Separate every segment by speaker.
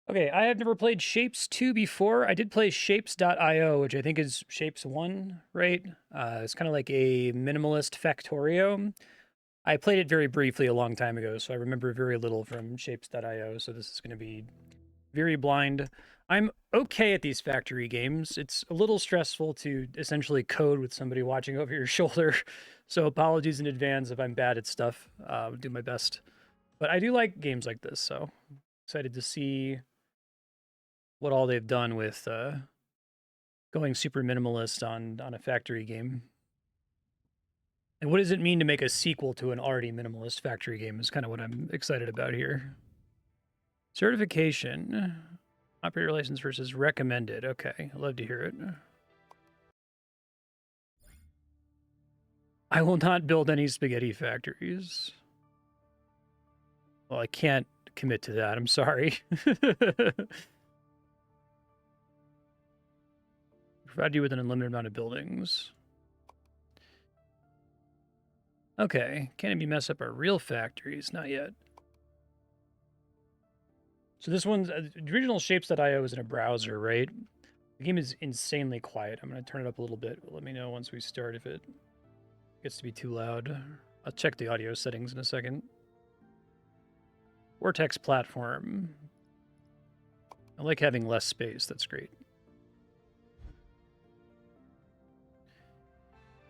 Speaker 1: Okay, I have never played Shapes 2 before. I did play Shapes.io, which I think is Shapes 1, right? It's kind of like a minimalist Factorio. I played it very briefly a long time ago, so I remember very little from Shapes.io, so this is going to be very blind. I'm okay at these factory games. It's a little stressful to essentially code with somebody watching over your shoulder, so apologies in advance if I'm bad at stuff. I'll do my best. But I do like games like this, so excited to see what all they've done with going super minimalist on a factory game. And what does it mean to make a sequel to an already minimalist factory game is kind of what I'm excited about here. Certification. Operator license versus recommended. Okay, I'd love to hear it. I will not build any spaghetti factories. Well, I can't commit to that. I'm sorry. Provide you with an unlimited amount of buildings. Okay, can it be messed up our real factories? Not yet. So this one's original Shapes.io is in a browser, right? The game is insanely quiet. I'm going to turn it up a little bit. Let me know once we start if it gets to be too loud. I'll check the audio settings in a second. Vortex platform. I like having less space. That's great.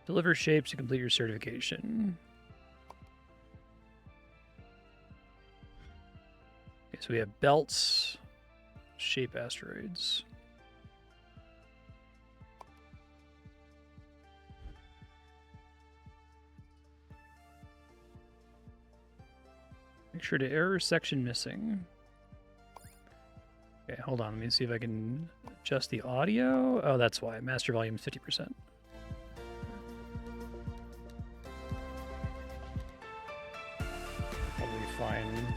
Speaker 1: Deliver shapes to complete your certification. Okay, so we have belts, shape asteroids. Make sure to error section missing. Okay, hold on. Let me see if I can adjust the audio. Oh, that's why. Master volume is 50%. Probably fine.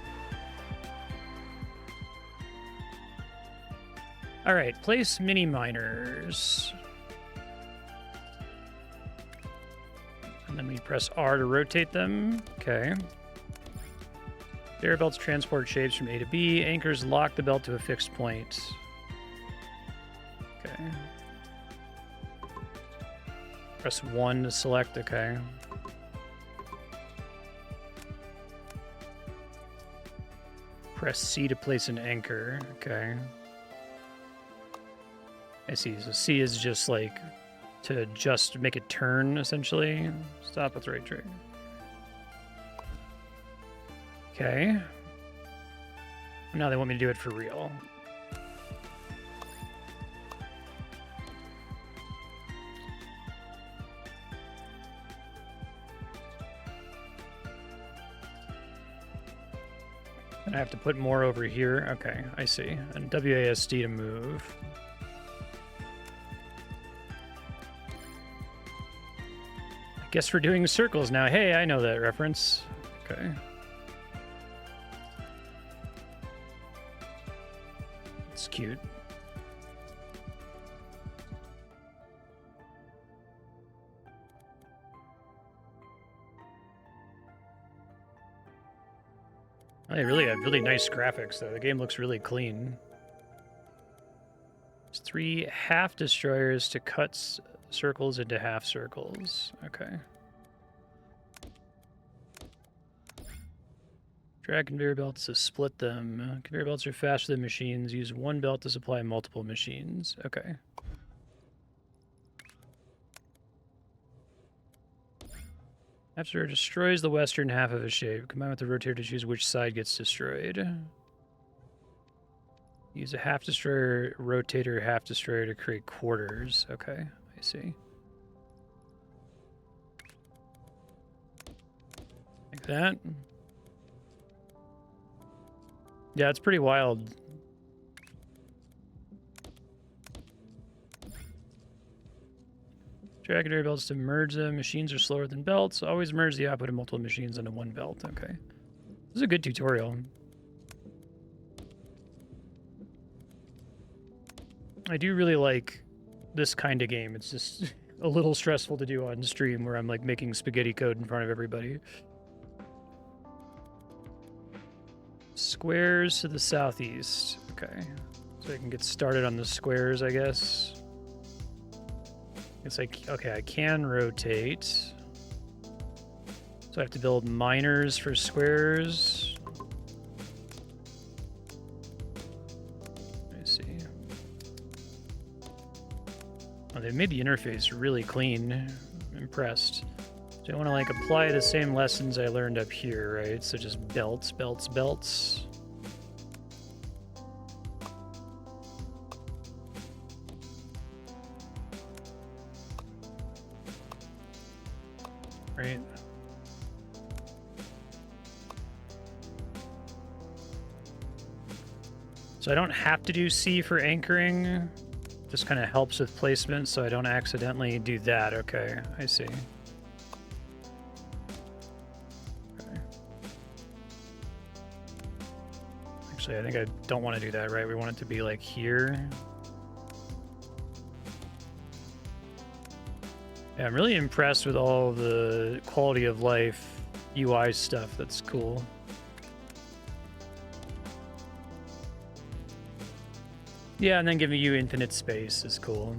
Speaker 1: All right, place mini miners. And then we press R to rotate them. Okay. Conveyor belts transport shapes from A to B. Anchors lock the belt to a fixed point. Okay. Press 1 to select. Okay. Press C to place an anchor. Okay. I see. So C is just like to just make it turn, essentially. Stop with right trigger. Okay. Now they want me to do it for real. And I have to put more over here. Okay, I see. And WASD to move. I guess we're doing circles now. Hey, I know that reference. Okay. It's cute. They really have really nice graphics, though. The game looks really clean. It's 3 half destroyers to cut circles into half circles. Okay. Drag conveyor belts to split them. Conveyor belts are faster than machines. Use one belt to supply multiple machines. Okay. After it destroys the western half of a shape, combine with the rotator to choose which side gets destroyed. Use a half destroyer, rotator, half destroyer to create quarters. Okay, I see. Like that. Yeah, it's pretty wild. Drag conveyor belts to merge them. Machines are slower than belts. Always merge the output of multiple machines into one belt. Okay. This is a good tutorial. I do really like this kind of game. It's just a little stressful to do on stream where I'm like making spaghetti code in front of everybody. Squares to the southeast. Okay. So I can get started on the squares, I guess. It's like, okay, I can rotate. So I have to build miners for squares. Let me see. Oh, they made the interface really clean. I'm impressed. So I want to like apply the same lessons I learned up here, right? So just belts, belts, belts. Right. So I don't have to do C for anchoring. Just kind of helps with placement so I don't accidentally do that. Okay, I see. Okay. Actually, I think I don't want to do that, right? We want it to be like here. Yeah, I'm really impressed with all the quality of life UI stuff. That's cool. Yeah, and then giving you infinite space is cool.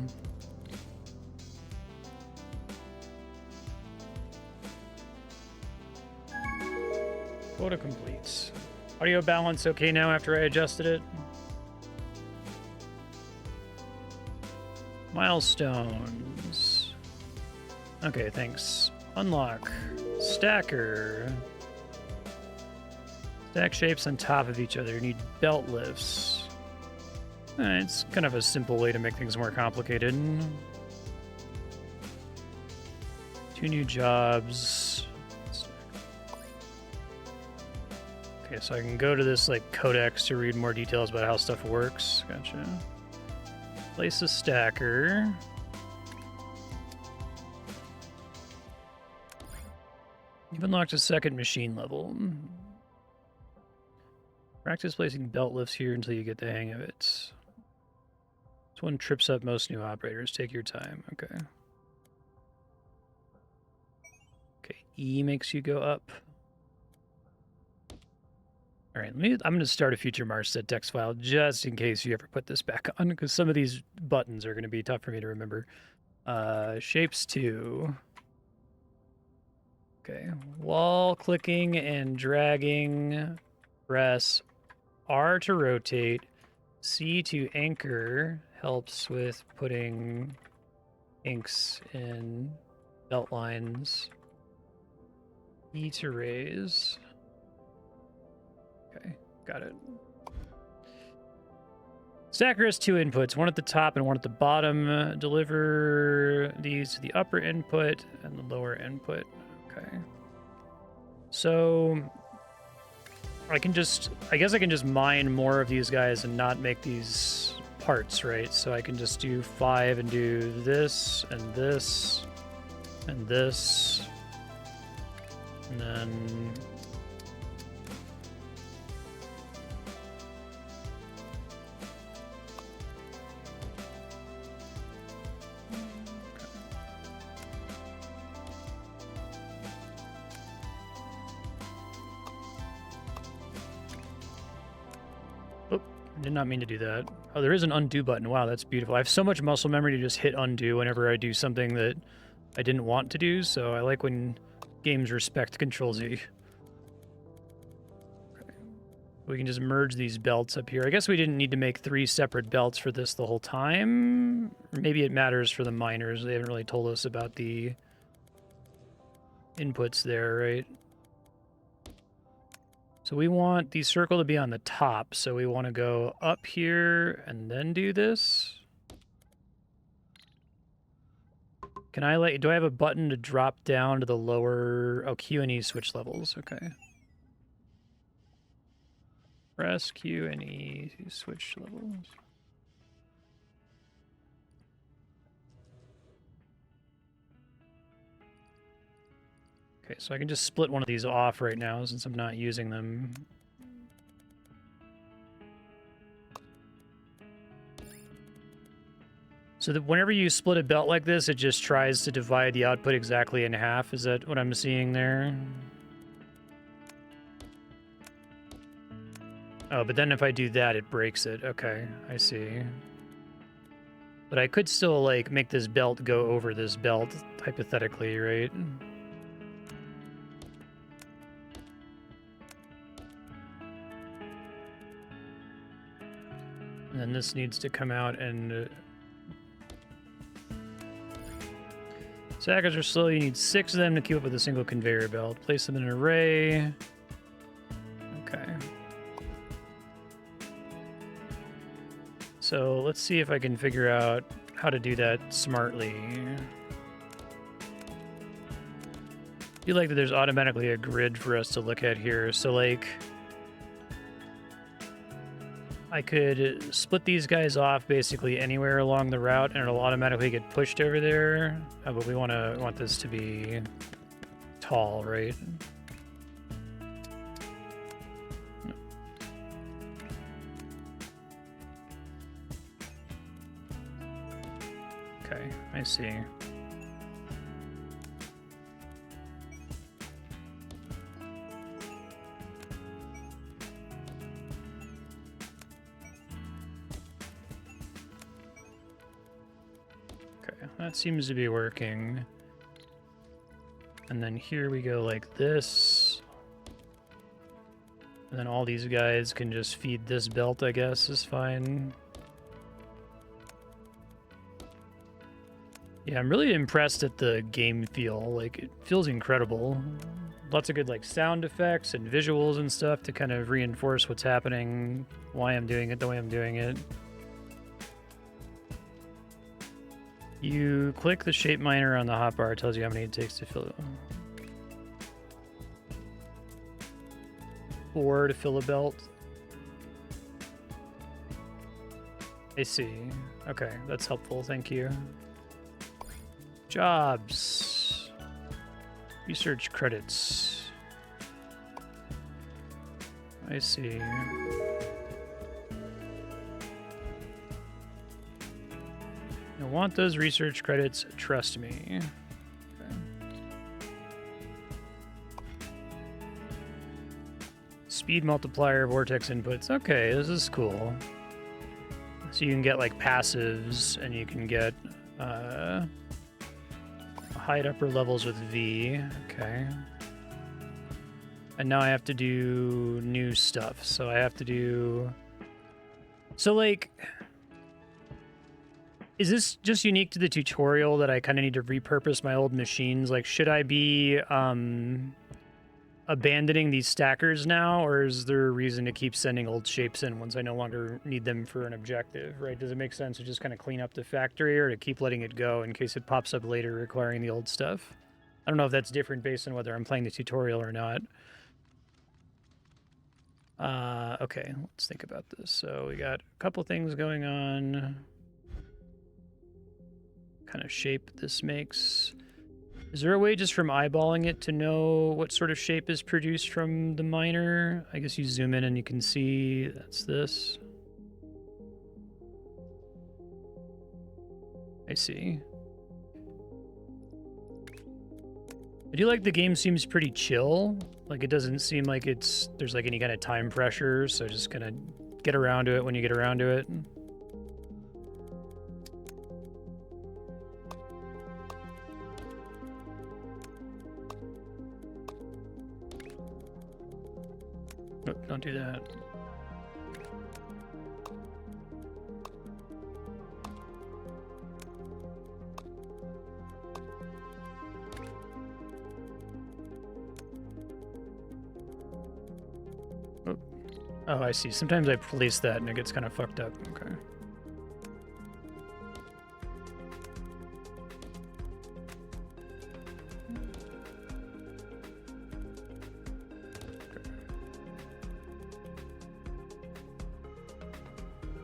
Speaker 1: Quota complete. Audio balance okay now after I adjusted it? Milestones. Okay, thanks. Unlock. Stacker. Stack shapes on top of each other. You need belt lifts. It's kind of a simple way to make things more complicated. 2 new jobs. Okay, so I can go to this like codex to read more details about how stuff works. Gotcha. Place a stacker. You've unlocked a second machine level. Practice placing belt lifts here until you get the hang of it. This one trips up most new operators. Take your time. Okay. Okay, E makes you go up. All right, I'm going to start a future Marstead text file just in case you ever put this back on, because some of these buttons are going to be tough for me to remember. Shapes 2. Okay, while clicking and dragging, press R to rotate, C to anchor helps with putting inks in belt lines. E to raise. Okay, got it. Stacker has 2 inputs, one at the top and one at the bottom. Deliver these to the upper input and the lower input. Okay. So I guess I can just mine more of these guys and not make these parts, right? So I can just do 5 and do this and this and this. And then did not mean to do that. Oh, there is an undo button. Wow, that's beautiful. I have so much muscle memory to just hit undo whenever I do something that I didn't want to do, so I like when games respect Control-Z. Okay. We can just merge these belts up here. I guess we didn't need to make 3 separate belts for this the whole time. Maybe it matters for the miners. They haven't really told us about the inputs there, right? So we want the circle to be on the top, so we want to go up here and then do this. Can I do I have a button to drop down to the lower, oh, Q and E switch levels, okay. Press Q and E to switch levels. Okay, so I can just split one of these off right now since I'm not using them. So that whenever you split a belt like this, it just tries to divide the output exactly in half. Is that what I'm seeing there? Oh, but then if I do that, it breaks it. Okay, I see. But I could still, like, make this belt go over this belt, hypothetically, right? And then this needs to come out and... Stackers are slow. You need 6 of them to keep up with a single conveyor belt. Place them in an array. Okay. So let's see if I can figure out how to do that smartly. I feel like that there's automatically a grid for us to look at here. So, like, I could split these guys off basically anywhere along the route, and it'll automatically get pushed over there. But we want this to be tall, right? Okay, I see. That seems to be working. And then here we go like this. And then all these guys can just feed this belt, I guess, is fine. Yeah, I'm really impressed at the game feel. Like, it feels incredible. Lots of good, like, sound effects and visuals and stuff to kind of reinforce what's happening, why I'm doing it the way I'm doing it. You click the shape miner on the hotbar, it tells you how many it takes to fill it. 4 to fill a belt. I see. Okay, that's helpful, thank you. Jobs. Research credits. I see. I want those research credits, trust me. Okay. Speed multiplier, vortex inputs. Okay, this is cool. So you can get like passives, and you can get high and upper levels with V. Okay. And now I have to do new stuff. So I have to do... So like... Is this just unique to the tutorial that I kind of need to repurpose my old machines? Like, should I be abandoning these stackers now, or is there a reason to keep sending old shapes in once I no longer need them for an objective, right? Does it make sense to just kind of clean up the factory, or to keep letting it go in case it pops up later requiring the old stuff? I don't know if that's different based on whether I'm playing the tutorial or not. Okay, let's think about this. So we got a couple things going on. Kind of shape this makes. Is there a way just from eyeballing it to know what sort of shape is produced from the miner? I guess you zoom in and you can see that's this. I see. I do like the game seems pretty chill. Like, it doesn't seem like there's like any kind of time pressure, so just gonna get around to it when you get around to it. Oh, don't do that. Oh, I see. Sometimes I place that and it gets kind of fucked up. Okay.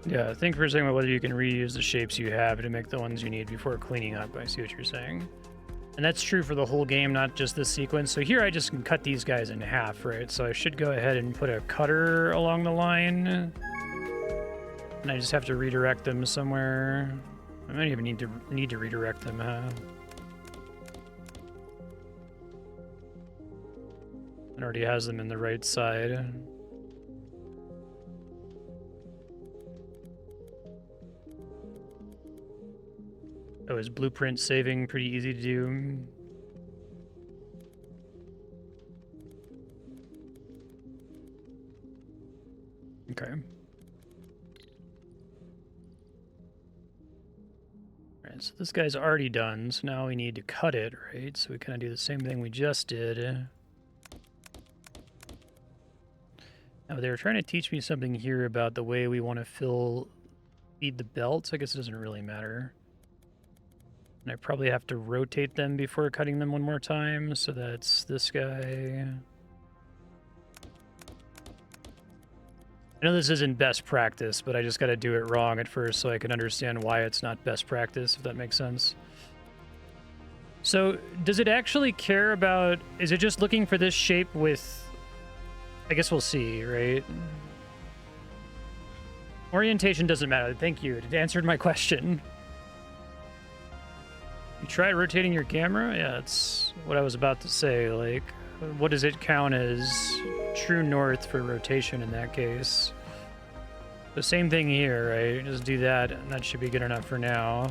Speaker 1: Yeah, think for a second about whether you can reuse the shapes you have to make the ones you need before cleaning up. I see what you're saying. And that's true for the whole game, not just this sequence. So here I just can cut these guys in half, right? So I should go ahead and put a cutter along the line. And I just have to redirect them somewhere. I might even need to redirect them, huh? It already has them in the right side. Oh, is blueprint saving pretty easy to do? Okay. Alright, so this guy's already done, so now we need to cut it, right? So we kind of do the same thing we just did. Now, they were trying to teach me something here about the way we want to feed the belts. I guess it doesn't really matter. And I probably have to rotate them before cutting them one more time, so that's this guy. I know this isn't best practice, but I just got to do it wrong at first so I can understand why it's not best practice, if that makes sense. So, does it actually care about... Is it just looking for this shape with... I guess we'll see, right? Orientation doesn't matter. Thank you. It answered my question. You tried rotating your camera? Yeah, that's what I was about to say. Like, what does it count as true north for rotation in that case? The same thing here, right? Just do that, and that should be good enough for now.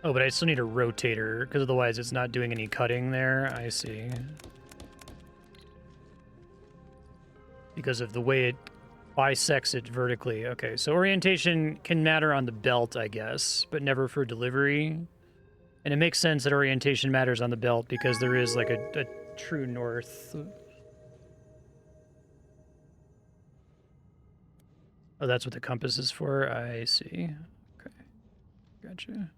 Speaker 1: Oh, but I still need a rotator, because otherwise it's not doing any cutting there. I see. Because of the way it bisects it vertically. Okay, so orientation can matter on the belt, I guess, but never for delivery. And it makes sense that orientation matters on the belt because there is like a true north. Oh, that's what the compass is for? I see. Okay. Gotcha.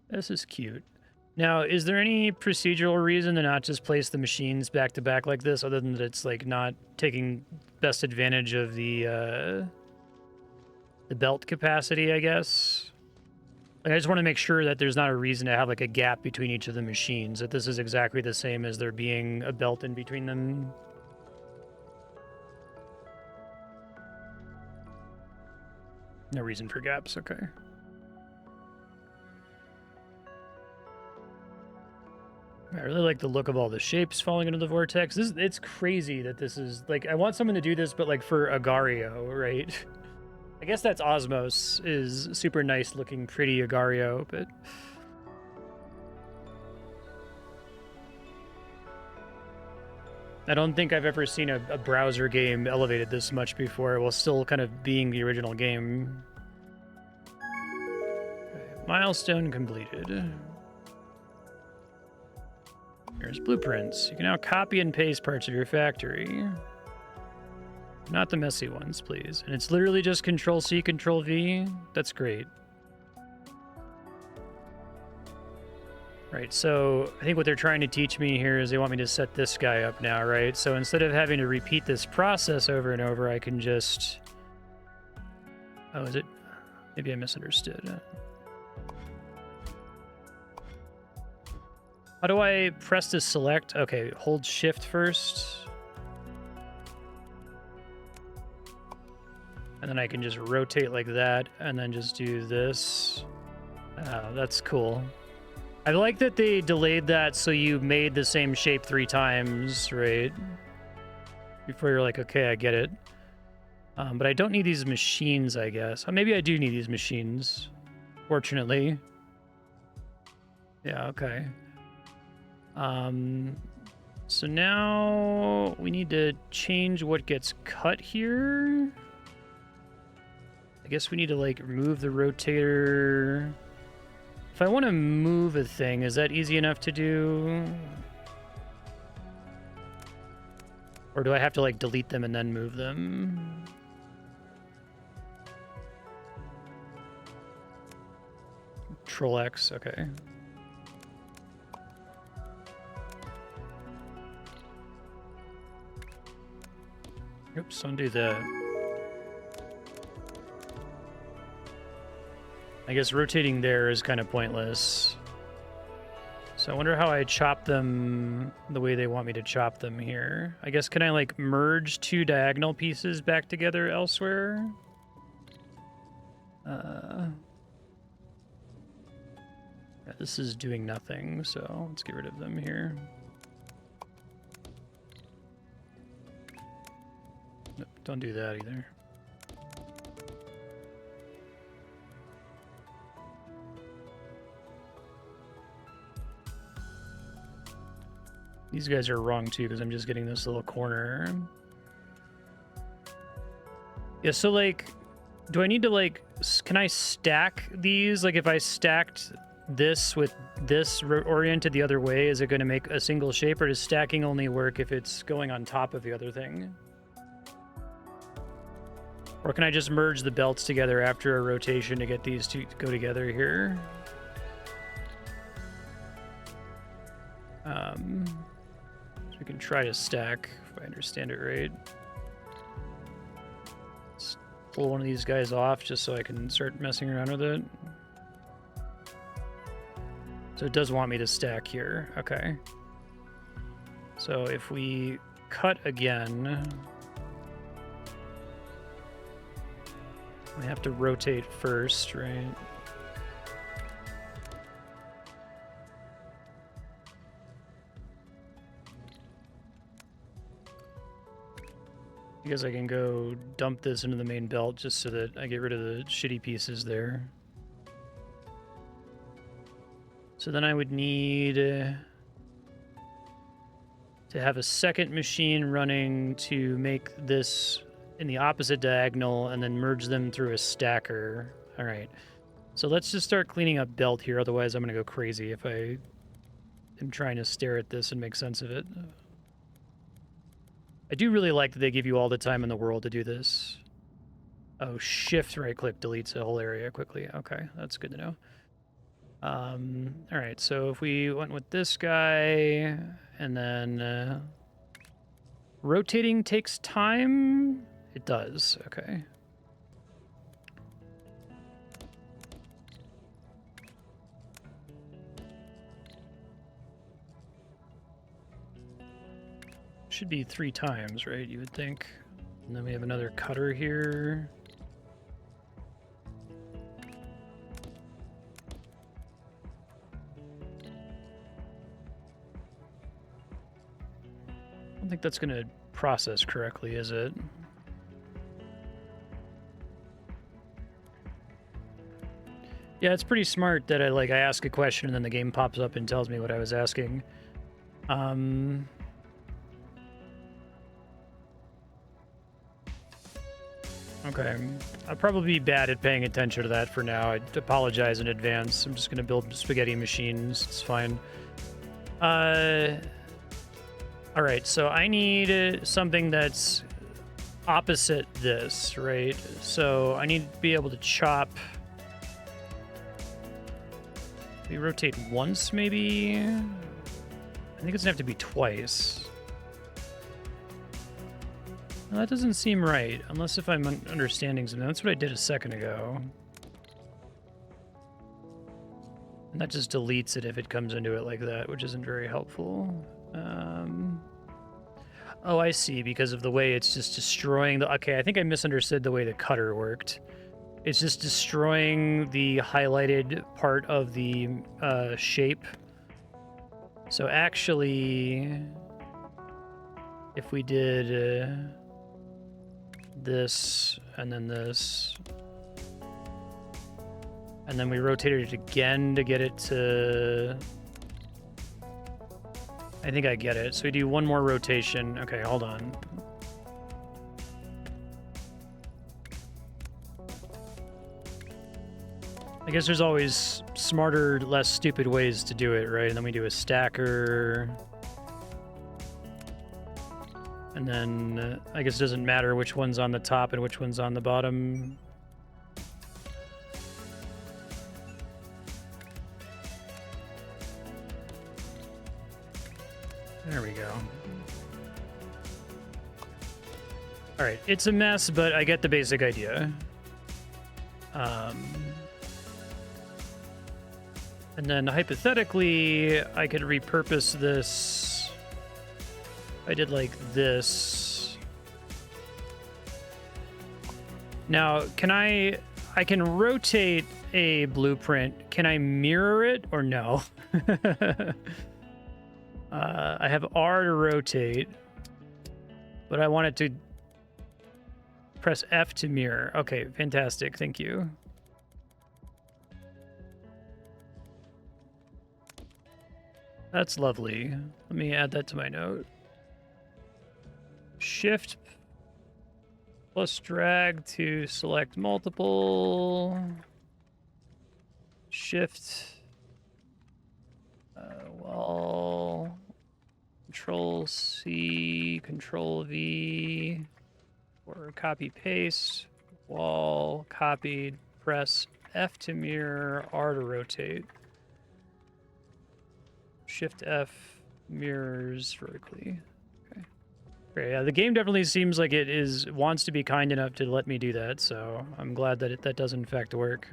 Speaker 1: This is cute. Now, is there any procedural reason to not just place the machines back to back like this, other than that it's like not taking best advantage of the belt capacity, I guess? Like, I just want to make sure that there's not a reason to have like a gap between each of the machines, that this is exactly the same as there being a belt in between them. No reason for gaps, okay. I really like the look of all the shapes falling into the vortex. It's crazy that this is, like, I want someone to do this, but, like, for Agario, right? I guess that's Osmos, is super nice looking, pretty Agario, but... I don't think I've ever seen a browser game elevated this much before, while still kind of being the original game. Okay, milestone completed. Here's blueprints. You can now copy and paste parts of your factory. Not the messy ones, please. And it's literally just Control-C, Control-V. That's great. Right, so I think what they're trying to teach me here is they want me to set this guy up now, right? So instead of having to repeat this process over and over, I can just... Oh, is it? Maybe I misunderstood. How do I press to select? Okay, hold shift first. And then I can just rotate like that, and then just do this. Oh, that's cool. I like that they delayed that so you made the same shape 3 times, right? Before you're like, okay, I get it. But I don't need these machines, I guess. Maybe I do need these machines, fortunately. Yeah, okay. So now we need to change what gets cut here. I guess we need to, like, remove the rotator. If I want to move a thing, is that easy enough to do? Or do I have to, like, delete them and then move them? Control X, okay. Oops, undo that. I guess rotating there is kind of pointless. So I wonder how I chop them the way they want me to chop them here. I guess, can I, like, merge 2 diagonal pieces back together elsewhere? Yeah, this is doing nothing, so let's get rid of them here. Nope, don't do that either. These guys are wrong too, because I'm just getting this little corner. Yeah, so like, do I need to like, can I stack these? Like if I stacked this with this oriented the other way, is it going to make a single shape, or does stacking only work if it's going on top of the other thing? Or can I just merge the belts together after a rotation to get these two to go together here? So we can try to stack, if I understand it right. Let's pull one of these guys off just so I can start messing around with it. So it does want me to stack here. Okay. So if we cut again, we have to rotate first, right? I guess I can go dump this into the main belt just so that I get rid of the shitty pieces there. So then I would need to have a second machine running to make this in the opposite diagonal and then merge them through a stacker. All right. So let's just start cleaning up belt here. Otherwise, I'm going to go crazy if I am trying to stare at this and make sense of it. I do really like that they give you all the time in the world to do this. Oh, shift right click deletes a whole area quickly. Okay, that's good to know. All right, so if we went with this guy and then rotating takes time. It does. Okay. Should be 3 times, right? You would think. And then we have another cutter here. I don't think that's going to process correctly, is it? Yeah, it's pretty smart that I ask a question and then the game pops up and tells me what I was asking. Okay, I'll probably be bad at paying attention to that for now. I apologize in advance. I'm just going to build spaghetti machines. It's fine. All right, so I need something that's opposite this, right? So I need to be able to chop. We rotate once, maybe? I think it's gonna have to be twice. Well, that doesn't seem right, unless if I'm understanding something. That's what I did a second ago. And that just deletes it if it comes into it like that, which isn't very helpful. Oh, I see, because of the way it's just destroying the... Okay, I think I misunderstood the way the cutter worked. It's just destroying the highlighted part of the shape. So actually, if we did this and then this, and then we rotated it again to get it to... I think I get it. So we do one more rotation. Okay, hold on. I guess there's always smarter, less stupid ways to do it, right? And then we do a stacker. And then I guess it doesn't matter which one's on the top and which one's on the bottom. There we go. All right, it's a mess, but I get the basic idea. And then hypothetically, I could repurpose this. I did like this. Now, can I I can rotate a blueprint. Can I mirror it or no? I have R to rotate, but I want it to press F to mirror. Okay, fantastic. Thank you. That's lovely. Let me add that to my note. Shift plus drag to select multiple. Shift. Well, Control C, Control V, or copy paste. Wall copied. Press F to mirror, R to rotate. Shift F mirrors vertically. Okay. Great. Yeah, the game definitely seems like it wants to be kind enough to let me do that, so I'm glad that that does in fact work.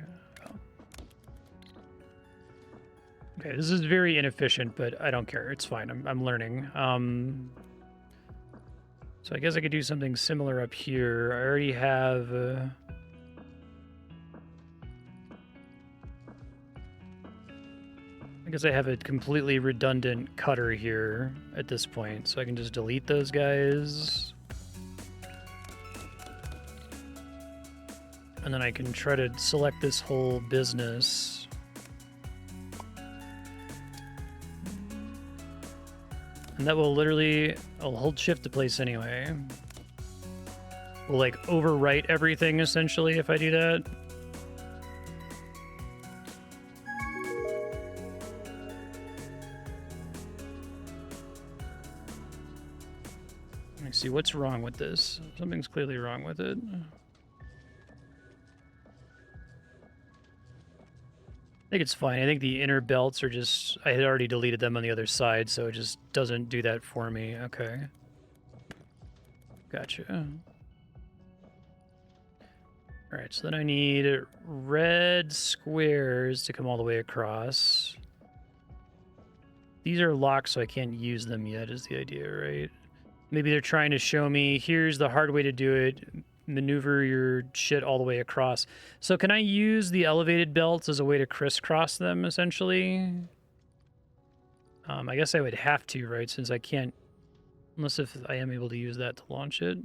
Speaker 1: Okay, this is very inefficient, but I don't care. It's fine. I'm learning. So I guess I could do something similar up here. I already have. I guess I have a completely redundant cutter here at this point, so I can just delete those guys. And then I can try to select this whole business. And that will literally, I'll hold shift to place anyway. Will like overwrite everything essentially if I do that. Let me see, what's wrong with this? Something's clearly wrong with it. I think it's fine. I think the inner belts are just... I had already deleted them on the other side, so it just doesn't do that for me. Okay. Gotcha. Alright, so then I need red squares to come all the way across. These are locked, so I can't use them yet, is the idea, right? Maybe they're trying to show me, here's the hard way to do it. Maneuver your shit all the way across. So can I use the elevated belts as a way to crisscross them, essentially? I guess I would have to, right? Since I can't... Unless if I am able to use that to launch it.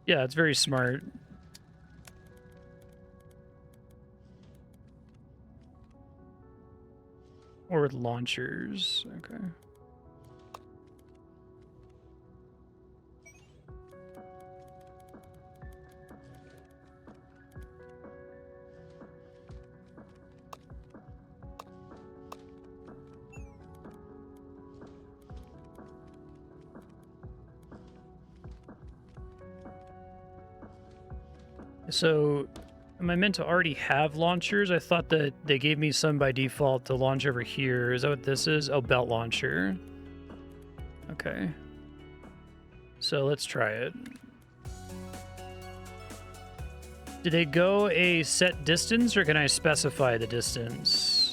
Speaker 1: Yeah, it's very smart. Or with launchers. Okay. So, am I meant to already have launchers? I thought that they gave me some by default to launch over here. Is that what this is? Oh, belt launcher. Okay. So let's try it. Do they go a set distance, or can I specify the distance?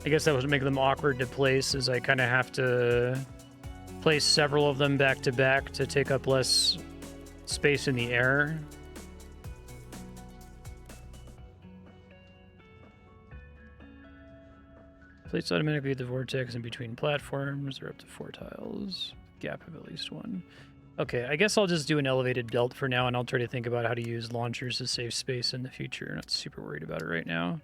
Speaker 1: I guess that would make them awkward to place, as I kind of have to place several of them back to back to take up less space in the air. Place automatically the vortex in between platforms. They're up to 4 tiles. Gap of at least 1. Okay, I guess I'll just do an elevated belt for now, and I'll try to think about how to use launchers to save space in the future. Not super worried about it right now.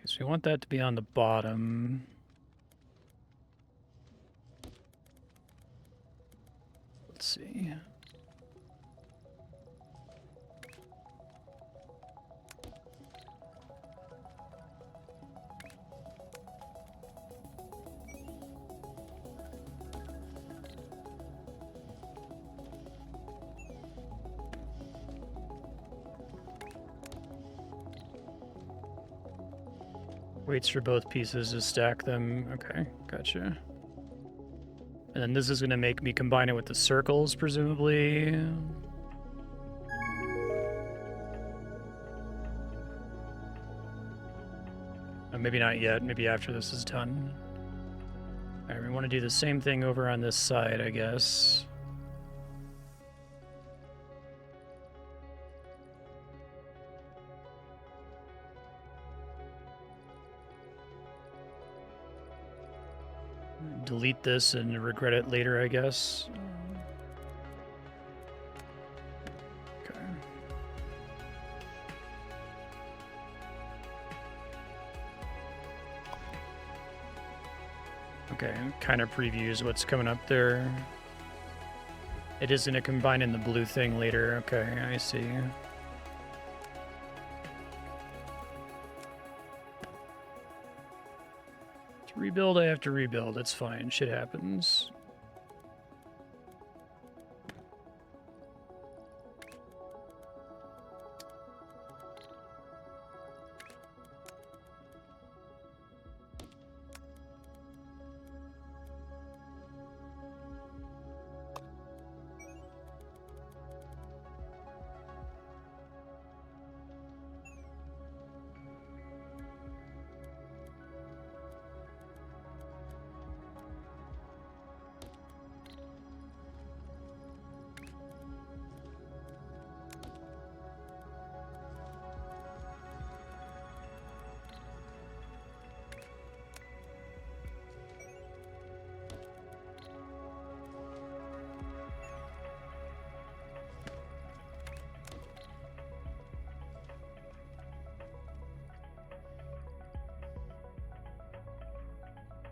Speaker 1: So we want that to be on the bottom. Let's see. Waits for both pieces to stack them. Okay, gotcha. And then this is going to make me combine it with the circles, presumably. Maybe not yet. Maybe after this is done. All right, we want to do the same thing over on this side, I guess. Delete this and regret it later, I guess. Okay. Okay, kind of previews what's coming up there. It is going to combine in the blue thing later. Okay, I see. To rebuild, I have to rebuild. It's fine. Shit happens.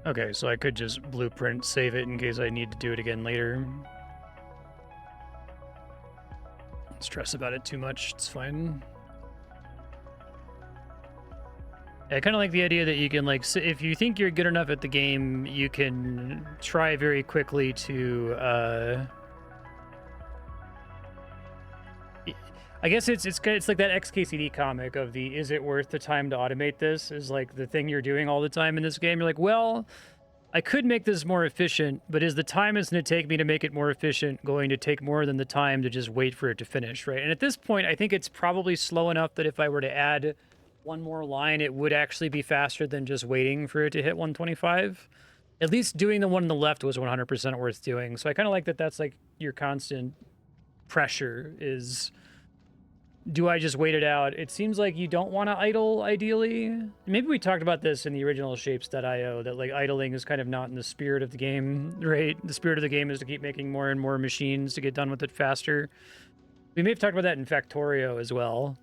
Speaker 1: Okay, so I could just blueprint, save it in case I need to do it again later. Don't stress about it too much, it's fine. I kind of like the idea that you can, like, if you think you're good enough at the game, you can try very quickly to, I guess it's like that XKCD comic of the is it worth the time to automate this is like the thing you're doing all the time in this game. You're like, well, I could make this more efficient, but is the time it's going to take me to make it more efficient going to take more than the time to just wait for it to finish, right? And at this point, I think it's probably slow enough that if I were to add one more line, it would actually be faster than just waiting for it to hit 125. At least doing the one on the left was 100% worth doing. So I kind of like that that's like your constant pressure is... Do I just wait it out? It seems like you don't want to idle, ideally. Maybe we talked about this in the original Shapez.io, that like idling is kind of not in the spirit of the game, right? The spirit of the game is to keep making more and more machines to get done with it faster. We may have talked about that in Factorio as well.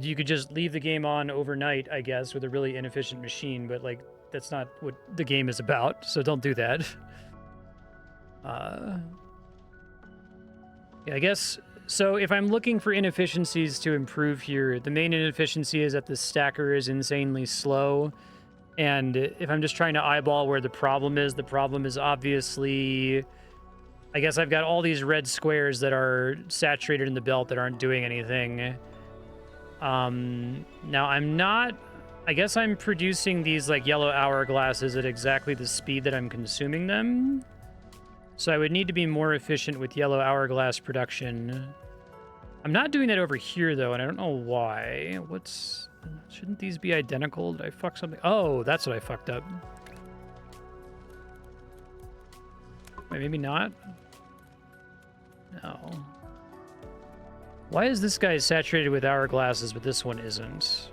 Speaker 1: You could just leave the game on overnight, I guess, with a really inefficient machine, but like that's not what the game is about, so don't do that. Yeah, I guess... So if I'm looking for inefficiencies to improve here, the main inefficiency is that the stacker is insanely slow. And if I'm just trying to eyeball where the problem is obviously... I guess I've got all these red squares that are saturated in the belt that aren't doing anything. Now I'm not... I guess I'm producing these like yellow hourglasses at exactly the speed that I'm consuming them. So I would need to be more efficient with yellow hourglass production. I'm not doing that over here, though, and I don't know why. Shouldn't these be identical? Did I fuck something? Oh, that's what I fucked up. Wait, maybe not? No. Why is this guy saturated with hourglasses, but this one isn't?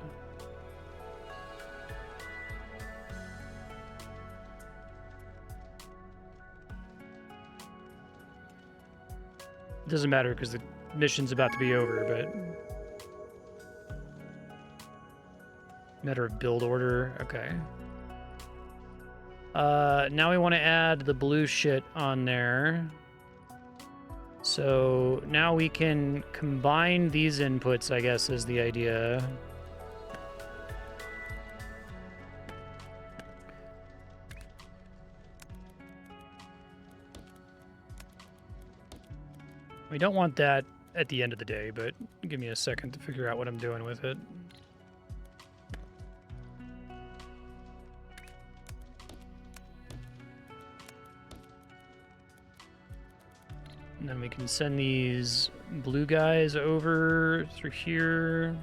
Speaker 1: It doesn't matter because the mission's about to be over, but... Matter of build order. Okay. Now we want to add the blue shit on there. So now we can combine these inputs, I guess, is the idea. We don't want that at the end of the day, but give me a second to figure out what I'm doing with it. And then we can send these blue guys over through here.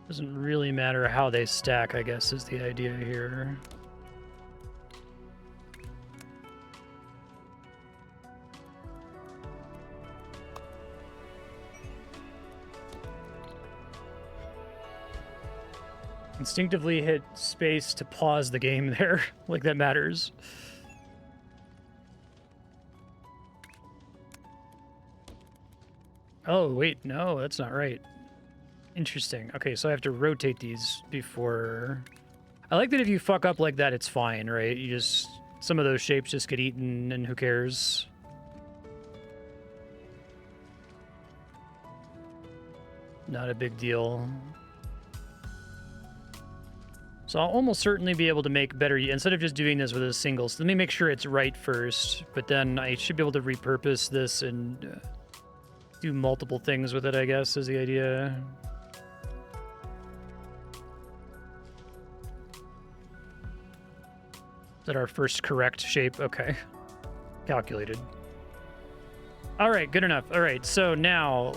Speaker 1: Doesn't really matter how they stack, I guess, is the idea here. Instinctively hit space to pause the game there, like that matters. Oh, wait, no, that's not right. Interesting. Okay, so I have to rotate these before... I like that if you fuck up like that, it's fine, right? You just... Some of those shapes just get eaten, and who cares? Not a big deal. So I'll almost certainly be able to make better... Instead of just doing this with a single... So let me make sure it's right first, but then I should be able to repurpose this and do multiple things with it, I guess, is the idea. Is that our first correct shape? Okay. Calculated. All right, good enough. All right, so now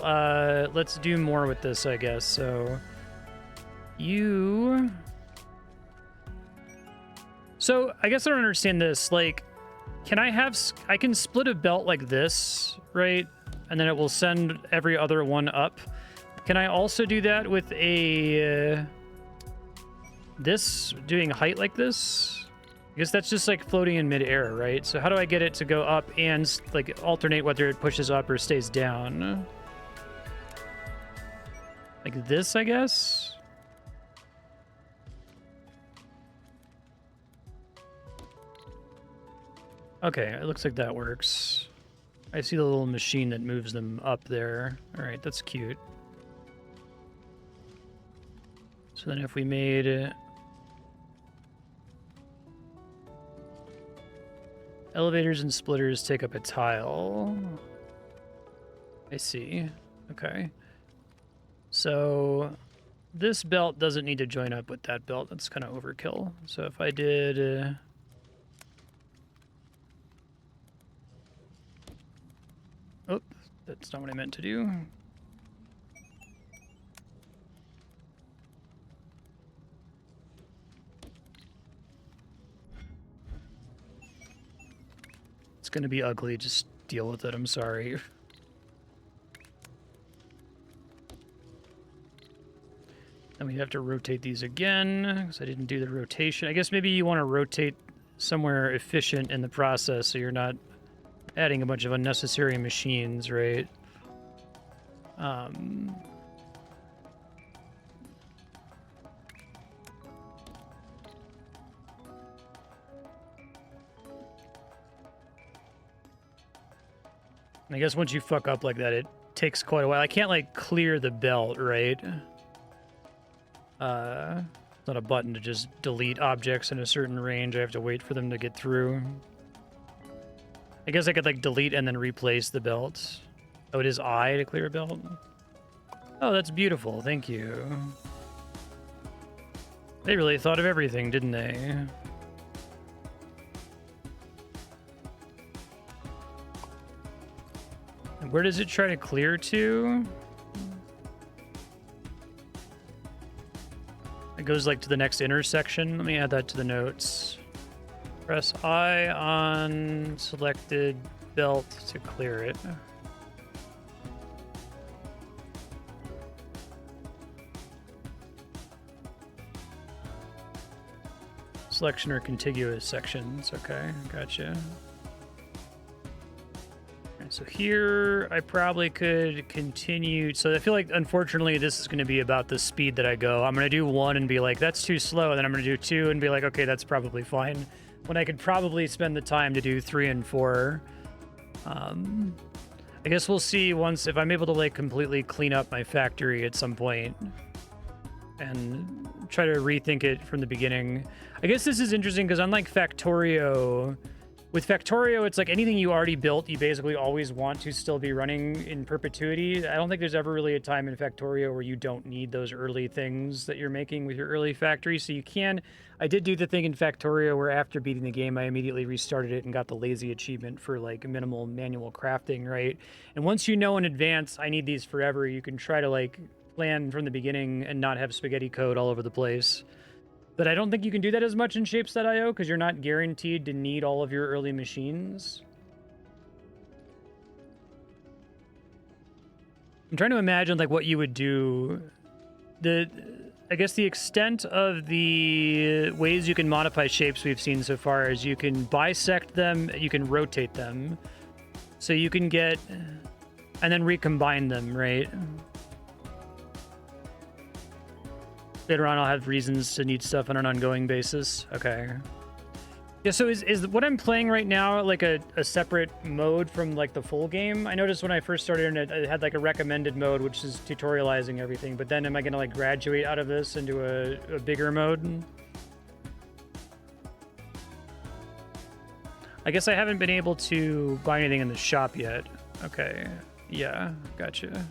Speaker 1: let's do more with this, I guess. So you... So I guess I don't understand this. Like, can I have... I can split a belt like this, right? And then it will send every other one up. Can I also do that with a... this, doing height like this? I guess that's just like floating in midair, right? So how do I get it to go up and like alternate whether it pushes up or stays down? Like this, I guess? Okay, it looks like that works. I see the little machine that moves them up there. All right, that's cute. So then if we made it... Elevators and splitters take up a tile. I see. Okay. So this belt doesn't need to join up with that belt. That's kind of overkill. So if I did... Oh, that's not what I meant to do. It's going to be ugly. Just deal with it. I'm sorry. And we have to rotate these again because I didn't do the rotation. I guess maybe you want to rotate somewhere efficient in the process so you're not adding a bunch of unnecessary machines, right? I guess once you fuck up like that, it takes quite a while. I can't, like, clear the belt, right? It's not a button to just delete objects in a certain range. I have to wait for them to get through. I guess I could, like, delete and then replace the belt. Oh, it is I to clear a belt? Oh, that's beautiful. Thank you. They really thought of everything, didn't they? And where does it try to clear to? It goes, like, to the next intersection. Let me add that to the notes. Press I on selected belt to clear it. Selection or contiguous sections. Okay, gotcha. So here, I probably could continue. So I feel like, unfortunately, this is going to be about the speed that I go. I'm going to do 1 and be like, that's too slow. And then I'm going to do 2 and be like, okay, that's probably fine. When I could probably spend the time to do 3 and 4. I guess we'll see once, if I'm able to, like, completely clean up my factory at some point and try to rethink it from the beginning. I guess this is interesting because unlike Factorio, With Factorio, it's like anything you already built, you basically always want to still be running in perpetuity. I don't think there's ever really a time in Factorio where you don't need those early things that you're making with your early factory. So you can... I did do the thing in Factorio where after beating the game, I immediately restarted it and got the lazy achievement for like minimal manual crafting, right? And once you know in advance, I need these forever, you can try to like plan from the beginning and not have spaghetti code all over the place. But I don't think you can do that as much in Shapes.io because you're not guaranteed to need all of your early machines. I'm trying to imagine like what you would do. I guess the extent of the ways you can modify shapes we've seen so far is you can bisect them, you can rotate them. So you can get... and then recombine them, right? Later on, I'll have reasons to need stuff on an ongoing basis. Okay. Yeah, so is what I'm playing right now like a separate mode from like the full game? I noticed when I first started it had like a recommended mode, which is tutorializing everything. But then am I going to like graduate out of this into a bigger mode? I guess I haven't been able to buy anything in the shop yet. Okay. Yeah, gotcha.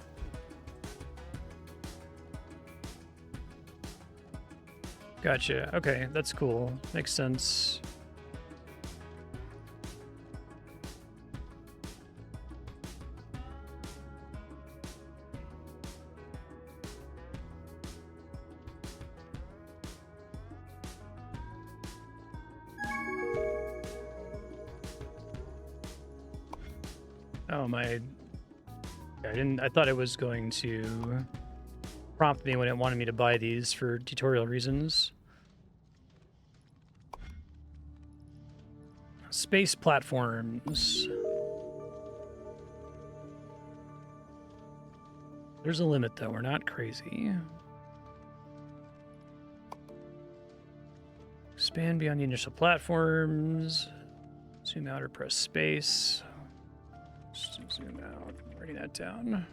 Speaker 1: Gotcha. Okay, that's cool. Makes sense. Oh my... I thought it was going to prompt me when it wanted me to buy these for tutorial reasons. Space platforms. There's a limit though, we're not crazy. Expand beyond the initial platforms. Zoom out or press space. Just zoom out, writing that down.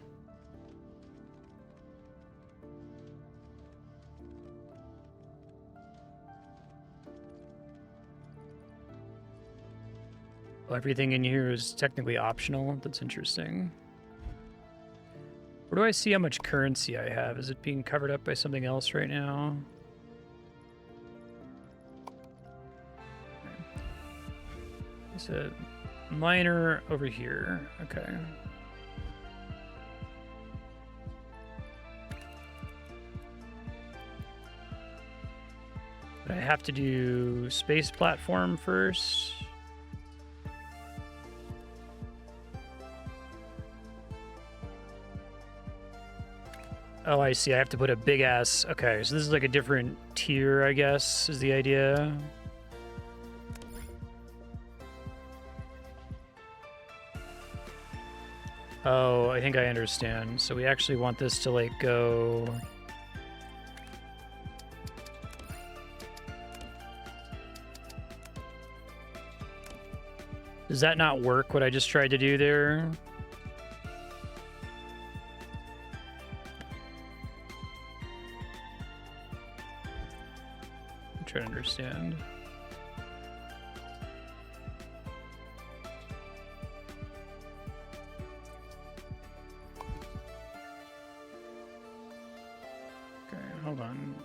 Speaker 1: Well, everything in here is technically optional. That's interesting. Where do I see how much currency I have? Is it being covered up by something else right now? There's a miner over here. Okay. But I have to do space platform first. Oh, I see. I have to put a big ass... Okay, so this is like a different tier, I guess, is the idea. Oh, I think I understand. So we actually want this to, like, go... Does that not work, what I just tried to do there? I'm trying to understand. Okay, hold on.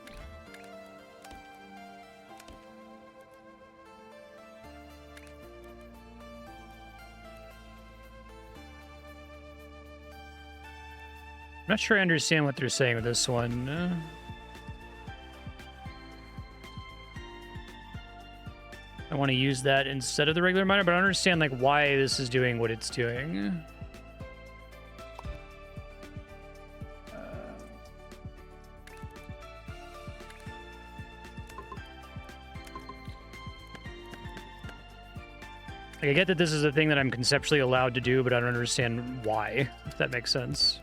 Speaker 1: I'm not sure I understand what they're saying with this one. I want to use that instead of the regular miner, but I don't understand like why this is doing what it's doing. Like, I get that this is a thing that I'm conceptually allowed to do, but I don't understand why, if that makes sense.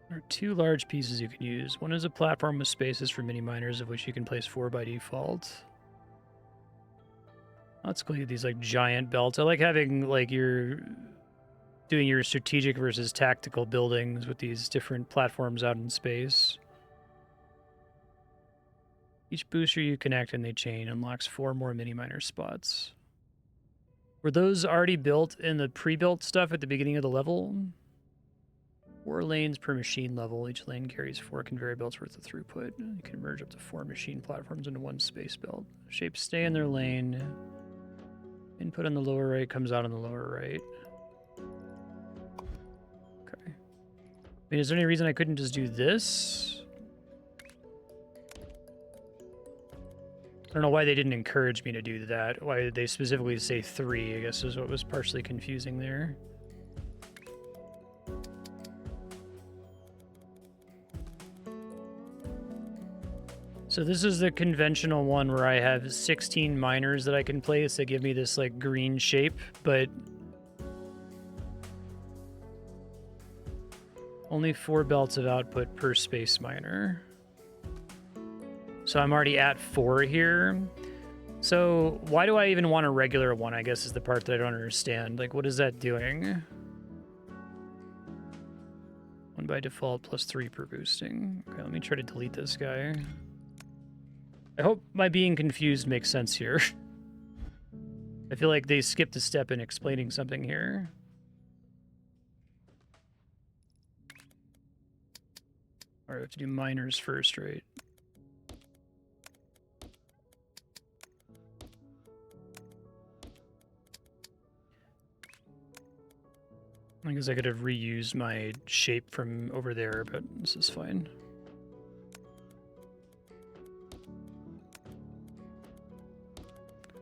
Speaker 1: There are two large pieces you can use. One is a platform with spaces for mini miners, of which you can place 4 by default. Let's go get these like giant belts. I like having like you're doing your strategic versus tactical buildings with these different platforms out in space. Each booster you connect and they chain unlocks 4 more mini-miner spots. Were those already built in the pre-built stuff at the beginning of the level? 4 lanes per machine level. Each lane carries 4 conveyor belts worth of throughput. You can merge up to 4 machine platforms into 1 space belt. Shapes stay in their lane. Input on the lower right comes out on the lower right. Okay. I mean, is there any reason I couldn't just do this? I don't know why they didn't encourage me to do that. Why did they specifically say 3, I guess is what was partially confusing there. So this is the conventional one where I have 16 miners that I can place that give me this like green shape, but only 4 belts of output per space miner. So I'm already at 4 here. So why do I even want a regular one, I guess is the part that I don't understand. Like, what is that doing? 1 by default plus 3 per boosting. Okay, let me try to delete this guy. I hope my being confused makes sense here. I feel like they skipped a step in explaining something here. All right, we have to do miners first, right? I guess I could have reused my shape from over there, but this is fine.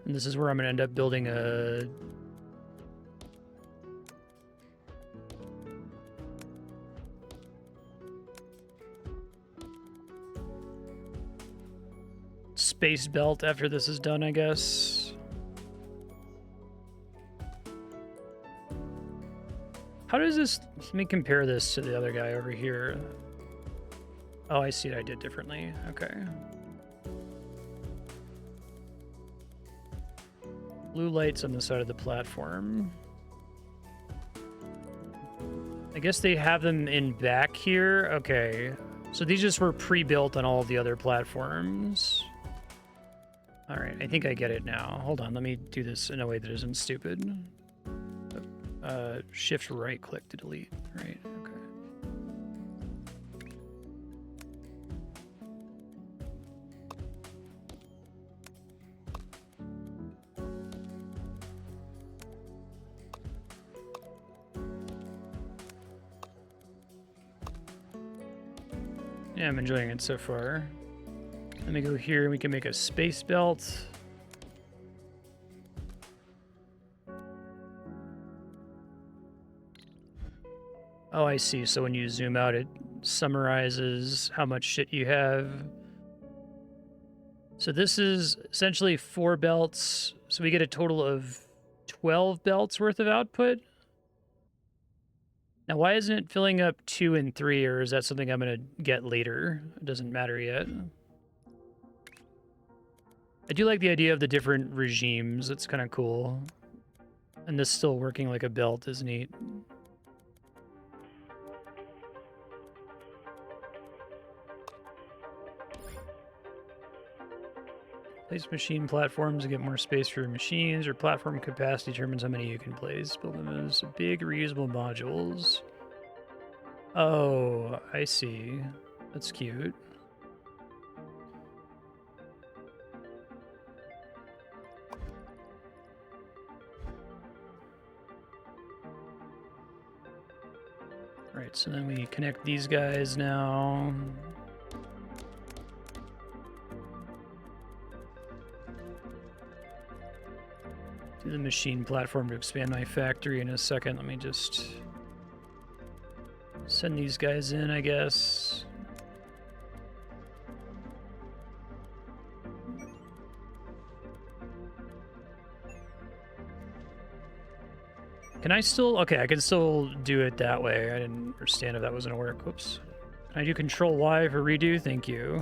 Speaker 1: And this is where I'm going to end up building a... space belt after this is done, I guess. How does this... Let me compare this to the other guy over here. Oh, I see what I did differently. Okay. Blue lights on the side of the platform. I guess they have them in back here. Okay. So these just were pre-built on all of the other platforms. All right, I think I get it now. Hold on, let me do this in a way that isn't stupid. Shift right click to delete. Right, okay. Yeah, I'm enjoying it so far. Let me go here and we can make a space belt. Oh, I see. So when you zoom out, it summarizes how much shit you have. So this is essentially 4 belts. So we get a total of 12 belts worth of output. Now, why isn't it filling up 2 and 3, or is that something I'm going to get later? It doesn't matter yet. I do like the idea of the different regimes. It's kind of cool. And this still working like a belt is neat. Place machine platforms to get more space for your machines. Your platform capacity determines how many you can place. Build them as big reusable modules. Oh, I see. That's cute. Right, so then we connect these guys now. Do the machine platform to expand my factory in a second. Let me just send these guys in, I guess. Can I still... Okay, I can still do it that way. I didn't understand if that was going to work. Whoops. Can I do Control Y for redo? Thank you.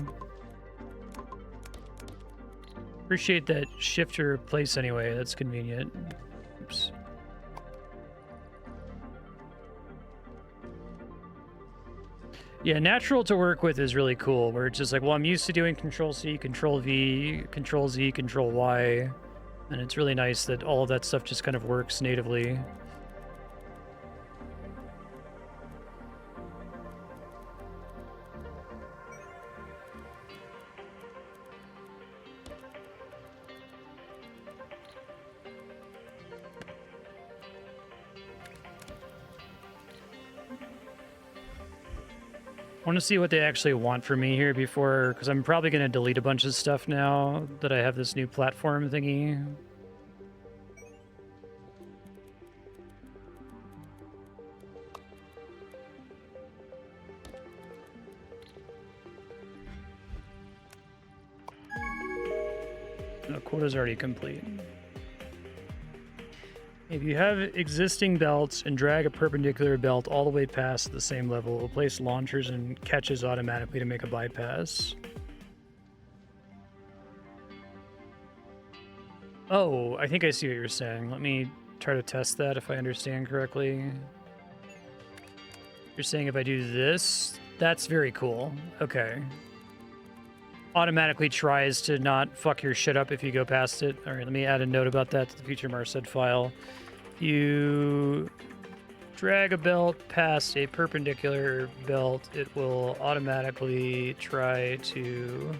Speaker 1: Appreciate that shift to replace anyway. That's convenient. Oops. Yeah, natural to work with is really cool, where it's just like, well, I'm used to doing Control-C, Control-V, Control-Z, Control-Y, and it's really nice that all of that stuff just kind of works natively. I want to see what they actually want from me here before, because I'm probably going to delete a bunch of stuff now that I have this new platform thingy. No, quota's already complete. If you have existing belts and drag a perpendicular belt all the way past the same level, it will place launchers and catches automatically to make a bypass. Oh, I think I see what you're saying. Let me try to test that if I understand correctly. You're saying if I do this, that's very cool. Okay. Automatically tries to not fuck your shit up if you go past it. All right, let me add a note about that to the future Marstead file. You drag a belt past a perpendicular belt, it will automatically try to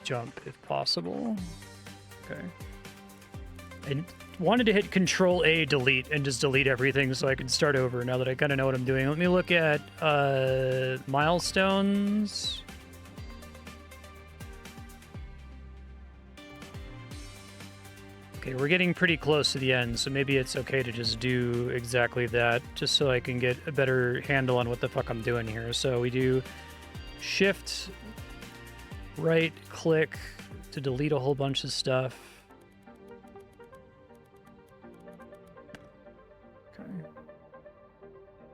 Speaker 1: jump if possible. Okay. I wanted to hit Control-A delete and just delete everything so I can start over now that I kind of know what I'm doing. Let me look at milestones. Okay, we're getting pretty close to the end, so maybe it's okay to just do exactly that, just so I can get a better handle on what the fuck I'm doing here. So we do shift, right click to delete a whole bunch of stuff. Okay.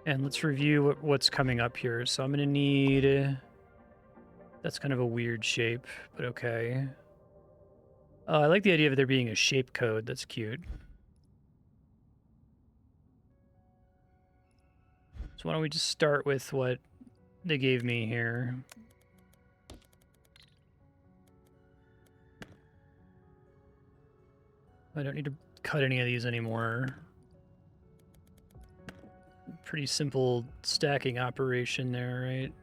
Speaker 1: And let's review what's coming up here. So I'm going to need... That's kind of a weird shape, but okay. I like the idea of there being a shape code. That's cute. So why don't we just start with what they gave me here. I don't need to cut any of these anymore. Pretty simple stacking operation there, right?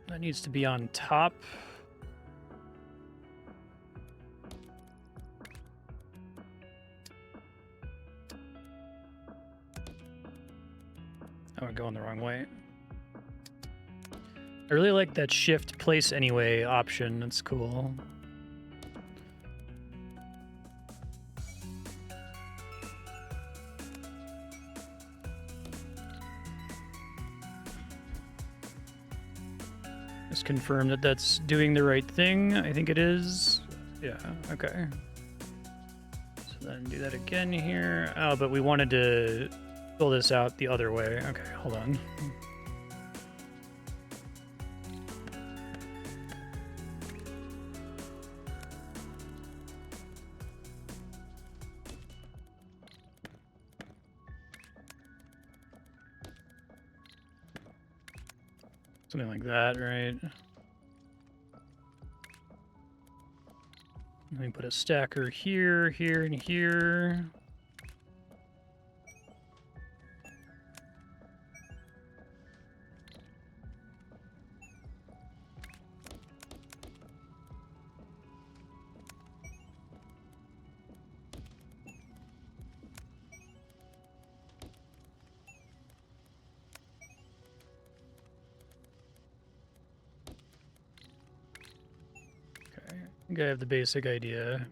Speaker 1: That needs to be on top. Oh, we're going the wrong way. I really like that shift place anyway option. That's cool. Just confirm that that's doing the right thing. I think it is. Yeah, okay. So then do that again here. Oh, but we wanted to fill this out the other way. Okay, hold on. Something like that, right? Let me put a stacker here, here, and here. I think I have the basic idea.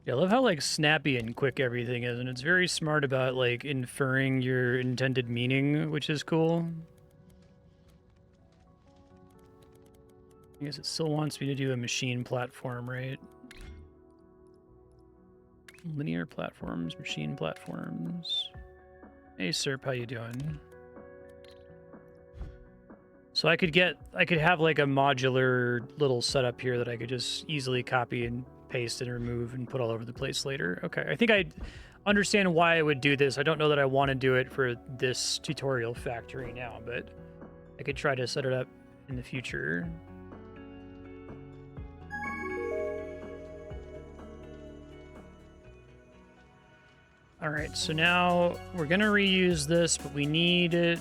Speaker 1: Yeah, I love how, like, snappy and quick everything is, and it's very smart about, like, inferring your intended meaning, which is cool. I guess it still wants me to do a machine platform, right? Linear platforms, machine platforms. Hey, Serp, how you doing? So I could have like a modular little setup here that I could just easily copy and paste and remove and put all over the place later. Okay, I think I understand why I would do this. I don't know that I want to do it for this tutorial factory now, but I could try to set it up in the future. All right, so now we're gonna reuse this, but we need it.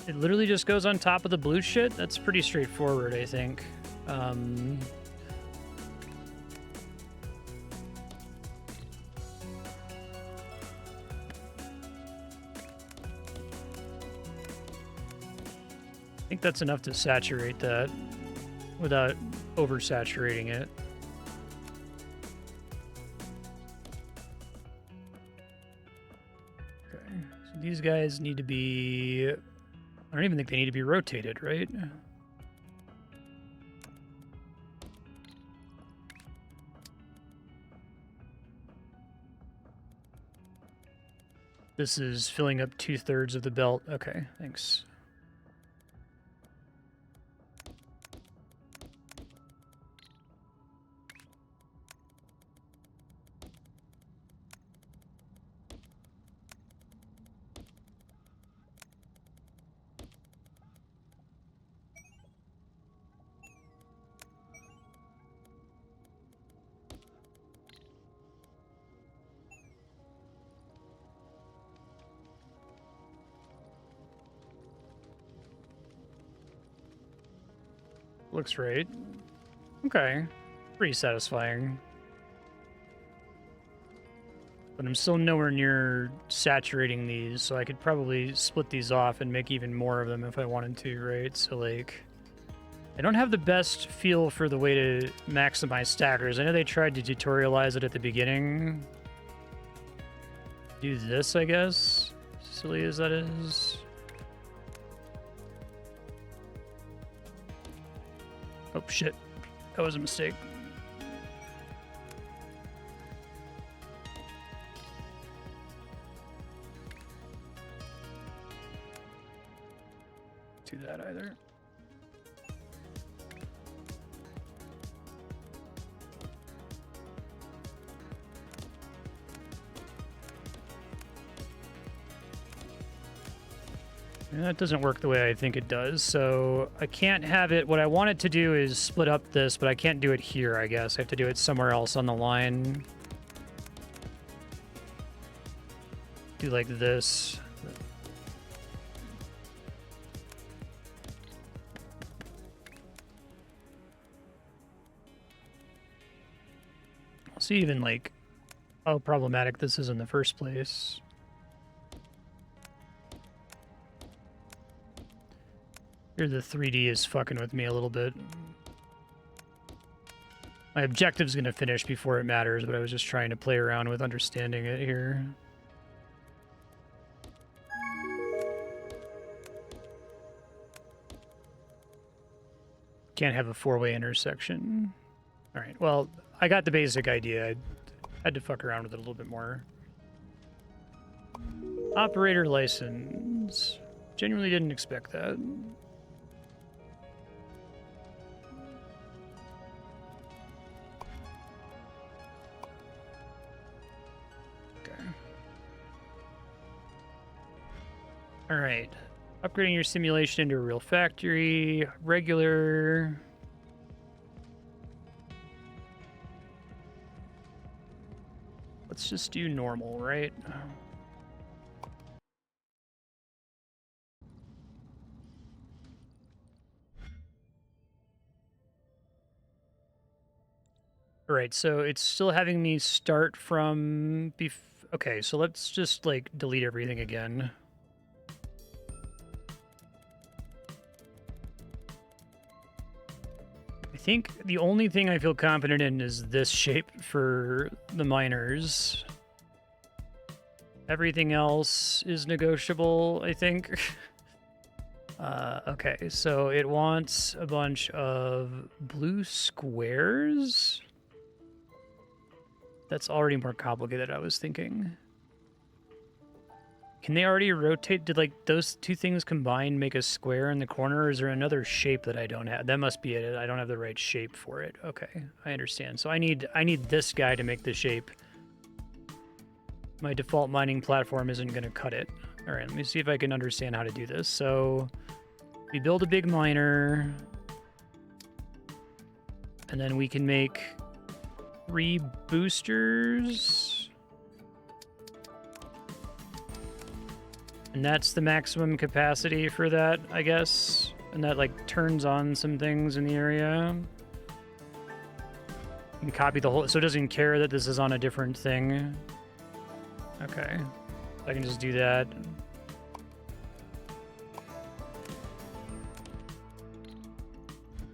Speaker 1: It literally just goes on top of the blue shit. That's pretty straightforward, I think. I think that's enough to saturate that without oversaturating it. Okay, so these guys need to be... I don't even think they need to be rotated, right? This is filling up 2/3 of the belt. Okay, thanks. Looks right. Okay. Pretty satisfying. But I'm still nowhere near saturating these, so I could probably split these off and make even more of them if I wanted to, right? So, like, I don't have the best feel for the way to maximize stackers. I know they tried to tutorialize it at the beginning. Do this, I guess. Silly as that is. Oh, shit. That was a mistake. Do that either. And that doesn't work the way I think it does, so I can't have it. What I want it to do is split up this, but I can't do it here, I guess. I have to do it somewhere else on the line. Do like this. I'll see even like how problematic this is in the first place. Here the 3D is fucking with me a little bit. My objective's gonna finish before it matters, but I was just trying to play around with understanding it here. Can't have a 4-way intersection. All right, well, I got the basic idea. I had to fuck around with it a little bit more. Operator license. Genuinely didn't expect that. All right, upgrading your simulation into a real factory, regular. Let's just do normal, right? All right, so it's still having me start from okay, so let's just like delete everything again. I think the only thing I feel confident in is this shape for the miners. Everything else is negotiable, I think. Okay, so it wants a bunch of blue squares. That's already more complicated, I was thinking. Can they already rotate? Did, like, those two things combined make a square in the corner, or is there another shape that I don't have? That must be it. I don't have the right shape for it. Okay, I understand. So I need this guy to make the shape. My default mining platform isn't going to cut it. All right, let me see if I can understand how to do this. So we build a big miner, and then we can make 3 boosters. And that's the maximum capacity for that, I guess. And that, like, turns on some things in the area. And copy the whole... So it doesn't care that this is on a different thing. Okay. I can just do that.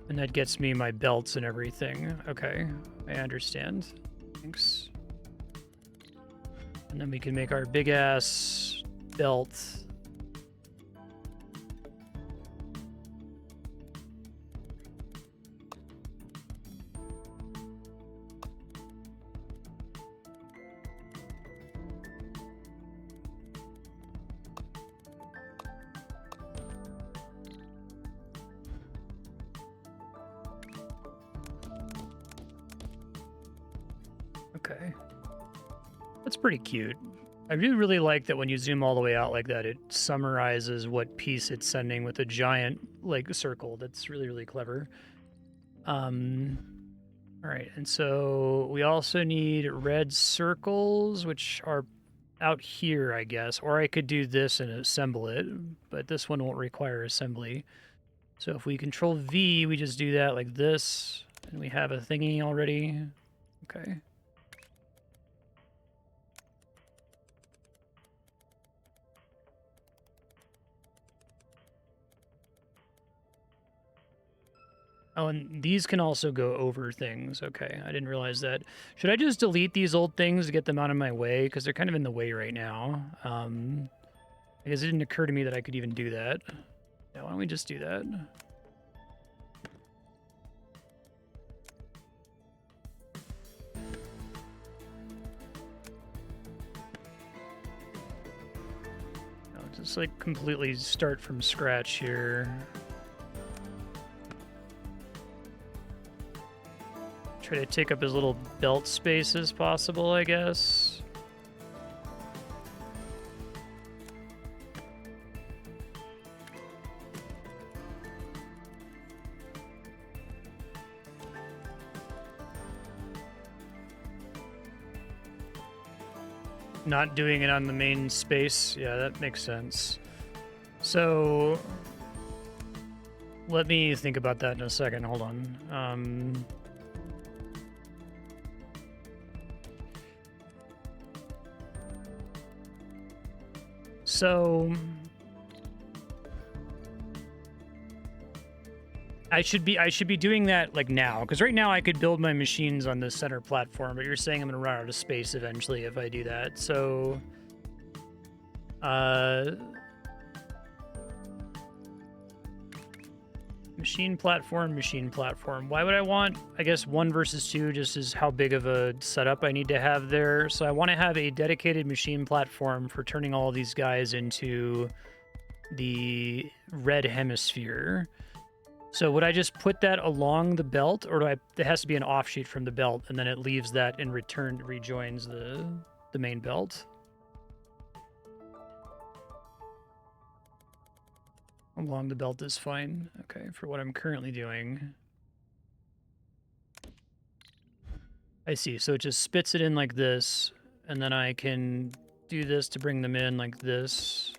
Speaker 1: And that gets me my belts and everything. Okay. I understand. Thanks. And then we can make our big-ass... belt. Okay. That's pretty cute. I really like that when you zoom all the way out like that, it summarizes what piece it's sending with a giant, like, circle. That's really, really clever. All right, and so we also need red circles, which are out here, I guess. Or I could do this and assemble it, but this one won't require assembly. So if we control V, we just do that like this, and we have a thingy already. Okay. Oh, and these can also go over things. Okay, I didn't realize that. Should I just delete these old things to get them out of my way? Because they're kind of in the way right now. I guess it didn't occur to me that I could even do that. Yeah, why don't we just do that? I'll just, like, completely start from scratch here. Try to take up as little belt space as possible, I guess. Not doing it on the main space. Yeah, that makes sense. So let me think about that in a second. Hold on. So I should be doing that, like, now, because right now I could build my machines on the center platform, but you're saying I'm gonna run out of space eventually if I do that. So machine platform. Why would I want, I guess, 1 versus 2 just as how big of a setup I need to have there. So I want to have a dedicated machine platform for turning all these guys into the red hemisphere. So would I just put that along the belt, or it has to be an offshoot from the belt, and then it leaves that in return, rejoins the main belt? Along the belt is fine. Okay, for what I'm currently doing. I see. So it just spits it in like this, and then I can do this to bring them in like this.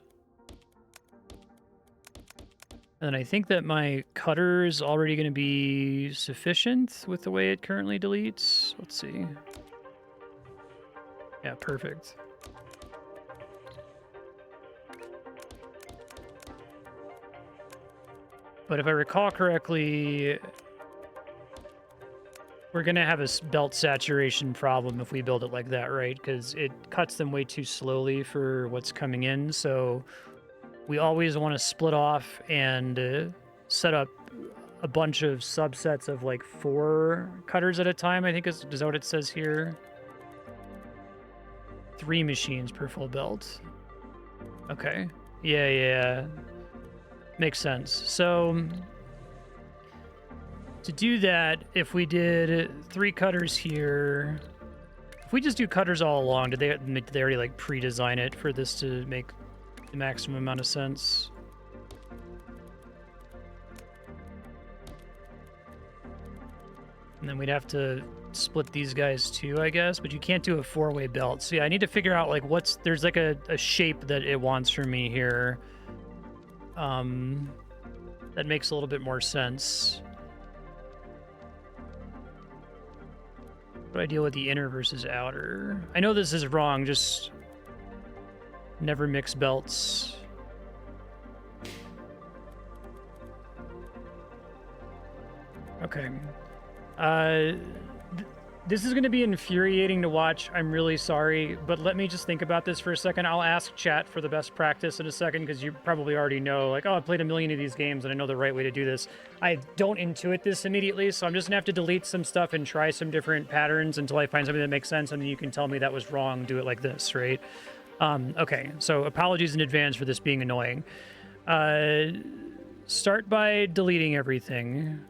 Speaker 1: And I think that my cutter is already going to be sufficient with the way it currently deletes. Let's see. Yeah, perfect. But if I recall correctly, we're going to have a belt saturation problem if we build it like that, right? Because it cuts them way too slowly for what's coming in. So we always want to split off and set up a bunch of subsets of like 4 cutters at a time, I think is that what it says here? 3 machines per full belt. Okay. Yeah. Makes sense. So to do that, if we did 3 cutters here, if we just do cutters all along, did they already like pre-design it for this to make the maximum amount of sense? And then we'd have to split these guys too, I guess, but you can't do a 4-way belt. So yeah, I need to figure out like there's like a shape that it wants from me here. That makes a little bit more sense. How do I deal with the inner versus outer? I know this is wrong, just never mix belts. Okay. This is going to be infuriating to watch. I'm really sorry, but let me just think about this for a second. I'll ask chat for the best practice in a second, because you probably already know, like, oh, I've played a million of these games and I know the right way to do this. I don't intuit this immediately, so I'm just going to have to delete some stuff and try some different patterns until I find something that makes sense, and then you can tell me that was wrong, do it like this, right? Okay, so apologies in advance for this being annoying. Start by deleting everything.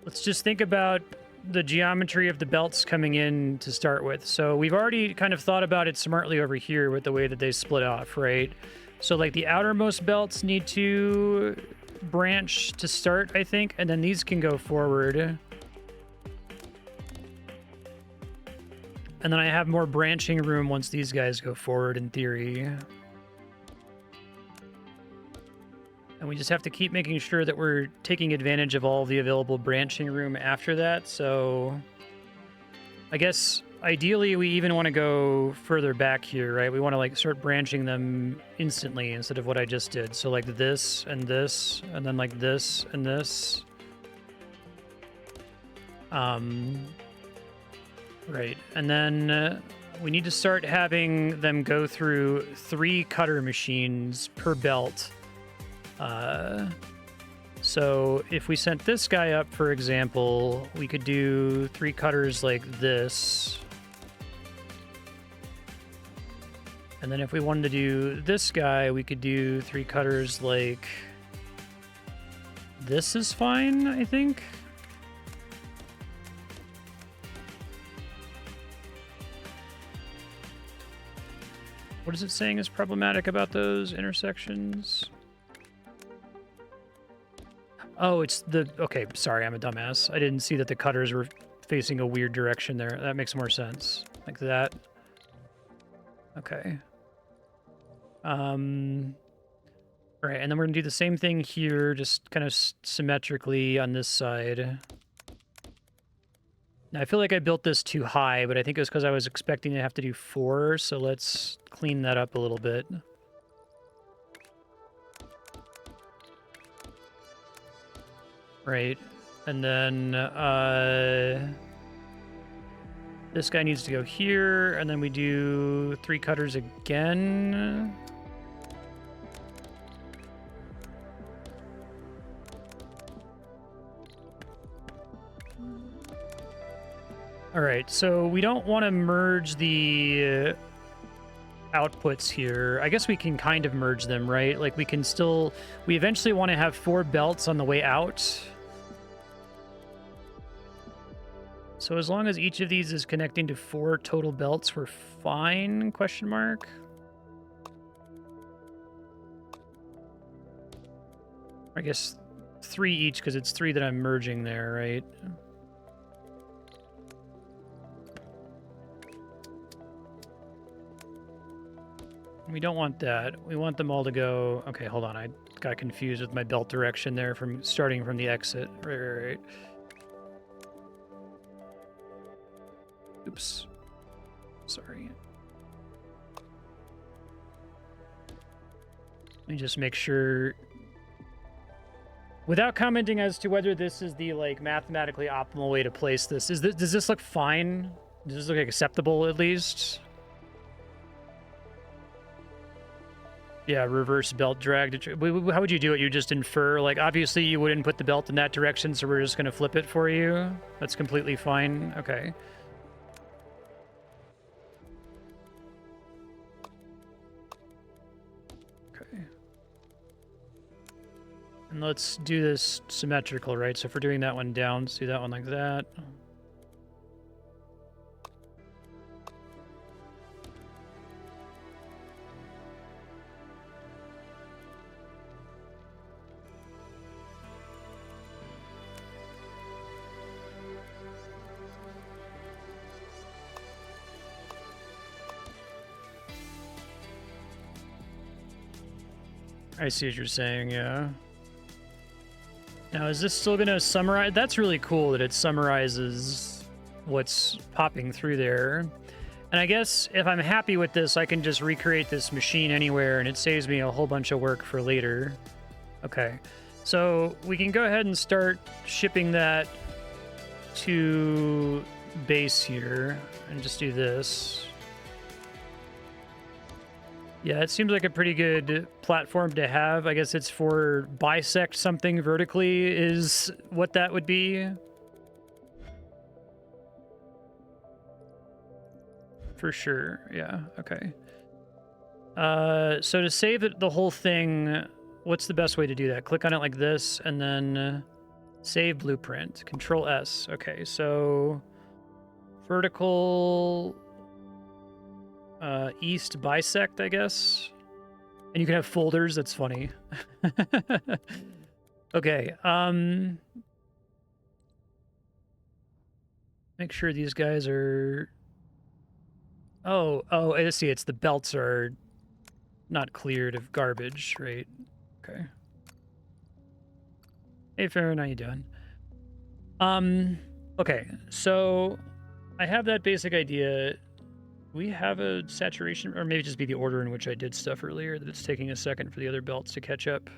Speaker 1: Let's just think about the geometry of the belts coming in to start with. So we've already kind of thought about it smartly over here with the way that they split off, right? So like the outermost belts need to branch to start, I think, and then these can go forward. And then I have more branching room once these guys go forward in theory. And we just have to keep making sure that we're taking advantage of all the available branching room after that. So I guess ideally we even want to go further back here, right? We want to like start branching them instantly instead of what I just did. So like this, and then like this and this. Right. And then we need to start having them go through 3 cutter machines per belt. So if we sent this guy up, for example, we could do 3 cutters like this. And then if we wanted to do this guy, we could do 3 cutters like this is fine, I think. What is it saying is problematic about those intersections? Oh, it's the... Okay, sorry, I'm a dumbass. I didn't see that the cutters were facing a weird direction there. That makes more sense. Like that. Okay. Right, and then we're gonna do the same thing here, just kind of symmetrically on this side. Now, I feel like I built this too high, but I think it was because I was expecting to have to do 4, so let's clean that up a little bit. Right, and then this guy needs to go here, and then we do 3 cutters again. All right, so we don't want to merge the outputs here. I guess we can kind of merge them, right? Like we can still... We eventually want to have 4 belts on the way out. So as long as each of these is connecting to 4 total belts, we're fine, question mark. I guess 3 each, because it's 3 that I'm merging there, right? We don't want that. We want them all to go... Okay, hold on. I got confused with my belt direction there from starting from the exit. Right. Oops. Sorry. Let me just make sure... Without commenting as to whether this is the, like, mathematically optimal way to place this, does this look fine? Does this look acceptable, at least? Yeah, reverse belt drag. How would you do it? You just infer, like, obviously you wouldn't put the belt in that direction, so we're just going to flip it for you. That's completely fine. Okay. And let's do this symmetrical, right? So if we're doing that one down, let's do that one like that. I see what you're saying, yeah. Now, is this still going to summarize? That's really cool that it summarizes what's popping through there. And I guess if I'm happy with this, I can just recreate this machine anywhere, and it saves me a whole bunch of work for later. Okay, so we can go ahead and start shipping that to base here, and just do this. Yeah, it seems like a pretty good platform to have. I guess it's for bisect something vertically is what that would be. For sure, yeah, okay. So to save the whole thing, what's the best way to do that? Click on it like this, and then save blueprint. Control S. Okay, so vertical... east bisect, I guess. And you can have folders, that's funny. Okay, make sure these guys are... Oh, I see, it's the belts are not cleared of garbage, right? Okay. Hey, Farron, how you doing? Okay, so I have that basic idea. We have a saturation, or maybe just be the order in which I did stuff earlier, that it's taking a second for the other belts to catch up.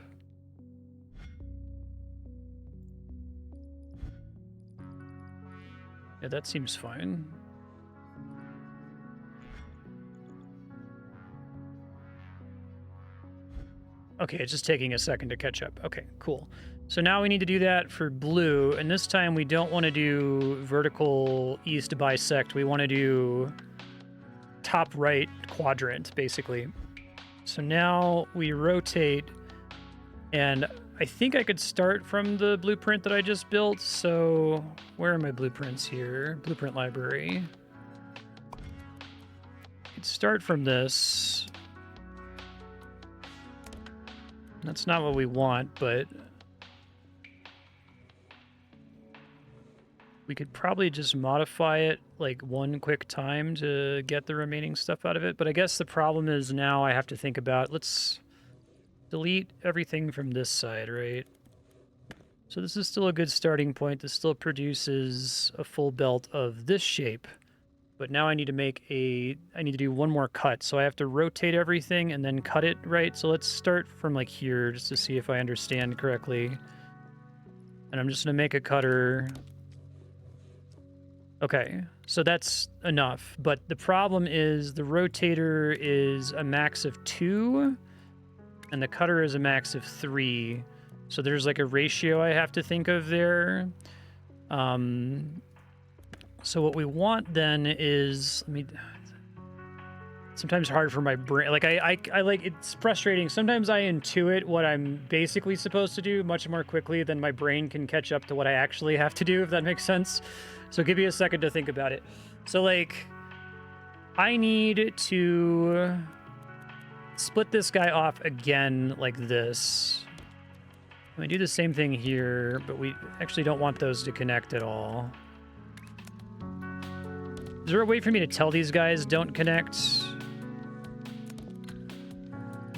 Speaker 1: Yeah, that seems fine. Okay, it's just taking a second to catch up. Okay, cool. So now we need to do that for blue, and this time we don't want to do vertical east bisect. We want to do top right quadrant, basically. So now we rotate, and I think I could start from the blueprint that I just built. So where are my blueprints here? Blueprint library. I could start from this. That's not what we want, but we could probably just modify it like one quick time to get the remaining stuff out of it. But I guess the problem is now I have to think about, let's delete everything from this side, right? So this is still a good starting point. This still produces a full belt of this shape. But now I need to do one more cut. So I have to rotate everything and then cut it, right? So let's start from like here just to see if I understand correctly. And I'm just gonna make a cutter. Okay, so that's enough. But the problem is the rotator is a max of 2 and the cutter is a max of 3. So there's like a ratio I have to think of there. So what we want then is, sometimes hard for my brain. Like I like, it's frustrating. Sometimes I intuit what I'm basically supposed to do much more quickly than my brain can catch up to what I actually have to do, if that makes sense. So give me a second to think about it. So like, I need to split this guy off again like this. We do the same thing here, but we actually don't want those to connect at all. Is there a way for me to tell these guys don't connect?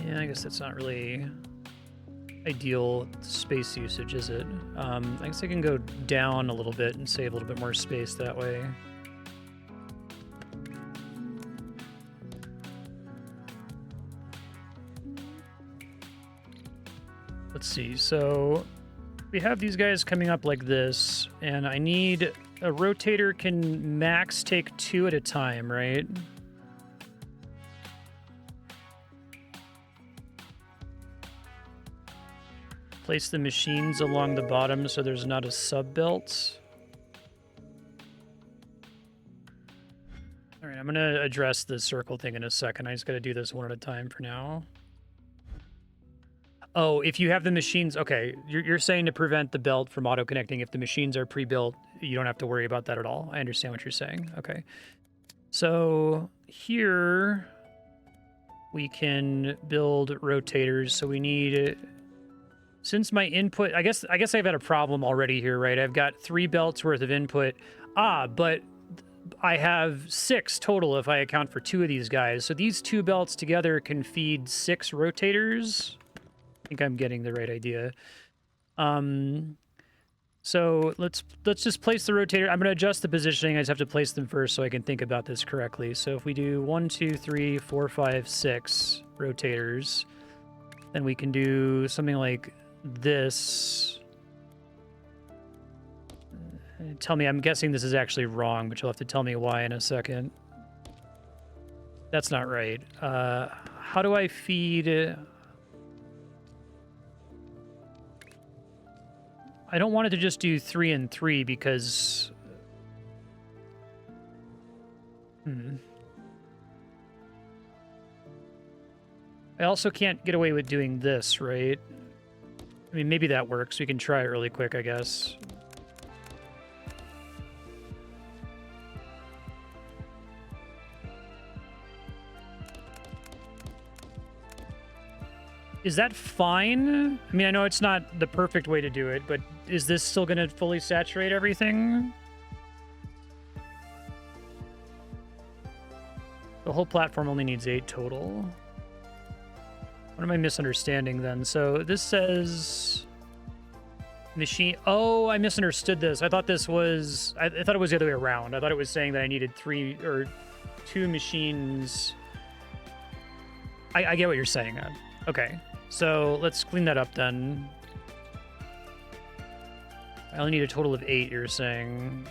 Speaker 1: Yeah, I guess that's not really ideal space usage, is it? I guess I can go down a little bit and save a little bit more space that way. Let's see, so we have these guys coming up like this, and I need a rotator can max take 2 at a time, right? Place the machines along the bottom so there's not a sub-belt. All right, I'm gonna address the circle thing in a second. I just gotta do this one at a time for now. Oh, if you have the machines, okay. You're saying to prevent the belt from auto-connecting. If the machines are pre-built, you don't have to worry about that at all. I understand what you're saying. Okay. So here we can build rotators. So we need, since my input, I guess I've had a problem already here, right? I've got 3 belts worth of input. But I have 6 total if I account for 2 of these guys. So these 2 belts together can feed 6 rotators. I think I'm getting the right idea. So let's just place the rotator. I'm going to adjust the positioning. I just have to place them first so I can think about this correctly. So if we do 1, 2, 3, 4, 5, 6 rotators, then we can do something like this. Tell me, I'm guessing this is actually wrong, but you'll have to tell me why in a second. That's not right. How do I feed... I don't want it to just do 3 and 3 because... I also can't get away with doing this, right? I mean, maybe that works. We can try it really quick, I guess. Is that fine? I mean, I know it's not the perfect way to do it, but is this still going to fully saturate everything? The whole platform only needs 8 total. What am I misunderstanding then? So this says machine. Oh, I misunderstood this. I thought this was, I thought it was the other way around. I thought it was saying that I needed 3 or 2 machines. I get what you're saying. Okay. So let's clean that up then. I only need a total of 8, you're saying.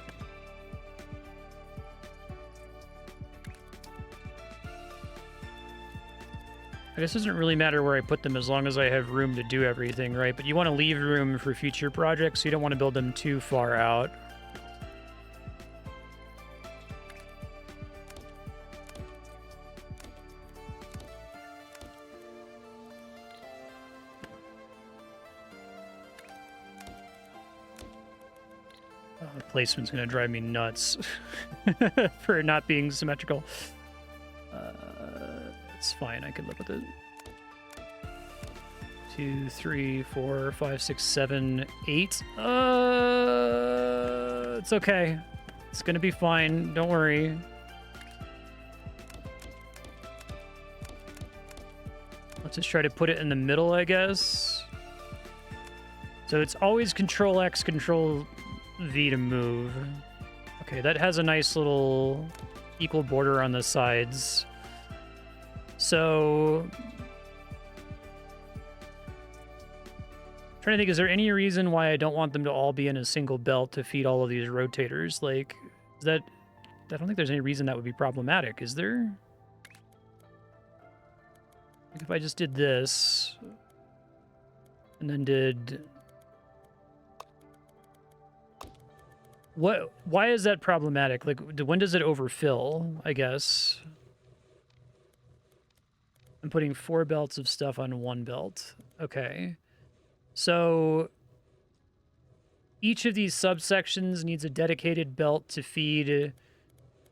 Speaker 1: I guess it doesn't really matter where I put them as long as I have room to do everything, right? But you want to leave room for future projects, so you don't want to build them too far out. The placement's going to drive me nuts for not being symmetrical. It's fine. I can live with it. 2, 3, 4, 5, 6, 7, 8. It's okay. It's going to be fine. Don't worry. Let's just try to put it in the middle, I guess. So it's always Control X, Control V to move. Okay, that has a nice little equal border on the sides. So, trying to think, is there any reason why I don't want them to all be in a single belt to feed all of these rotators? Like, is that... I don't think there's any reason that would be problematic, is there? Like if I just did this, and then did... Why is that problematic? Like, when does it overfill, I guess? I'm putting 4 belts of stuff on 1 belt. Okay. So each of these subsections needs a dedicated belt to feed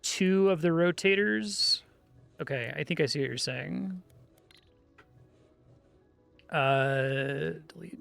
Speaker 1: 2 of the rotators. Okay, I think I see what you're saying. Delete.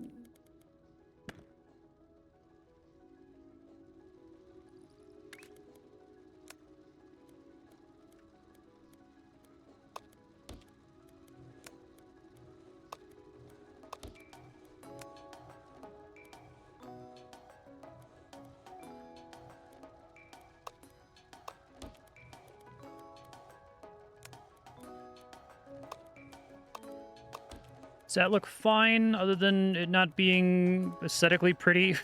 Speaker 1: Does that look fine, other than it not being aesthetically pretty?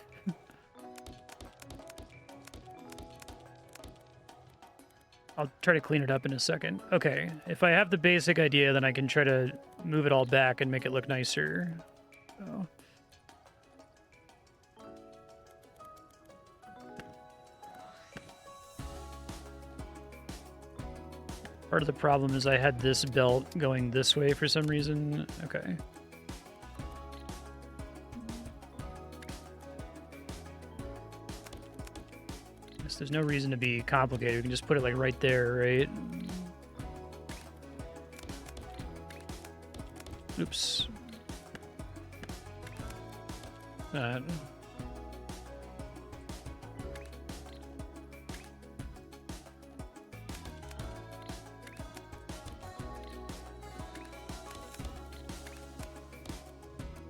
Speaker 1: I'll try to clean it up in a second. Okay, if I have the basic idea, then I can try to move it all back and make it look nicer. So. Part of the problem is I had this belt going this way for some reason. Okay. So there's no reason to be complicated. We can just put it like right there, right? Oops. That.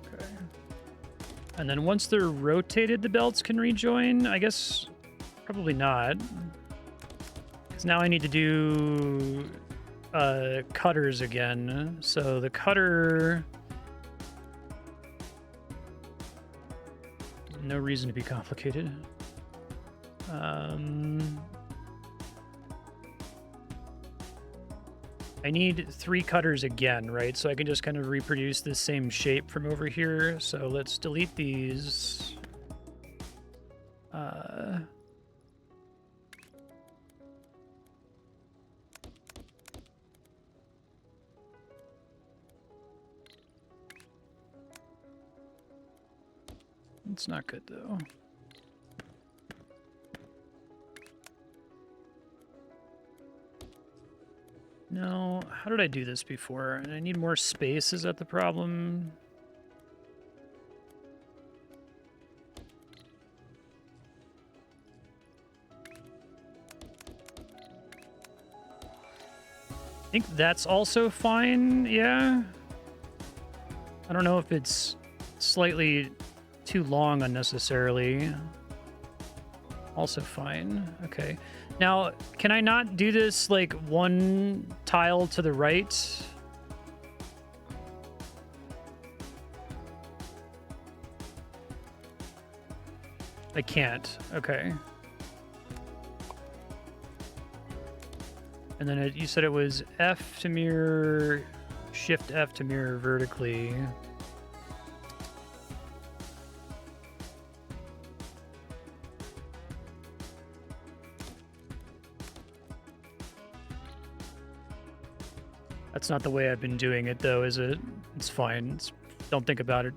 Speaker 1: Okay. And then once they're rotated, the belts can rejoin? I guess probably not. Because now I need to do cutters again. So the cutter... No reason to be complicated. I need 3 cutters again, right? So I can just kind of reproduce the same shape from over here. So let's delete these. It's not good, though. No, how did I do this before? I need more space, is that the problem? I think that's also fine, yeah? I don't know if it's slightly too long unnecessarily. Also fine, okay. Now, can I not do this like one tile to the right? I can't, okay. And then you said it was F to mirror, Shift F to mirror vertically. That's not the way I've been doing it, though, is it? It's fine. Don't think about it.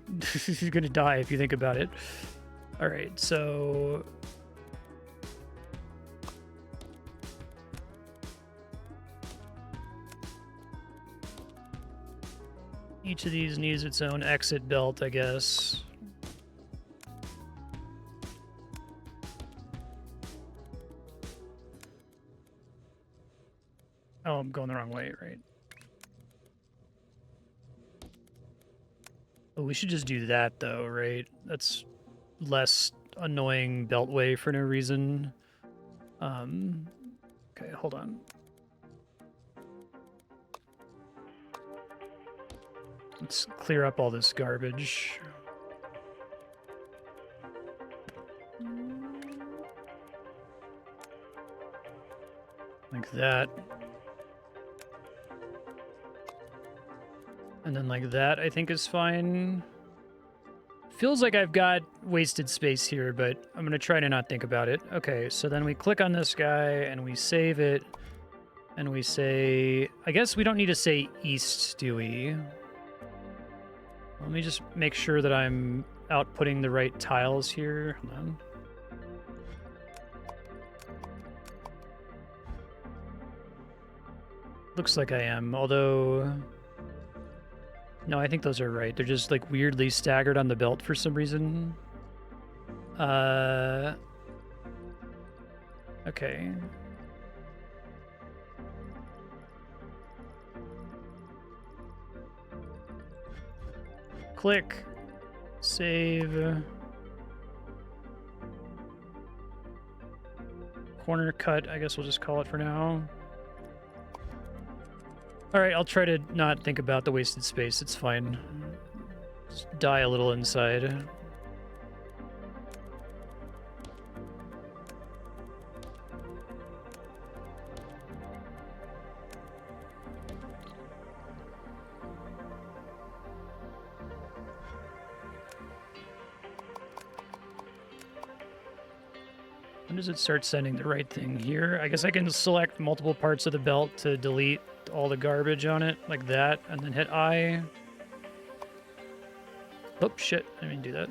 Speaker 1: You're gonna die if you think about it. All right, so... Each of these needs its own exit belt, I guess. Oh, I'm going the wrong way, right? Oh, we should just do that, though, right? That's less annoying beltway for no reason. Okay, hold on. Let's clear up all this garbage. Like that. And then like that, I think is fine. Feels like I've got wasted space here, but I'm going to try to not think about it. Okay, so then we click on this guy and we save it. And we say... I guess we don't need to say east, do we? Let me just make sure that I'm outputting the right tiles here. Hold on. Looks like I am, although... No, I think those are right. They're just, like, weirdly staggered on the belt for some reason. Okay. Click. Save. Corner cut, I guess we'll just call it for now. Alright, I'll try to not think about the wasted space. It's fine. Just die a little inside. When does it start sending the right thing here? I guess I can select multiple parts of the belt to delete all the garbage on it, like that, and then hit I. Oh, shit. I didn't mean to do that.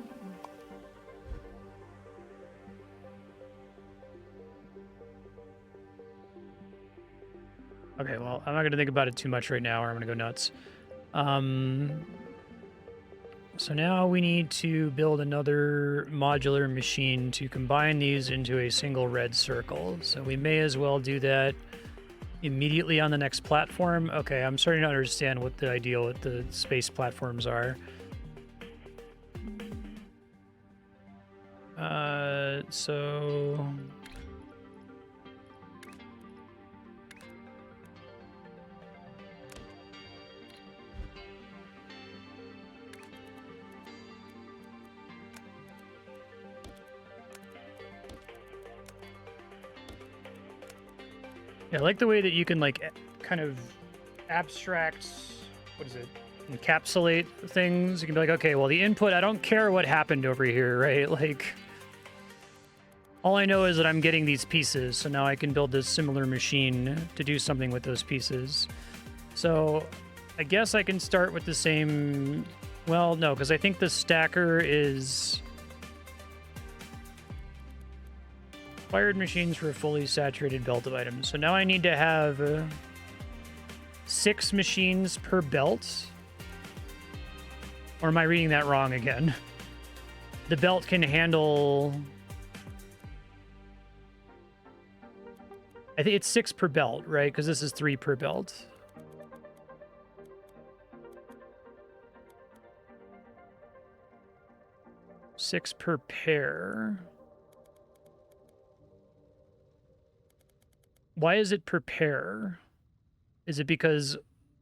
Speaker 1: Okay, well, I'm not going to think about it too much right now, or I'm going to go nuts. So now we need to build another modular machine to combine these into a single red circle. So we may as well do that immediately on the next platform. Okay, I'm starting to understand what the ideal with the space platforms are. So... yeah, I like the way that you can, like, kind of abstract, what is it, encapsulate things. You can be like, okay, well, the input, I don't care what happened over here, right? Like, all I know is that I'm getting these pieces, so now I can build this similar machine to do something with those pieces. So I guess I can start with the same... well, no, because I think the stacker is... Wired machines for a fully saturated belt of items. So now I need to have 6 machines per belt. Or am I reading that wrong again? The belt can handle... I think it's 6 per belt, right? Because this is 3 per belt. Six per pair. Why is it per pair? Is it because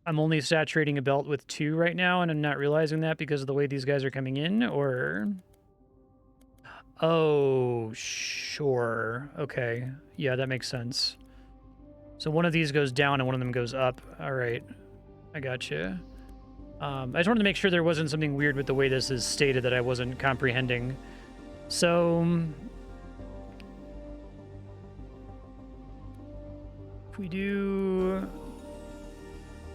Speaker 1: I'm only saturating a belt with 2 right now and I'm not realizing that because of the way these guys are coming in, or... oh, sure. Okay. Yeah, that makes sense. So one of these goes down and one of them goes up. All right. I gotcha. I just wanted to make sure there wasn't something weird with the way this is stated that I wasn't comprehending. So... if we do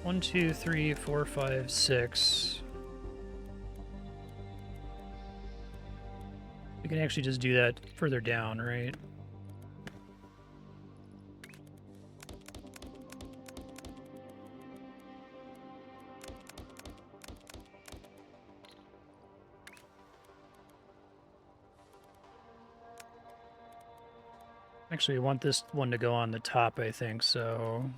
Speaker 1: 1, 2, 3, 4, 5, 6, we can actually just do that further down, right? Actually, I want this one to go on the top, I think, so...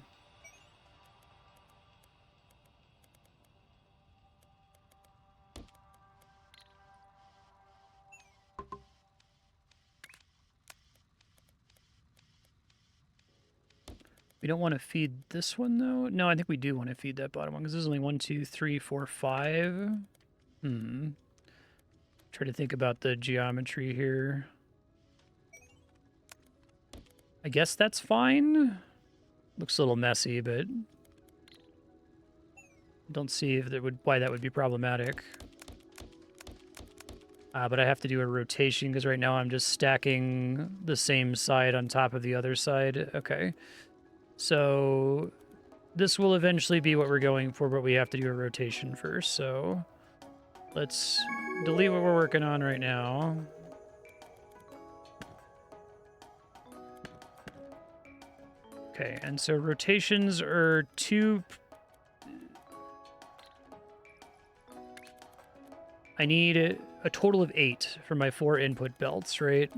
Speaker 1: we don't want to feed this one, though? No, I think we do want to feed that bottom one, because there's only 1, 2, 3, 4, 5. Try to think about the geometry here. I guess that's fine. Looks a little messy, but don't see if that would why that would be problematic. But I have to do a rotation because right now I'm just stacking the same side on top of the other side. Okay. So this will eventually be what we're going for, but we have to do a rotation first. So let's delete what we're working on right now. Okay, and so rotations are 2... I need a total of 8 for my 4 input belts, right?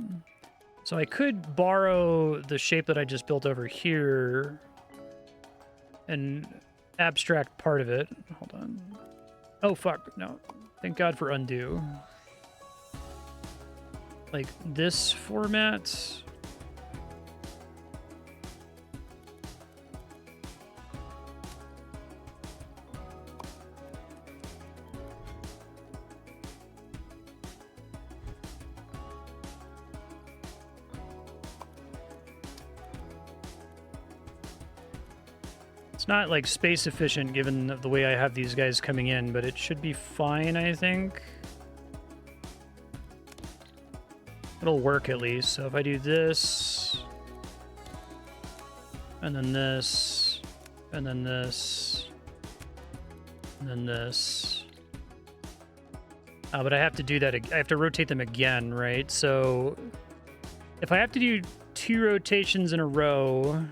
Speaker 1: So I could borrow the shape that I just built over here and abstract part of it. Hold on. Oh, fuck. No. Thank God for undo. Like this format... it's not like space efficient given the way I have these guys coming in, but it should be fine, I think. It'll work at least. So if I do this, and then this, and then this, and then this. But I have to do that. I have to rotate them again, right? So if I have to do 2 rotations in a row,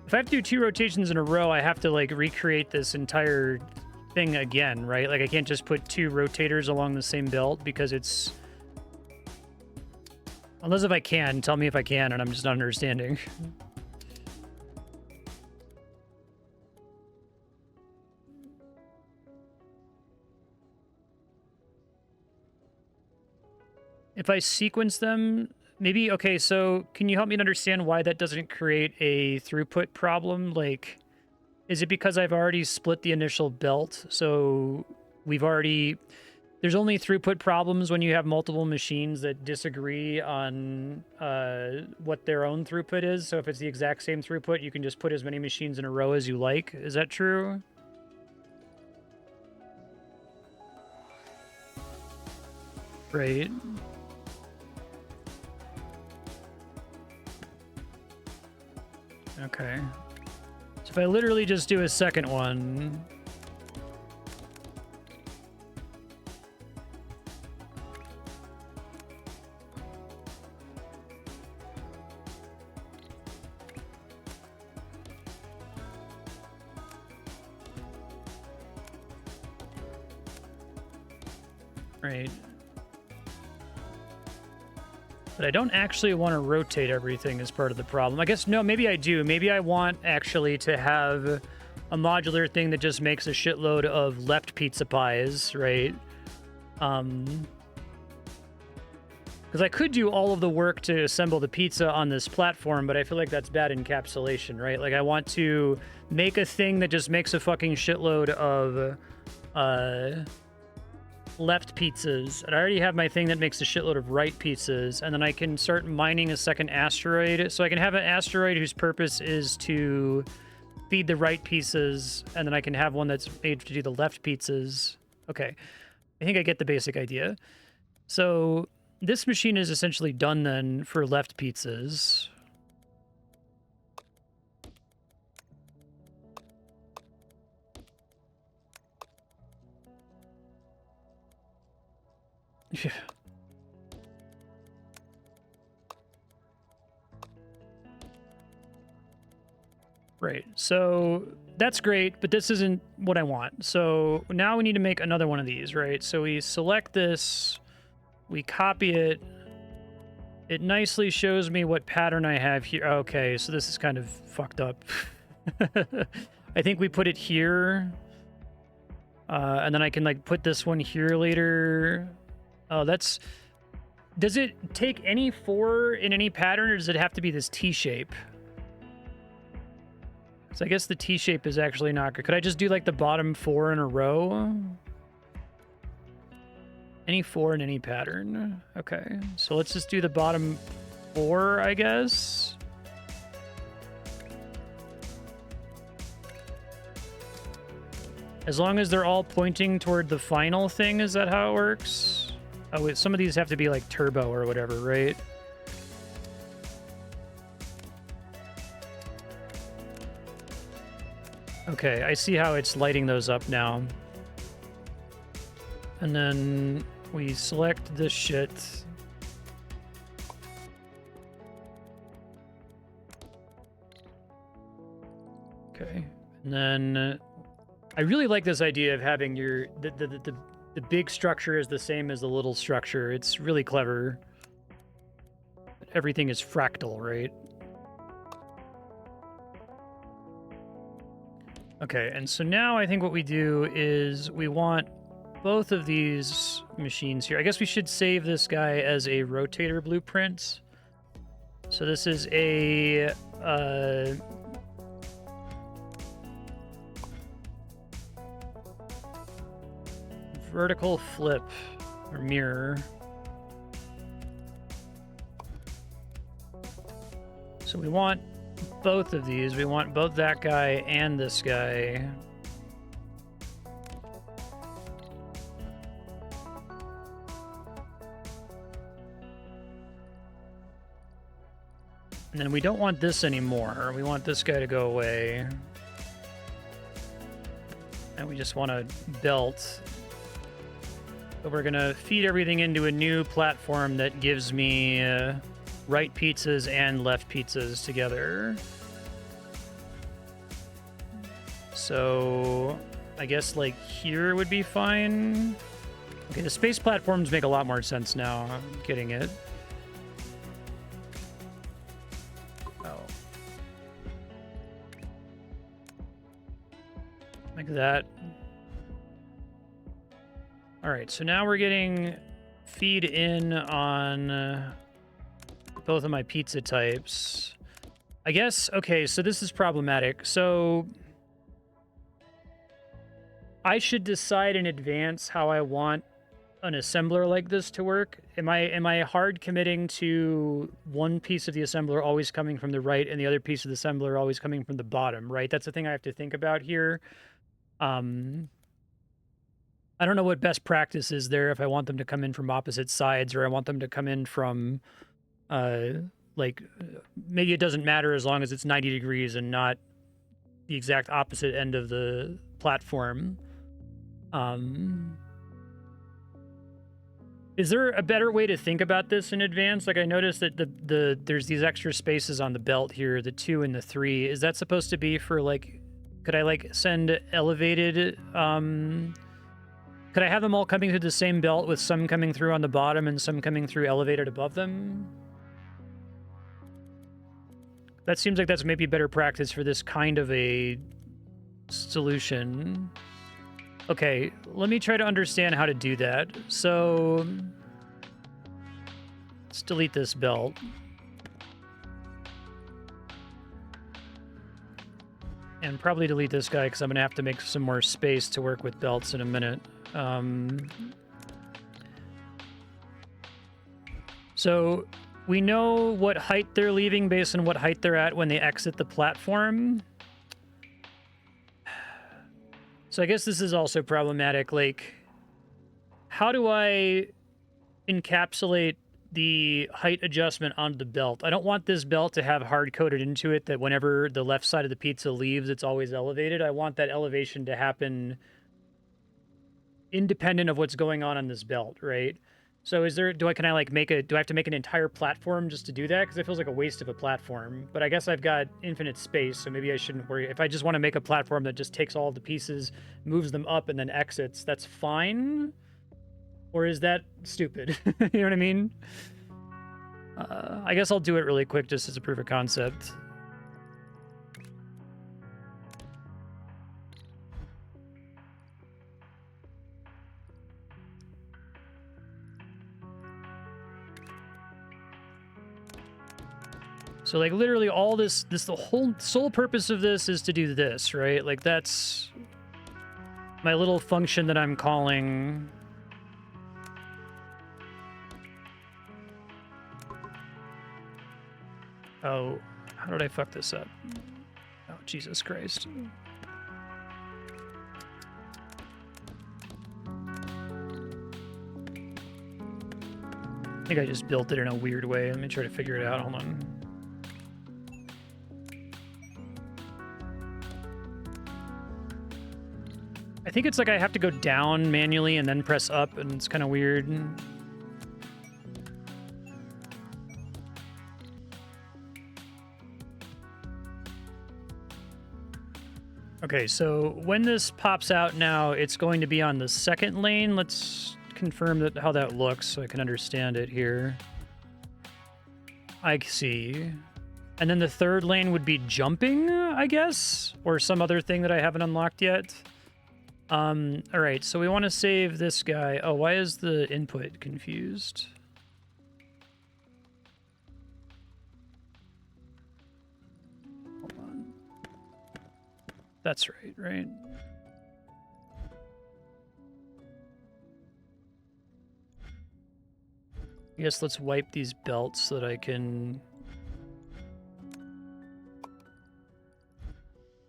Speaker 1: If I have to do 2 rotations in a row, I have to like recreate this entire thing again, right? Like I can't just put 2 rotators along the same belt because it's... Unless if I can, tell me if I can, and I'm just not understanding. If I sequence them, maybe, okay, so can you help me understand why that doesn't create a throughput problem? Like, is it because I've already split the initial belt? So we've already... There's only throughput problems when you have multiple machines that disagree on what their own throughput is. So if it's the exact same throughput, you can just put as many machines in a row as you like. Is that true? Right. Okay. So if I literally just do a second one... Right. But I don't actually want to rotate everything as part of the problem. I guess, no, maybe I do. Maybe I want actually to have a modular thing that just makes a shitload of left pizza pies, right? Because I could do all of the work to assemble the pizza on this platform, but I feel like that's bad encapsulation, right? Like, I want to make a thing that just makes a fucking shitload of left pizzas, and I already have my thing that makes a shitload of right pizzas, and then I can start mining a second asteroid. So I can have an asteroid whose purpose is to feed the right pizzas, and then I can have one that's made to do the left pizzas. Okay, I think I get the basic idea. So this machine is essentially done then for left pizzas. Yeah. Right. So that's great, but this isn't what I want. So now we need to make another one of these, right? So we select this, we copy it. It nicely shows me what pattern I have here. Okay, so this is kind of fucked up. I think we put it here. And then I can like put this one here later. Oh, that's... Does it take any 4 in any pattern, or does it have to be this T-shape? So I guess the T-shape is actually not good. Could I just do like the bottom 4 in a row? Any 4 in any pattern. Okay, so let's just do the bottom 4, I guess. As long as they're all pointing toward the final thing, is that how it works? Oh, wait, some of these have to be like turbo or whatever, right? Okay, I see how it's lighting those up now. And then we select this shit. Okay, and then I really like this idea of having your the big structure is the same as the little structure. It's really clever. Everything is fractal, right? Okay, and so now I think what we do is we want both of these machines here. I guess we should save this guy as a rotator blueprint. So this is a vertical flip or mirror. So we want both of these. We want both that guy and this guy. And then we don't want this anymore. We want this guy to go away. And we just want a belt. But we're gonna feed everything into a new platform that gives me right pizzas and left pizzas together. So I guess like here would be fine. Okay, the space platforms make a lot more sense now. I'm getting it. Oh. Like that. All right, so now we're getting feed in on both of my pizza types. I guess, okay, so this is problematic. So I should decide in advance how I want an assembler like this to work. Am I hard committing to one piece of the assembler always coming from the right and the other piece of the assembler always coming from the bottom, right? That's the thing I have to think about here. I don't know what best practice is there, if I want them to come in from opposite sides or I want them to come in from, like, maybe it doesn't matter as long as it's 90 degrees and not the exact opposite end of the platform. Is there a better way to think about this in advance? Like, I noticed that there's these extra spaces on the belt here, the 2 and the 3. Is that supposed to be for, like, could I, like, send elevated, could I have them all coming through the same belt with some coming through on the bottom and some coming through elevated above them? That seems like that's maybe better practice for this kind of a solution. Okay, let me try to understand how to do that. So let's delete this belt. And probably delete this guy because I'm going to have to make some more space to work with belts in a minute. So we know what height they're leaving based on what height they're at when they exit the platform. So I guess this is also problematic. Like, how do I encapsulate the height adjustment onto the belt? I don't want this belt to have hard-coded into it that whenever the left side of the pizza leaves, it's always elevated. I want that elevation to happen independent of what's going on this belt, right? So is there, do I have to make an entire platform just to do that? Because it feels like a waste of a platform. But I guess I've got infinite space, so maybe I shouldn't worry. If I just want to make a platform that just takes all of the pieces, moves them up, and then exits, that's fine? Or is that stupid? You know what I mean? I guess I'll do it really quick just as a proof of concept. So, like, literally all this, the whole sole purpose of this is to do this, right? Like, that's my little function that I'm calling... Oh, how did I fuck this up? Oh, Jesus Christ. I think I just built it in a weird way. Let me try to figure it out. Hold on. I think it's like I have to go down manually and then press up, and it's kind of weird. Okay, so when this pops out now, it's going to be on the second lane. Let's confirm how that looks so I can understand it here. I see. And then the third lane would be jumping, I guess? Or some other thing that I haven't unlocked yet. All right, so we want to save this guy. Oh, why is the input confused? Hold on. That's right? I guess let's wipe these belts so that I can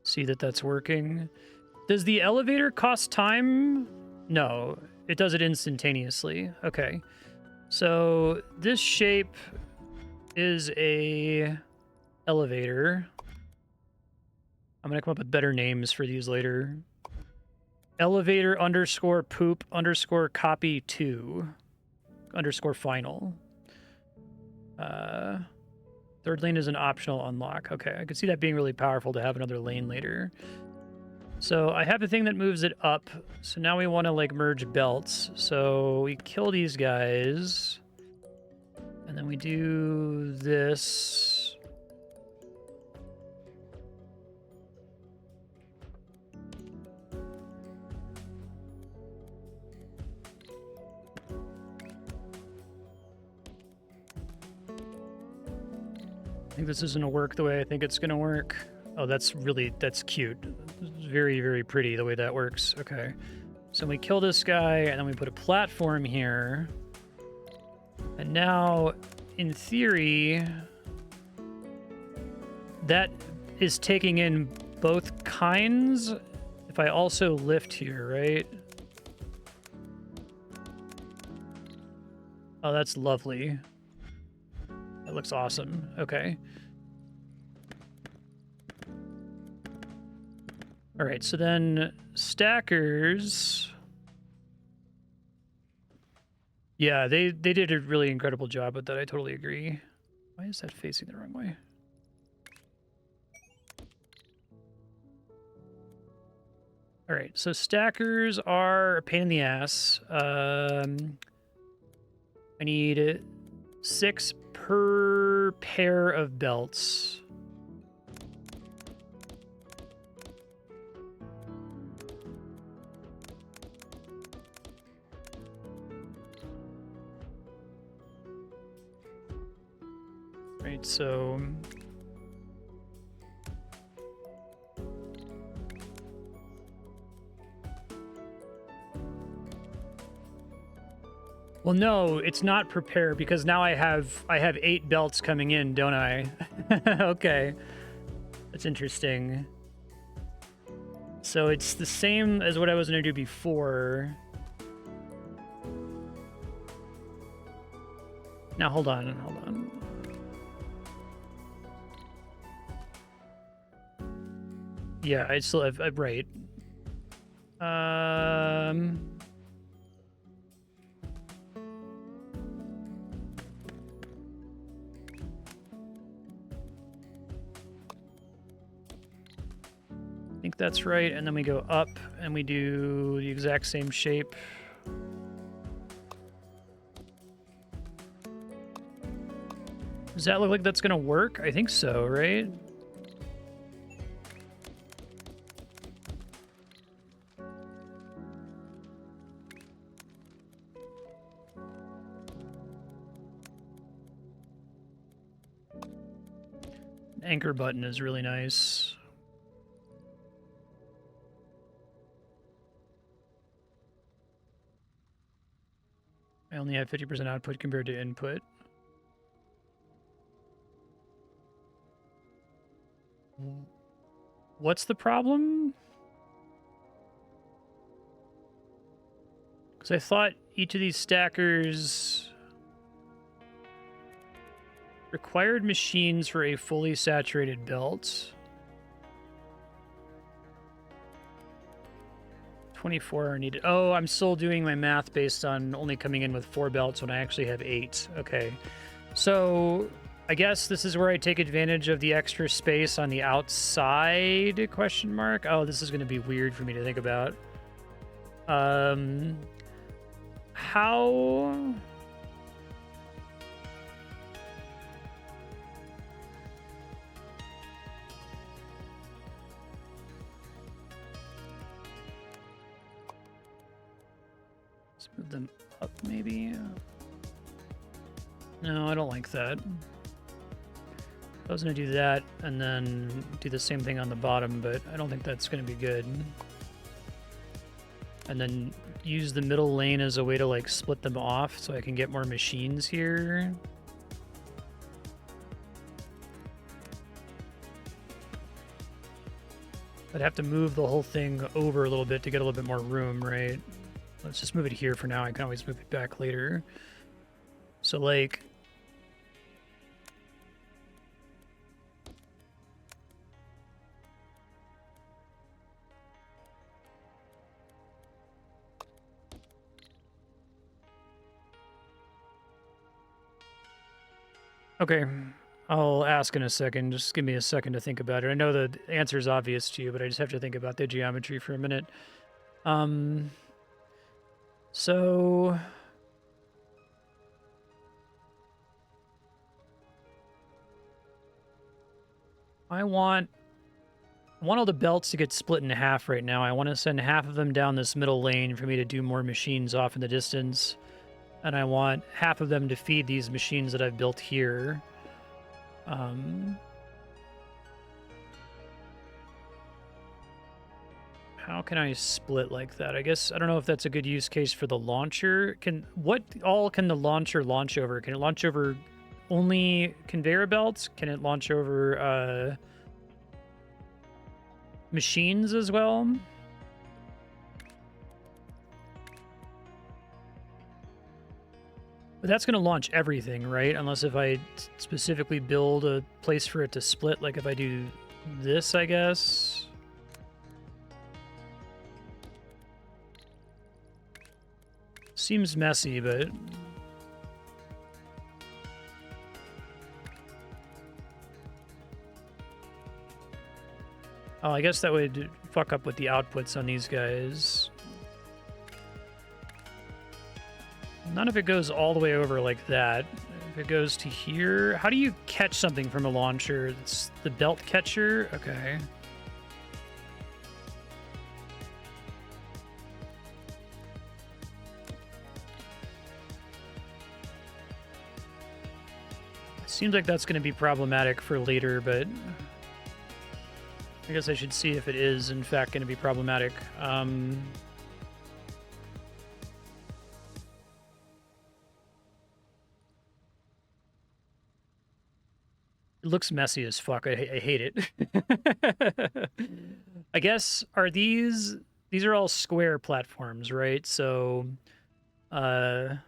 Speaker 1: see that that's working. Does the elevator cost time? No, it does it instantaneously. Okay. So this shape is a elevator. I'm going to come up with better names for these later. Elevator underscore poop underscore copy 2 underscore final. Third lane is an optional unlock. Okay, I could see that being really powerful to have another lane later. So I have a thing that moves it up. So now we want to like merge belts. So we kill these guys. And then we do this. I think this isn't gonna work the way I think it's gonna work. Oh, that's cute. Very, very pretty the way that works. Okay. So we kill this guy, and then we put a platform here. And now, in theory, that is taking in both kinds. If I also lift here, right? Oh, that's lovely. That looks awesome. Okay. All right, so then stackers. Yeah, they did a really incredible job with that. I totally agree. Why is that facing the wrong way? All right, so stackers are a pain in the ass. I need 6 per pair of belts. Right, so well, no, it's not prepare because now I have 8 belts coming in, don't I? Okay. That's interesting. So it's the same as what I was going to do before. Now hold on. Yeah, I still have right. I think that's right, and then we go up and we do the exact same shape. Does that look like that's gonna work? I think so, right? Anchor button is really nice. I only have 50% output compared to input. What's the problem? Because I thought each of these stackers required machines for a fully saturated belt. 24 are needed. Oh, I'm still doing my math based on only coming in with 4 belts when I actually have 8. Okay. So I guess this is where I take advantage of the extra space on the outside, question mark. Oh, this is going to be weird for me to think about. How... Let's move them up, maybe. No, I don't like that. I was going to do that and then do the same thing on the bottom, but I don't think that's going to be good. And then use the middle lane as a way to like split them off so I can get more machines here. I'd have to move the whole thing over a little bit to get a little bit more room, right? Let's just move it here for now. I can always move it back later. So like... Okay. I'll ask in a second. Just give me a second to think about it. I know the answer is obvious to you, but I just have to think about the geometry for a minute. So I want all the belts to get split in half right now. I want to send half of them down this middle lane for me to do more machines off in the distance. And I want half of them to feed these machines that I've built here. How can I split like that? I guess, I don't know if that's a good use case for the launcher. What all can the launcher launch over? Can it launch over only conveyor belts? Can it launch over machines as well? But that's going to launch everything, right? Unless if I specifically build a place for it to split, like if I do this, I guess. Seems messy, but... Oh, I guess that would fuck up with the outputs on these guys. Not if it goes all the way over like that. If it goes to here... How do you catch something from a launcher? It's the belt catcher? Okay. Seems like that's going to be problematic for later, but... I guess I should see if it is, in fact, going to be problematic. It looks messy as fuck. I hate it. I guess, are these are all square platforms, right? So, I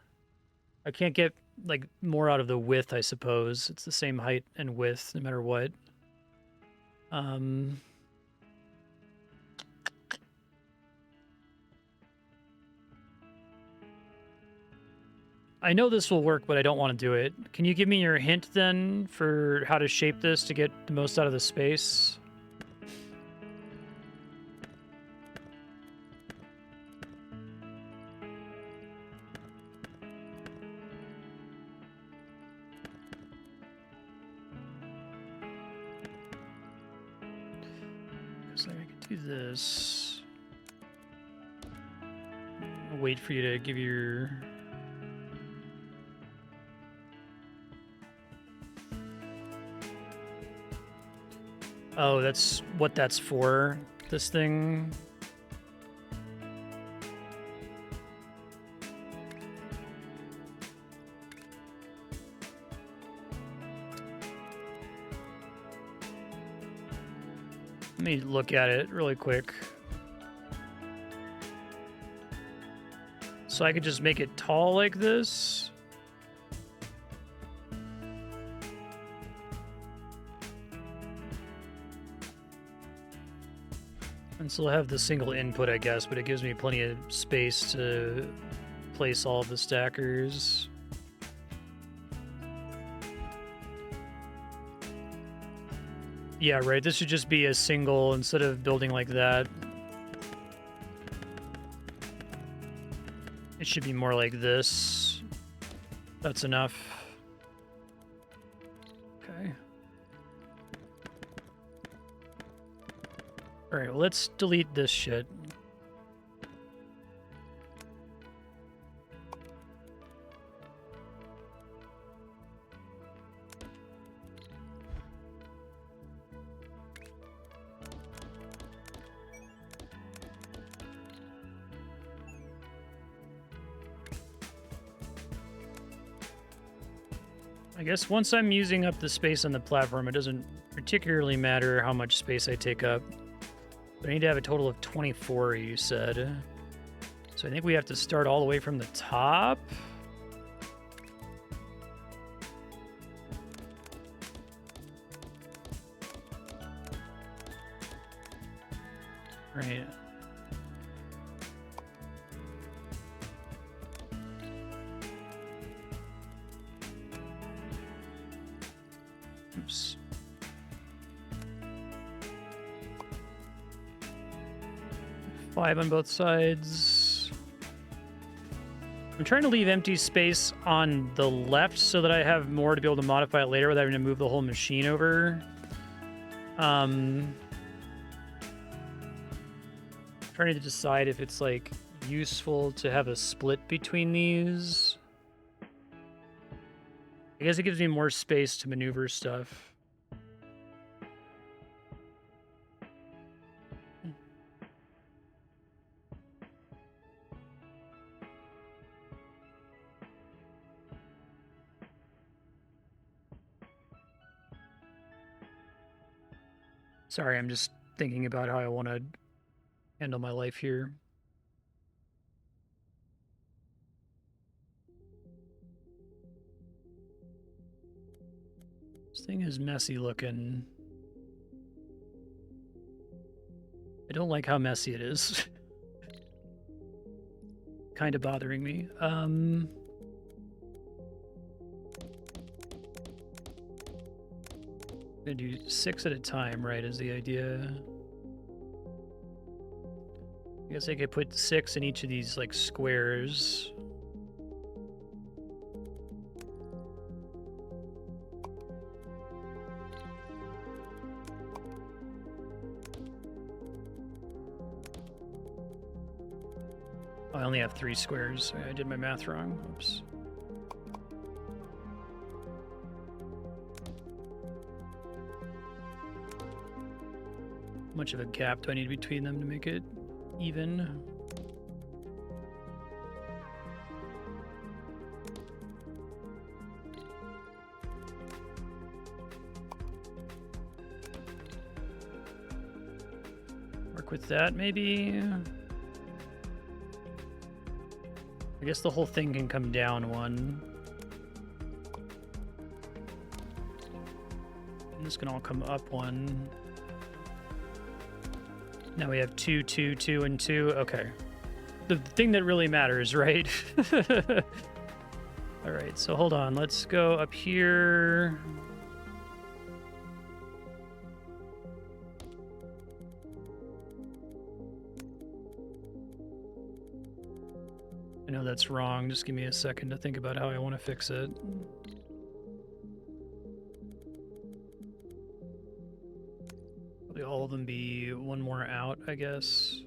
Speaker 1: can't get, like, more out of the width, I suppose. It's the same height and width, no matter what. I know this will work, but I don't want to do it. Can you give me your hint, then, for how to shape this to get the most out of the space? Looks like I could do this. I'll wait for you to give your... Oh, that's what that's for, this thing. Let me look at it really quick. So I could just make it tall like this. And still have the single input, I guess, but it gives me plenty of space to place all of the stackers. Yeah, right, this should just be a single instead of building like that. It should be more like this. That's enough. Okay. Alright, well, let's delete this shit. I guess once I'm using up the space on the platform, it doesn't particularly matter how much space I take up. But I need to have a total of 24, you said. So I think we have to start all the way from the top. Right. 5 on both sides. I'm trying to leave empty space on the left so that I have more to be able to modify it later without having to move the whole machine over. Trying to decide if it's like useful to have a split between these. I guess it gives me more space to maneuver stuff. Sorry, I'm just thinking about how I want to handle my life here. This thing is messy looking. I don't like how messy it is. Kind of bothering me. I'm gonna do 6 at a time, right, is the idea. I guess I could put 6 in each of these, like, squares. Oh, I only have 3 squares. I did my math wrong. Oops. How much of a gap do I need between them to make it even? Work with that, maybe? I guess the whole thing can come down 1. And this can all come up 1. Now we have 2, 2, 2, and 2. Okay. The thing that really matters, right? All right, so hold on. Let's go up here. I know that's wrong. Just give me a second to think about how I want to fix it. Probably all of them be 1 more out, I guess.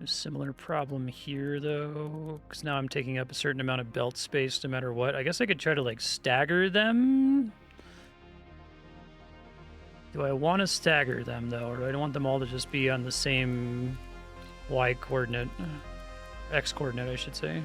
Speaker 1: A similar problem here, though, because now I'm taking up a certain amount of belt space no matter what. I guess I could try to, like, stagger them. Do I want to stagger them, though, or do I want them all to just be on the same Y coordinate? X coordinate, I should say.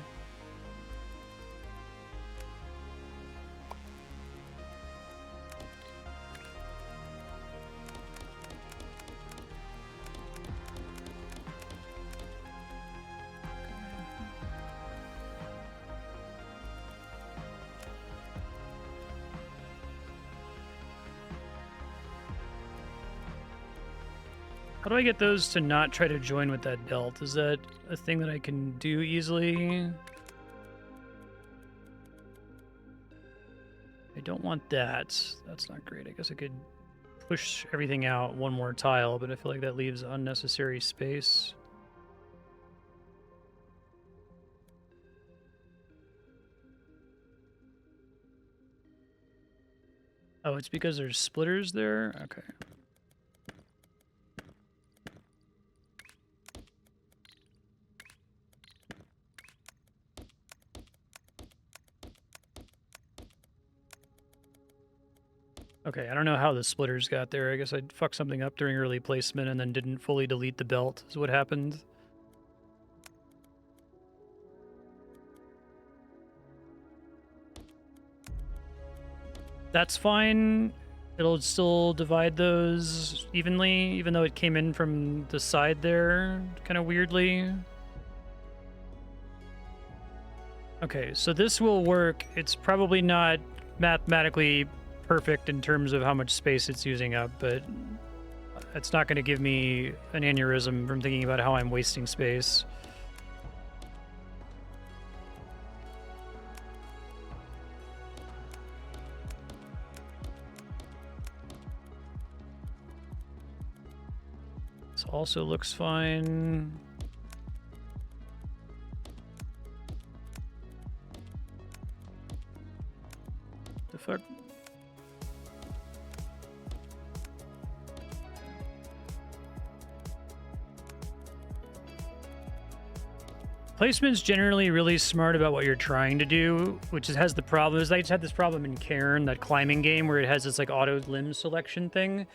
Speaker 1: How do I get those to not try to join with that belt? Is that a thing that I can do easily? I don't want that. That's not great. I guess I could push everything out 1 more tile, but I feel like that leaves unnecessary space. Oh, it's because there's splitters there? Okay. Okay, I don't know how the splitters got there. I guess I fucked something up during early placement and then didn't fully delete the belt, is what happened. That's fine. It'll still divide those evenly, even though it came in from the side there, kind of weirdly. Okay, so this will work. It's probably not mathematically perfect in terms of how much space it's using up, but it's not going to give me an aneurysm from thinking about how I'm wasting space. This also looks fine. The fuck? Placement's generally really smart about what you're trying to do, which has the problem is I just had this problem in Cairn, that climbing game where it has this like auto limb selection thing.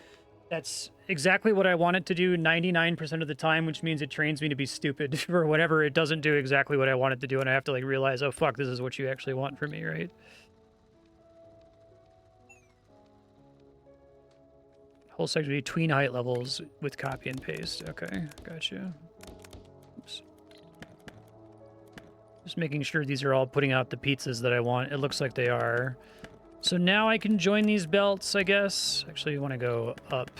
Speaker 1: That's exactly what I want it to do 99% of the time, which means it trains me to be stupid or whatever. It doesn't do exactly what I want it to do, and I have to like realize, oh fuck, this is what you actually want from me, right? Whole section between height levels with copy and paste. Okay, gotcha. Oops. Just making sure these are all putting out the pizzas that I want. It looks like they are. So now I can join these belts, I guess. Actually, you want to go up.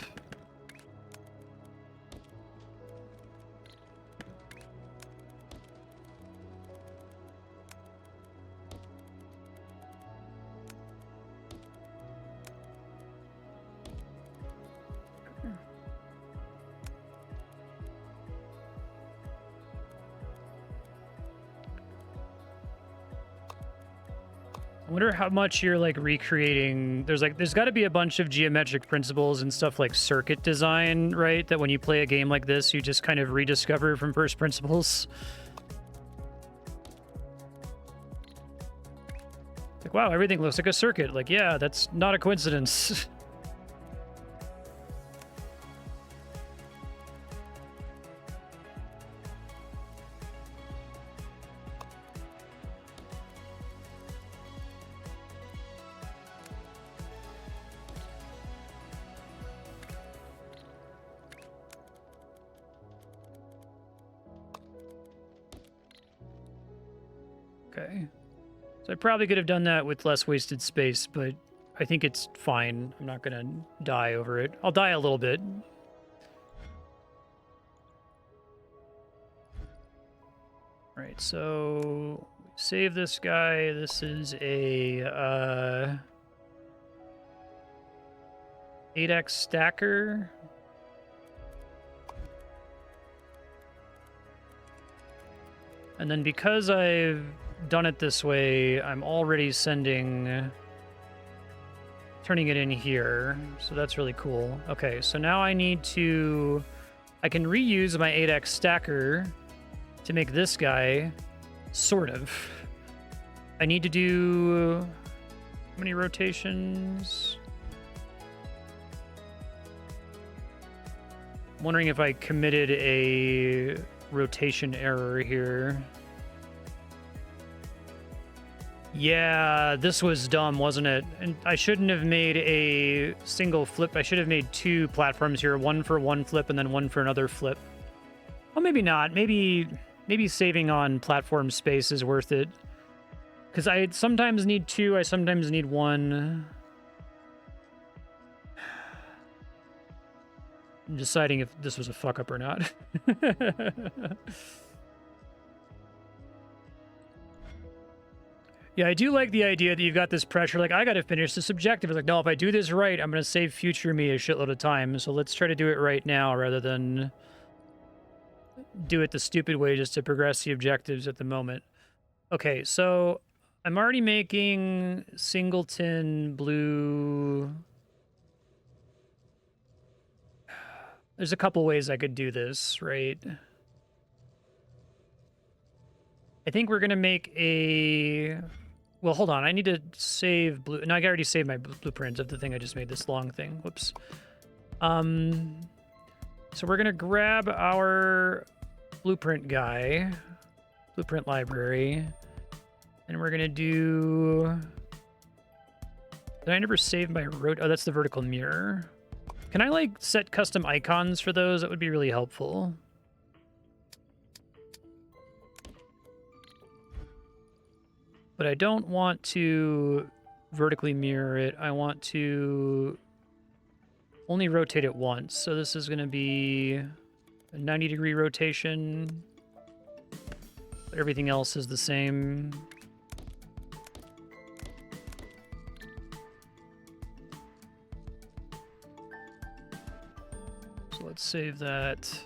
Speaker 1: I wonder how much you're like recreating. There's got to be a bunch of geometric principles and stuff like circuit design, right? That when you play a game like this, you just kind of rediscover from first principles. Like, wow, everything looks like a circuit. Like, yeah, that's not a coincidence. Okay. So I probably could have done that with less wasted space, but I think it's fine. I'm not gonna die over it. I'll die a little bit. Right, so save this guy. This is a 8x stacker. And then because I've done it this way, I'm already turning it in here. So that's really cool. Okay, so now I can reuse my 8x stacker to make this guy, sort of. I need to do, how many rotations? I'm wondering if I committed a rotation error here. Yeah, this was dumb, wasn't it? And I shouldn't have made a single flip. I should have made two platforms here, one for one flip and then one for another flip. Well, maybe not. Maybe saving on platform space is worth it. Because I sometimes need two, I sometimes need one. I'm deciding if this was a fuck up or not. Yeah, I do like the idea that you've got this pressure, like, I gotta finish this objective. It's like, no, if I do this right, I'm gonna save future me a shitload of time, so let's try to do it right now rather than do it the stupid way just to progress the objectives at the moment. Okay, so I'm already making singleton blue. There's a couple ways I could do this, right? I think we're gonna make a... Well, hold on. I need to save blue. No, I already saved my blueprint of the thing I just made, this long thing. Whoops. So we're gonna grab our blueprint guy, blueprint library, and we're gonna do... Did I never save my road? Oh, that's the vertical mirror. Can I like set custom icons for those? That would be really helpful. But I don't want to vertically mirror it. I want to only rotate it once. So this is going to be a 90-degree rotation. But everything else is the same. So let's save that.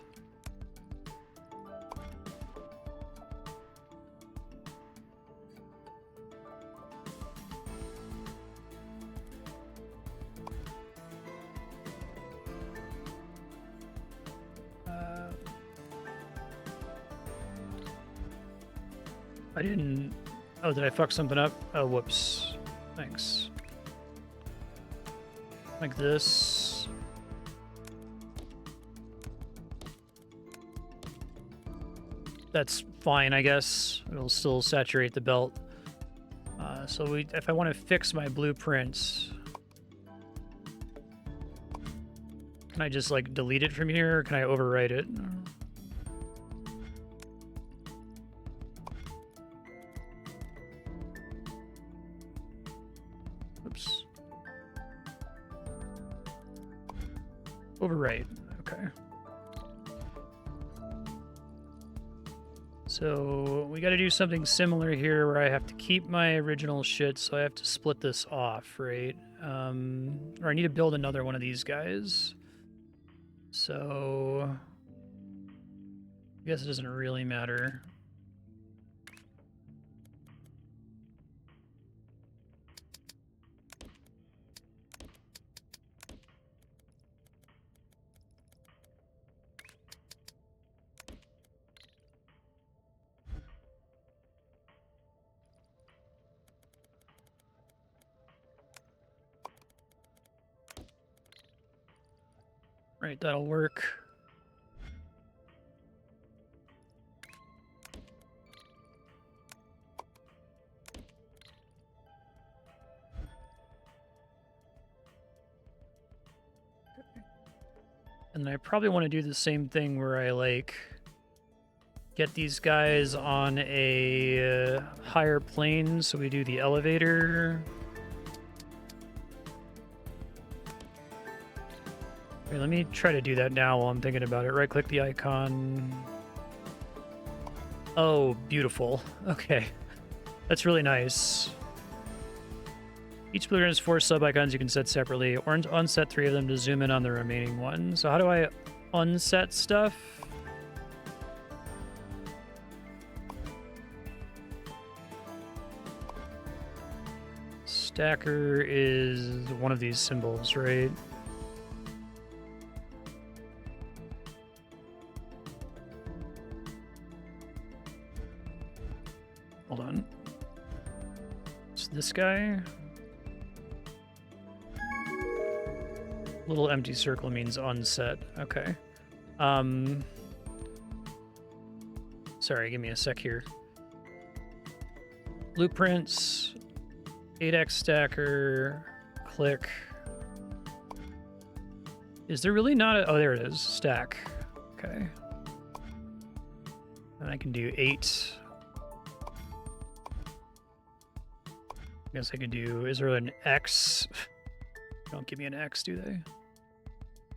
Speaker 1: I didn't... Oh, did I fuck something up? Oh, whoops. Thanks. Like this. That's fine, I guess. It'll still saturate the belt. So if I want to fix my blueprints, can I just like delete it from here, or can I overwrite it? Oops. Overwrite. Okay. So we got to do something similar here where I have to keep my original shit, so I have to split this off, right? Or I need to build another one of these guys. So I guess it doesn't really matter. Right, that'll work. And then I probably want to do the same thing where I like get these guys on a higher plane, so we do the elevator. Okay, let me try to do that now while I'm thinking about it. Right-click the icon. Oh, beautiful. Okay. That's really nice. Each blueprint has 4 sub-icons you can set separately, or unset 3 of them to zoom in on the remaining one. So how do I unset stuff? Stacker is one of these symbols, right? Hold on. It's this guy. Little empty circle means unset. Okay. Sorry, give me a sec here. Blueprints, 8x stacker, click. Is there really not a... Oh, there it is. Stack. Okay. And I can do 8. I guess I could do... Is there an X? Don't give me an X, do they?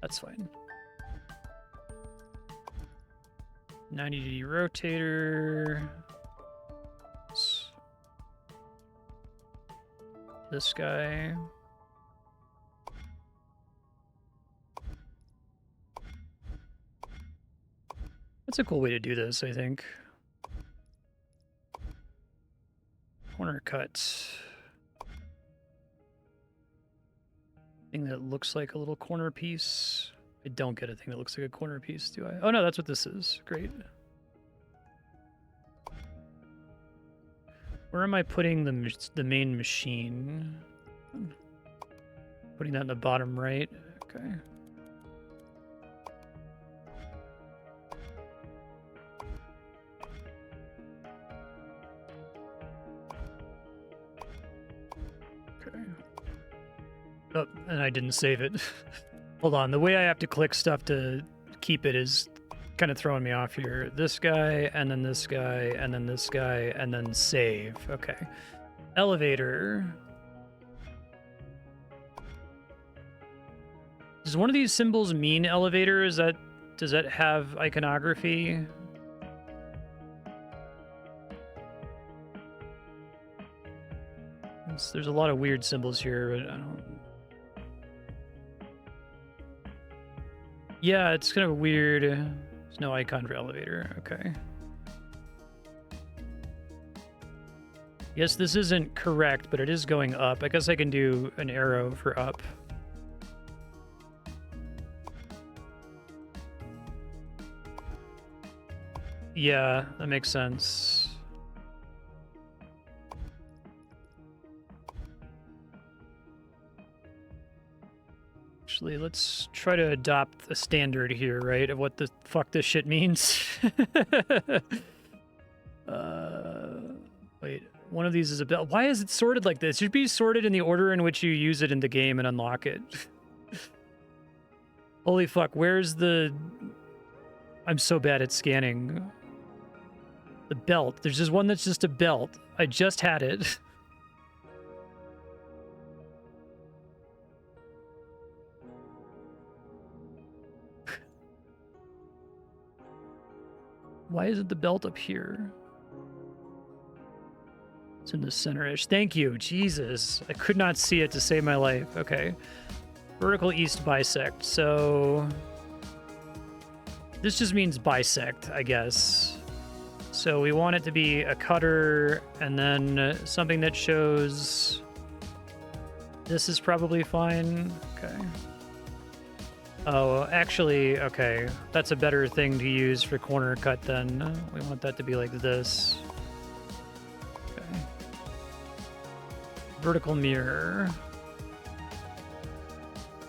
Speaker 1: That's fine. 90-degree rotator. This guy. That's a cool way to do this, I think. Corner cut. Thing that looks like a little corner piece. I don't get a thing that looks like a corner piece, do I? Oh no, that's what this is. Great. Where am I putting the main machine? Putting that in the bottom right. Okay. Okay. Oh, and I didn't save it. Hold on, the way I have to click stuff to keep it is kind of throwing me off here. This guy, and then this guy, and then this guy, and then save. Okay. Elevator. Does one of these symbols mean elevator? Does that have iconography? There's a lot of weird symbols here, but I don't... Yeah, it's kind of weird. There's no icon for elevator. Okay. Yes, this isn't correct, but it is going up. I guess I can do an arrow for up. Yeah, that makes sense. Actually, let's try to adopt a standard here, right, of what the fuck this shit means. Wait, one of these is a bell. Why is it sorted like this? It should be sorted in the order in which you use it in the game and unlock it. Holy fuck, where's the... I'm so bad at scanning. The belt. There's just one that's just a belt. I just had it. Why isn't the belt up here? It's in the center-ish. Thank you. Jesus. I could not see it to save my life. Okay. Vertical east bisect. So... this just means bisect, I guess. So we want it to be a cutter and then something that shows... this is probably fine. Okay. Oh, actually, okay. That's a better thing to use for corner cut then. We want that to be like this. Okay. Vertical mirror.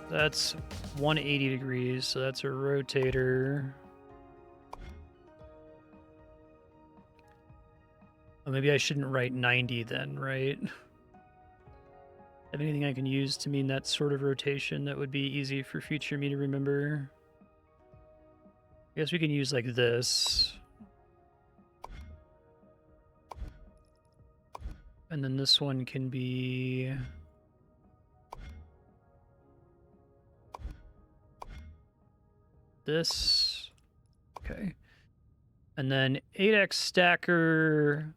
Speaker 1: That's 180 degrees, so that's a rotator. Oh, maybe I shouldn't write 90 then, right? Have anything I can use to mean that sort of rotation that would be easy for future me to remember? I guess we can use like this. And then this one can be... this. Okay. And then 8x stacker...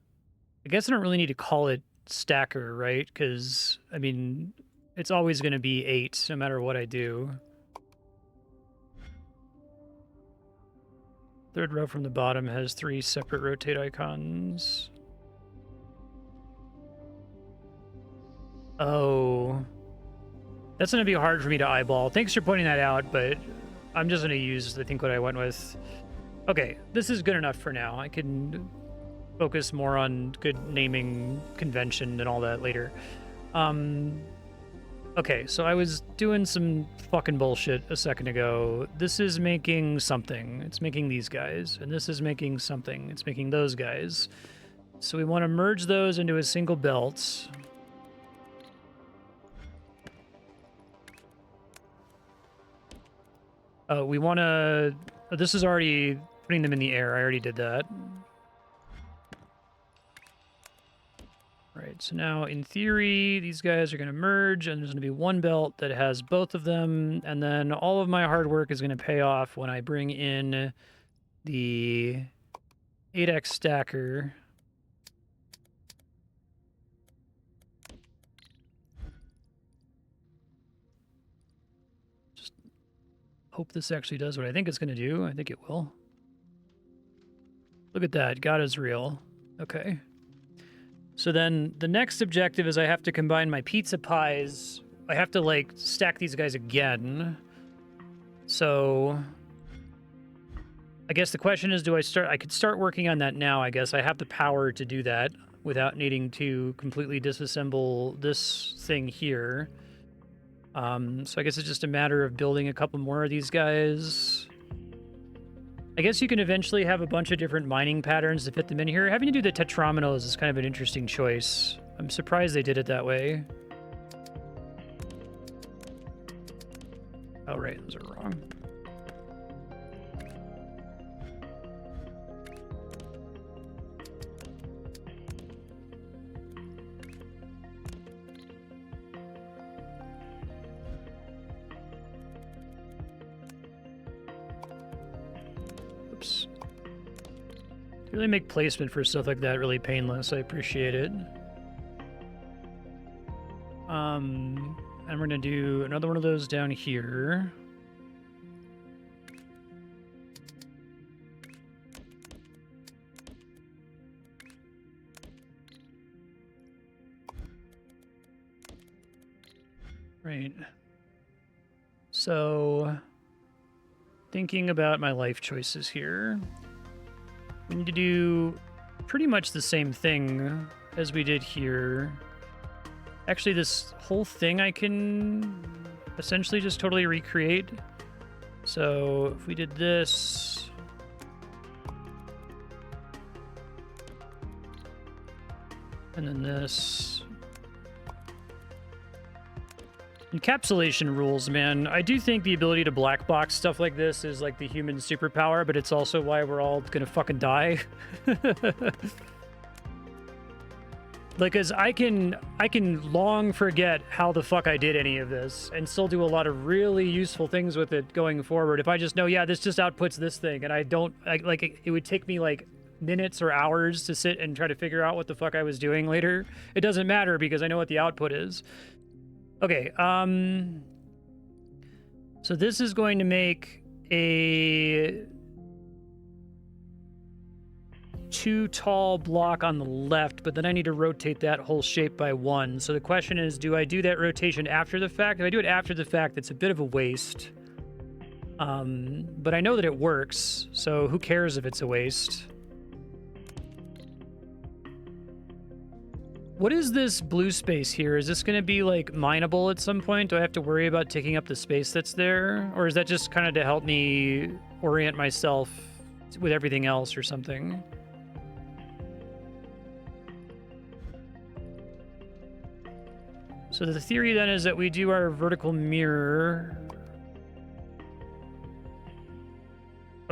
Speaker 1: I guess I don't really need to call it stacker, right? Because, I mean, it's always going to be 8 no matter what I do. Third row from the bottom has 3 separate rotate icons. Oh. That's going to be hard for me to eyeball. Thanks for pointing that out, but I'm just going to use, I think, what I went with. Okay, this is good enough for now. I can focus more on good naming convention and all that later. Okay, so I was doing some fucking bullshit a second ago. This is making something. It's making these guys. And this is making something. It's making those guys. So we want to merge those into a single belt. We want to... this is already putting them in the air. I already did that. Right, so now in theory, these guys are going to merge, and there's going to be one belt that has both of them, and then all of my hard work is going to pay off when I bring in the 8x stacker. Just hope this actually does what I think it's going to do. I think it will. Look at that. God is real. Okay. So then the next objective is I have to combine my pizza pies. I have to, like, stack these guys again. So I guess the question is, do I start? I could start working on that now, I guess. I have the power to do that without needing to completely disassemble this thing here. So I guess it's just a matter of building a couple more of these guys. I guess you can eventually have a bunch of different mining patterns to fit them in here. Having to do the tetrominoes is kind of an interesting choice. I'm surprised they did it that way. Oh, right, those are wrong. Really make placement for stuff like that really painless. I appreciate it. And we're gonna do another one of those down here. Right. So, thinking about my life choices here, we need to do pretty much the same thing as we did here. Actually, this whole thing I can essentially just totally recreate. So if we did this, and then this. Encapsulation rules, man. I do think the ability to black box stuff like this is like the human superpower, but it's also why we're all gonna fucking die. Like, cause I can long forget how the fuck I did any of this and still do a lot of really useful things with it going forward. If I just know, yeah, this just outputs this thing, and it would take me like minutes or hours to sit and try to figure out what the fuck I was doing later. It doesn't matter because I know what the output is. Okay, so this is going to make a 2 tall block on the left, but then I need to rotate that whole shape by 1. So the question is, do I do that rotation after the fact? If I do it after the fact, it's a bit of a waste. But I know that it works, so who cares if it's a waste? What is this blue space here? Is this going to be, like, mineable at some point? Do I have to worry about taking up the space that's there? Or is that just kind of to help me orient myself with everything else or something? So the theory then is that we do our vertical mirror.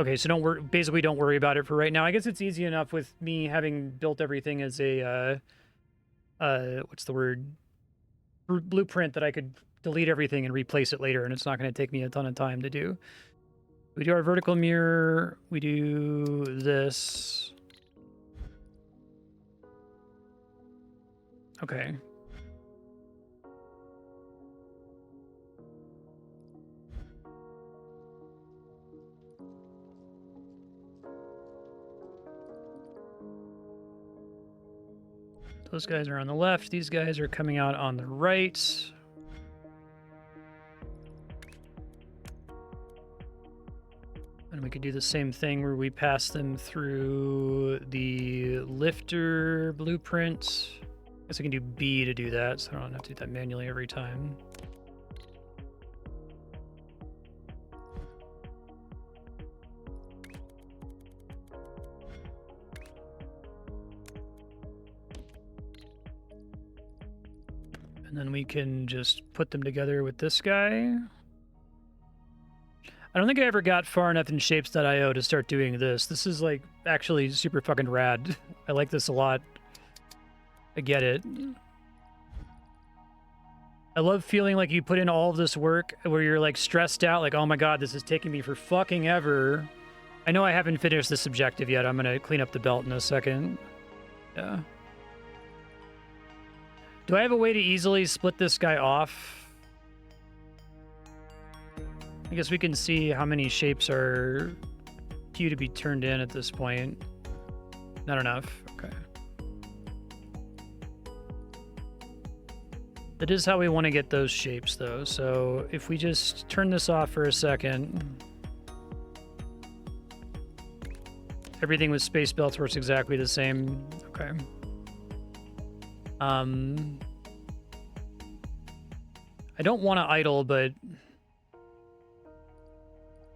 Speaker 1: Okay, so basically don't worry about it for right now. I guess it's easy enough with me having built everything as a... what's the word? Blueprint that I could delete everything and replace it later, and it's not going to take me a ton of time to do. We do our vertical mirror. We do this. Okay. Those guys are on the left. These guys are coming out on the right. And we could do the same thing where we pass them through the lifter blueprint. I guess I can do B to do that, so I don't have to do that manually every time. And then we can just put them together with this guy. I don't think I ever got far enough in Shapez.io to start doing this. This is, like, actually super fucking rad. I like this a lot. I get it. I love feeling like you put in all of this work where you're, like, stressed out, like, oh my god, this is taking me for fucking ever. I know I haven't finished this objective yet. I'm gonna clean up the belt in a second. Yeah. Do I have a way to easily split this guy off? I guess we can see how many shapes are due to be turned in at this point. Not enough. Okay. That is how we want to get those shapes, though. So if we just turn this off for a second... Everything with space belts works exactly the same. Okay. I don't want to idle, but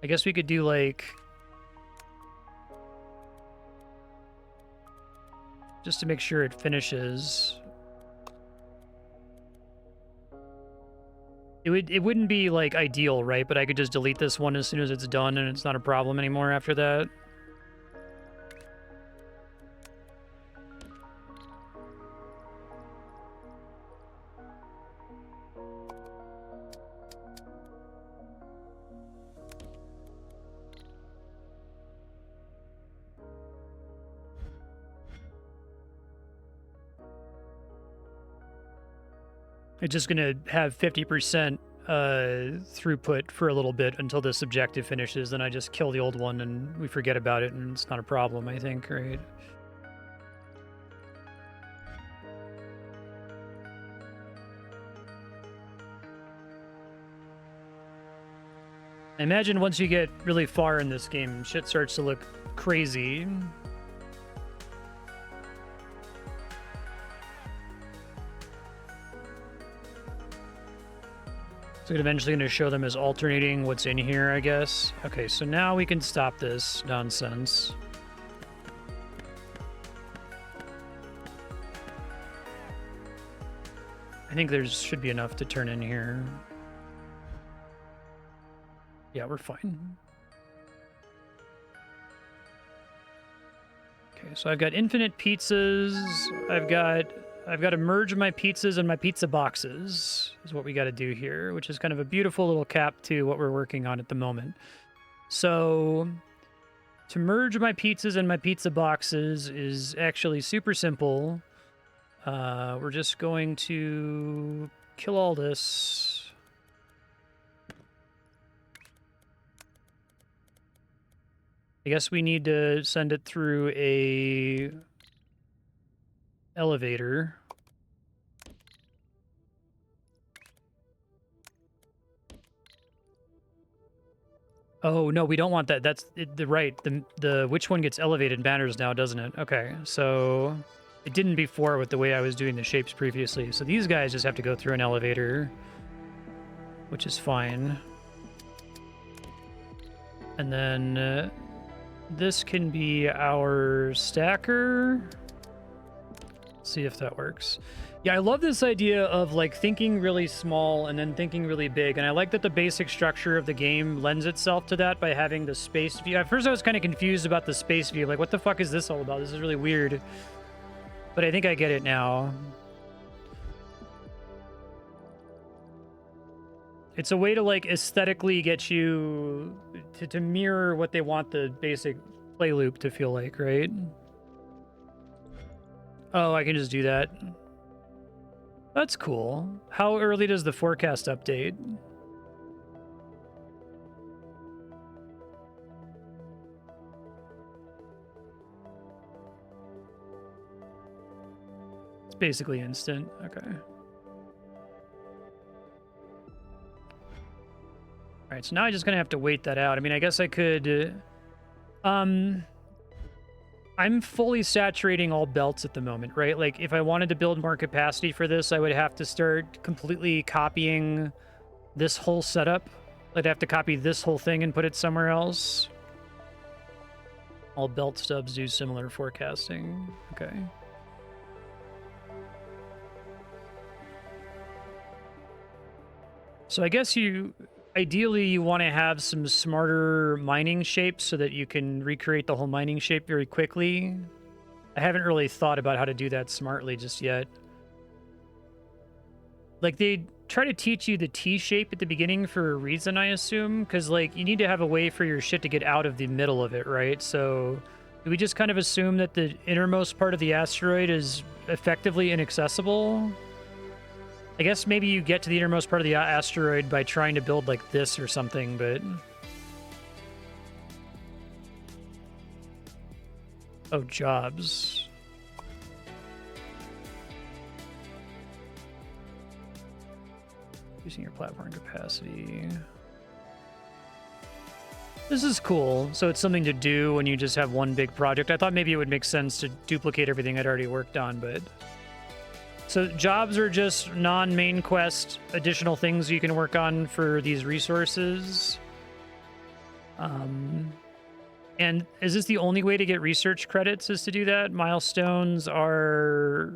Speaker 1: I guess we could do, like, just to make sure it finishes. It wouldn't be, like, ideal, right? But I could just delete this one as soon as it's done, and it's not a problem anymore after that. It's just going to have 50% throughput for a little bit until this objective finishes. Then I just kill the old one and we forget about it, and it's not a problem, I think, right? I imagine once you get really far in this game, shit starts to look crazy. So it's eventually going to show them as alternating what's in here, I guess. Okay, so now we can stop this nonsense. I think there should be enough to turn in here. Yeah, we're fine. Okay, so I've got infinite pizzas. I've got to merge my pizzas and my pizza boxes is what we got to do here, which is kind of a beautiful little cap to what we're working on at the moment. So to merge my pizzas and my pizza boxes is actually super simple. We're just going to kill all this. I guess we need to send it through a elevator. Oh, no, we don't want that. That's the right. The which one gets elevated matters now, doesn't it? Okay, so it didn't before with the way I was doing the shapes previously. So these guys just have to go through an elevator, which is fine. And then this can be our stacker. Let's see if that works. Yeah, I love this idea of like thinking really small and then thinking really big. And I like that the basic structure of the game lends itself to that by having the space view. At first I was kind of confused about the space view. Like, what the fuck is this all about? This is really weird. But I think I get it now. It's a way to like aesthetically get you to mirror what they want the basic play loop to feel like, right? Oh, I can just do that. That's cool. How early does the forecast update? It's basically instant. Okay. All right, so now I'm just gonna have to wait that out. I mean, I guess I could... I'm fully saturating all belts at the moment, right? Like, if I wanted to build more capacity for this, I would have to start completely copying this whole setup. I'd have to copy this whole thing and put it somewhere else. All belt stubs do similar forecasting. Okay. So I guess ideally, you want to have some smarter mining shapes so that you can recreate the whole mining shape very quickly. I haven't really thought about how to do that smartly just yet. Like, they try to teach you the T shape at the beginning for a reason, I assume, because, like, you need to have a way for your shit to get out of the middle of it, right? So do we just kind of assume that the innermost part of the asteroid is effectively inaccessible? I guess maybe you get to the innermost part of the asteroid by trying to build like this or something, but... Oh, jobs. Using your platform capacity. This is cool. So it's something to do when you just have one big project. I thought maybe it would make sense to duplicate everything I'd already worked on, but... So jobs are just non-main quest additional things you can work on for these resources. And is this the only way to get research credits, is to do that? Milestones are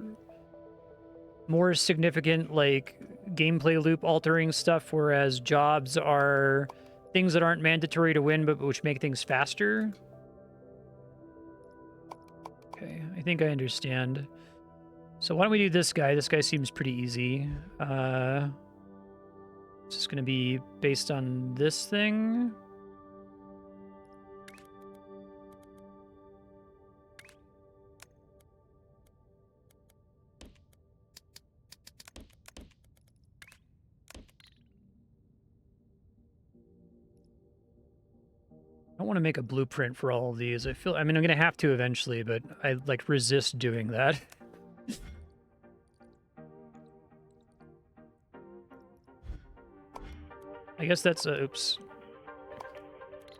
Speaker 1: more significant, like gameplay loop altering stuff, whereas jobs are things that aren't mandatory to win, but which make things faster. Okay, I think I understand. So why don't we do this guy? This guy seems pretty easy. It's just going to be based on this thing. don't want to make a blueprint for all of these. I mean, I'm going to have to eventually, but I, like, resist doing that. I guess that's oops.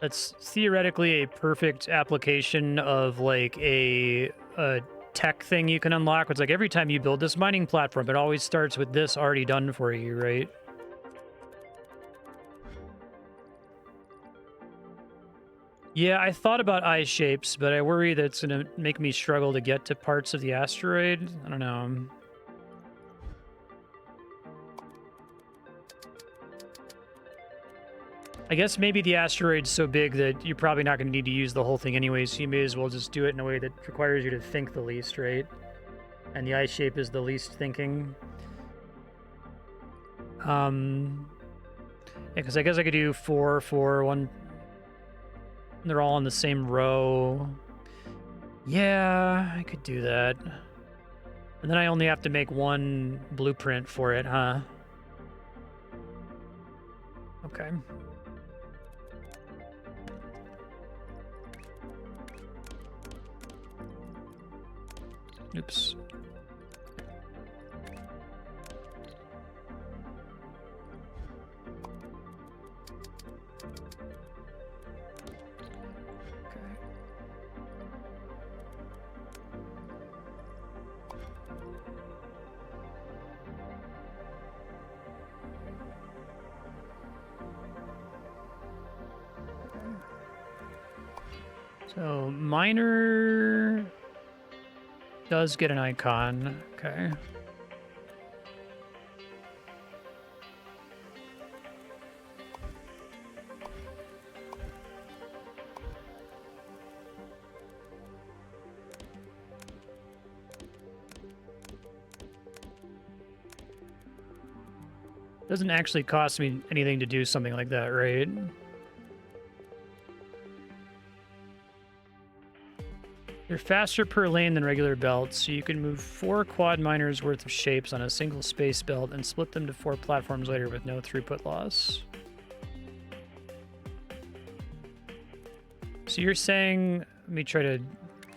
Speaker 1: That's theoretically a perfect application of, like, a tech thing you can unlock. It's like every time you build this mining platform, it always starts with this already done for you, right? Yeah, I thought about eye shapes, but I worry that it's going to make me struggle to get to parts of the asteroid. I don't know. I guess maybe the asteroid's so big that you're probably not going to need to use the whole thing anyway, so you may as well just do it in a way that requires you to think the least, right? And the eye shape is the least thinking. Yeah, because I guess I could do 4, 4, 1... They're all in the same row. Yeah, I could do that. And then I only have to make one blueprint for it, huh? Okay. Oops. So, miner does get an icon. Okay. Doesn't actually cost me anything to do something like that, right? They're faster per lane than regular belts, so you can move 4 quad miners worth of shapes on a single space belt and split them to 4 platforms later with no throughput loss. So you're saying, let me try to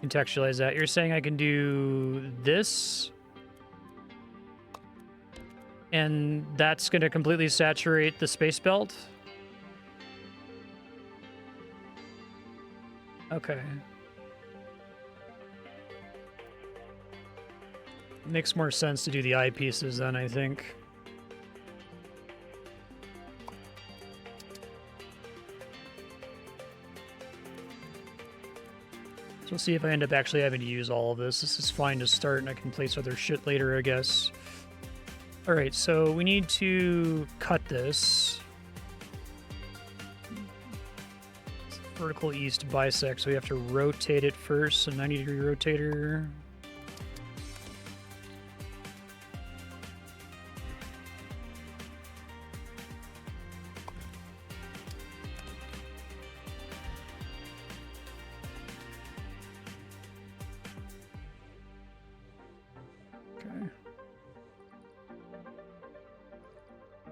Speaker 1: contextualize that. You're saying I can do this, and that's going to completely saturate the space belt? Okay. Makes more sense to do the eyepieces then, I think. So we'll see if I end up actually having to use all of this. This is fine to start, and I can place other shit later, I guess. Alright, so we need to cut this. Vertical east bisect, so we have to rotate it first, so 90-degree rotator.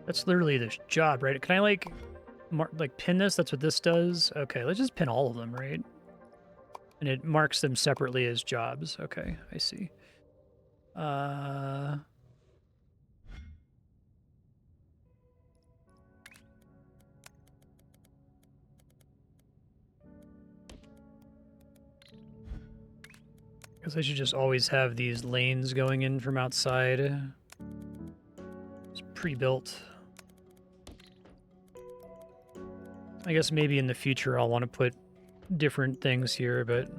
Speaker 1: That's literally the job, right? Can I, like pin this? That's what this does? Okay, let's just pin all of them, right? And it marks them separately as jobs. Okay, I see. Guess I should just always have these lanes going in from outside. It's pre-built. I guess maybe in the future I'll want to put different things here, but...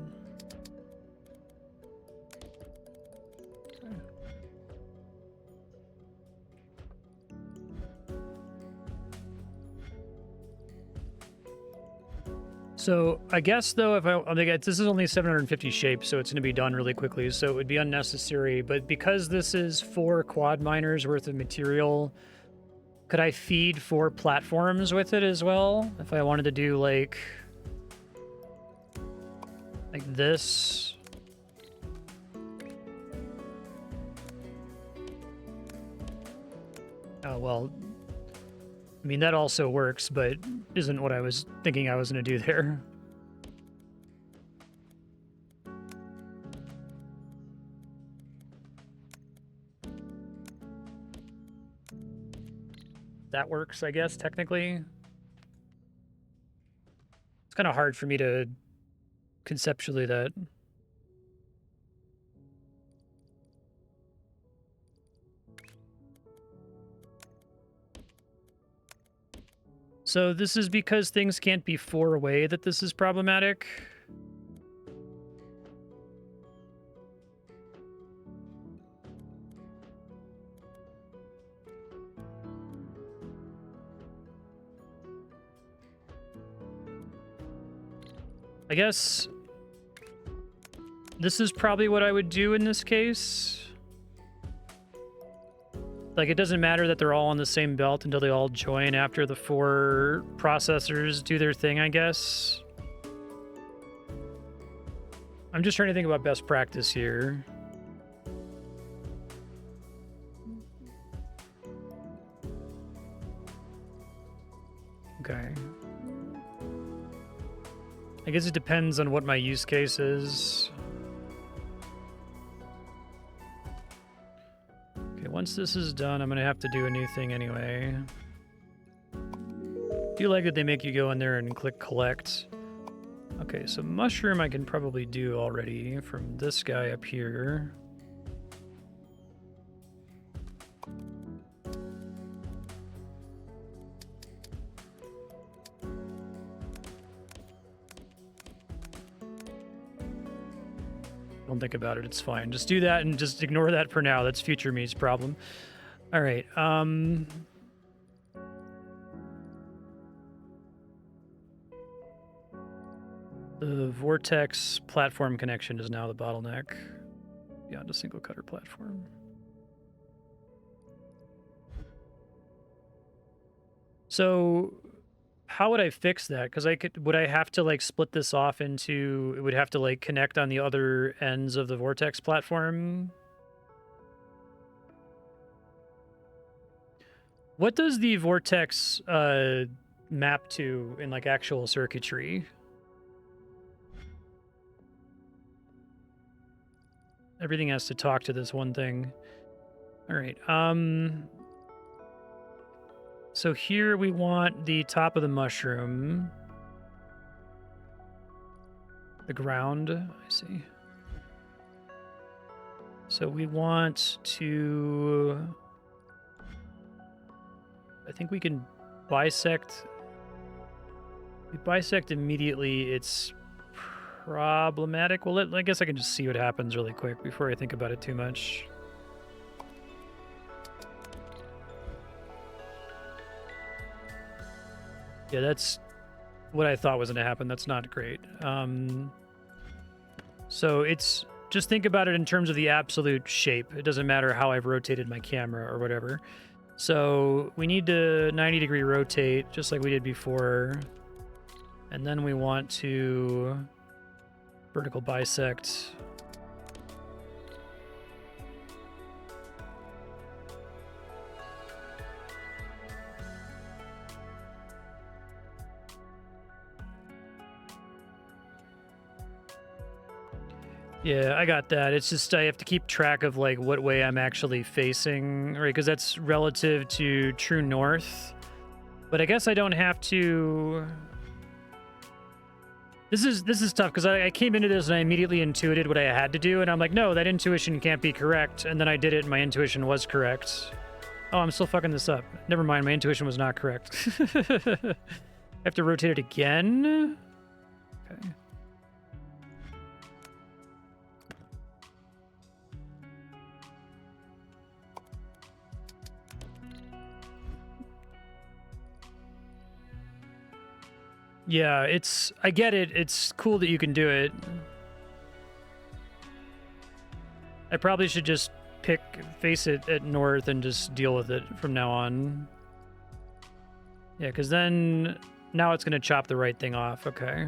Speaker 1: So I guess though, if I think this is only 750 shapes, so it's going to be done really quickly, so it would be unnecessary. But because this is 4 quad miners worth of material, could I feed 4 platforms with it as well? If I wanted to do like this. Oh, well, I mean, that also works, but isn't what I was thinking I was going to do there. that works, I guess, technically. It's kind of hard for me to conceptually that. So this is because things can't be 4 away that this is problematic. I guess this is probably what I would do in this case. Like, it doesn't matter that they're all on the same belt until they all join after the 4 processors do their thing, I guess. I'm just trying to think about best practice here. Okay. I guess it depends on what my use case is. Okay, once this is done, I'm gonna have to do a new thing anyway. I do like that they make you go in there and click collect. Okay, so mushroom I can probably do already from this guy up here. Don't think about it, it's fine. Just do that and just ignore that for now. That's future me's problem. All right, the vortex platform connection is now the bottleneck beyond a single cutter platform. So how would I fix that? Because would I have to like split this off into, it would have to like connect on the other ends of the vortex platform? What does the vortex map to in like actual circuitry? Everything has to talk to this one thing. All right. So here we want the top of the mushroom. The ground, I see. So we want to... I think we can bisect... If we bisect immediately, it's problematic. Well, I guess I can just see what happens really quick before I think about it too much. Yeah, that's what I thought was going to happen. That's not great. So it's just think about it in terms of the absolute shape. It doesn't matter how I've rotated my camera or whatever. So we need to 90-degree rotate just like we did before. And then we want to vertical bisect. Yeah, I got that. It's just I have to keep track of like what way I'm actually facing, right? Because that's relative to true north. But I guess I don't have to. This is tough because I came into this and I immediately intuited what I had to do, and I'm like, no, that intuition can't be correct. And then I did it, and my intuition was correct. Oh, I'm still fucking this up. Never mind, my intuition was not correct. I have to rotate it again. Okay. Yeah, I get it. It's cool that you can do it. I probably should just face it at north and just deal with it from now on. Yeah, because then now it's going to chop the right thing off. Okay.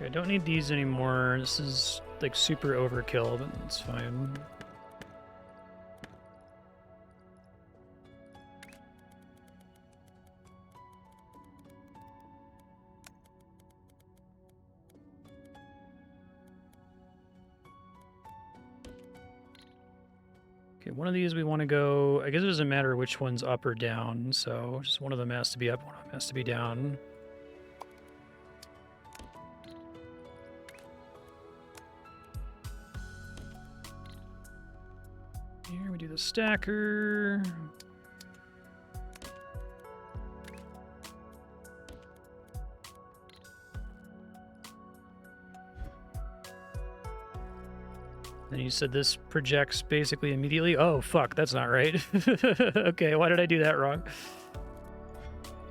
Speaker 1: I don't need these anymore. This is like super overkill, but it's fine. Okay, one of these we want to go... I guess it doesn't matter which one's up or down, so just one of them has to be up, one of them has to be down. Here we do the stacker. Then you said this projects basically immediately. Oh, fuck, that's not right. Okay, why did I do that wrong?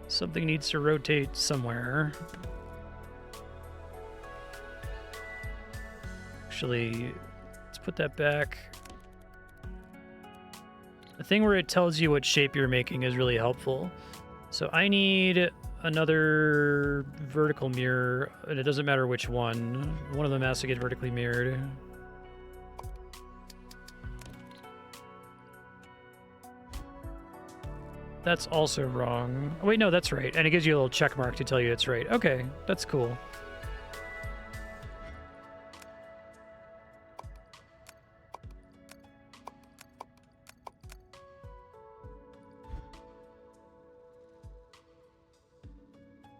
Speaker 1: Something needs to rotate somewhere. Actually, let's put that back. The thing where it tells you what shape you're making is really helpful. So I need another vertical mirror, and it doesn't matter which one. One of them has to get vertically mirrored. That's also wrong. Oh, wait, no, that's right. And it gives you a little check mark to tell you it's right. Okay, that's cool.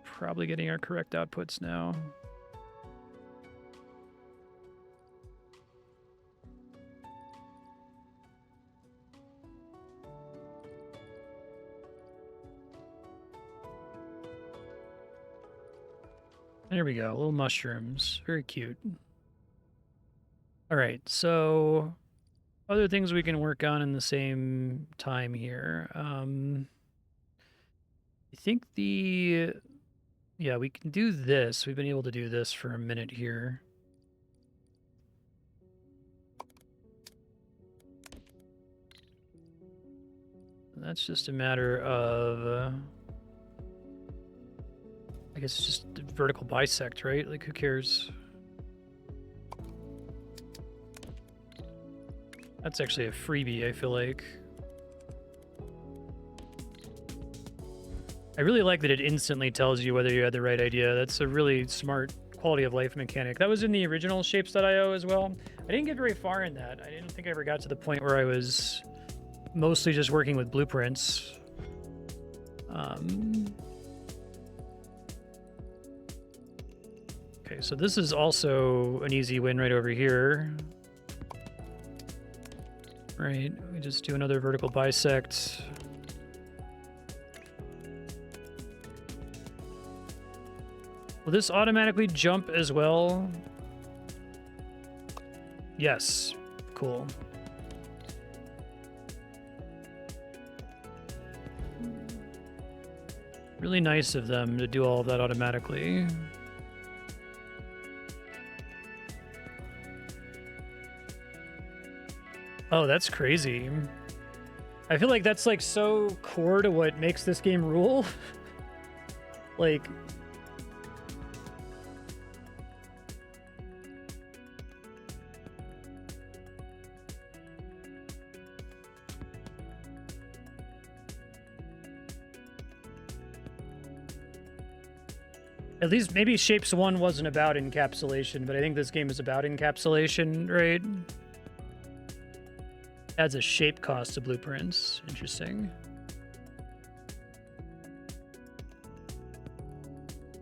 Speaker 1: Probably getting our correct outputs now. There we go, little mushrooms. Very cute. All right, so other things we can work on in the same time here. I think yeah, we can do this. We've been able to do this for a minute here. That's just a matter of... I guess it's just vertical bisect, right? Like, who cares? That's actually a freebie, I feel like. I really like that it instantly tells you whether you had the right idea. That's a really smart quality of life mechanic. That was in the original Shapez.io as well. I didn't get very far in that. I didn't think I ever got to the point where I was mostly just working with blueprints. Okay, so this is also an easy win right over here. Right, we just do another vertical bisect. Will this automatically jump as well? Yes, cool. Really nice of them to do all of that automatically. Oh, that's crazy. I feel like that's like so core to what makes this game rule. Like, at least maybe Shapes 1 wasn't about encapsulation, but I think this game is about encapsulation, right? Adds a shape cost to blueprints. Interesting.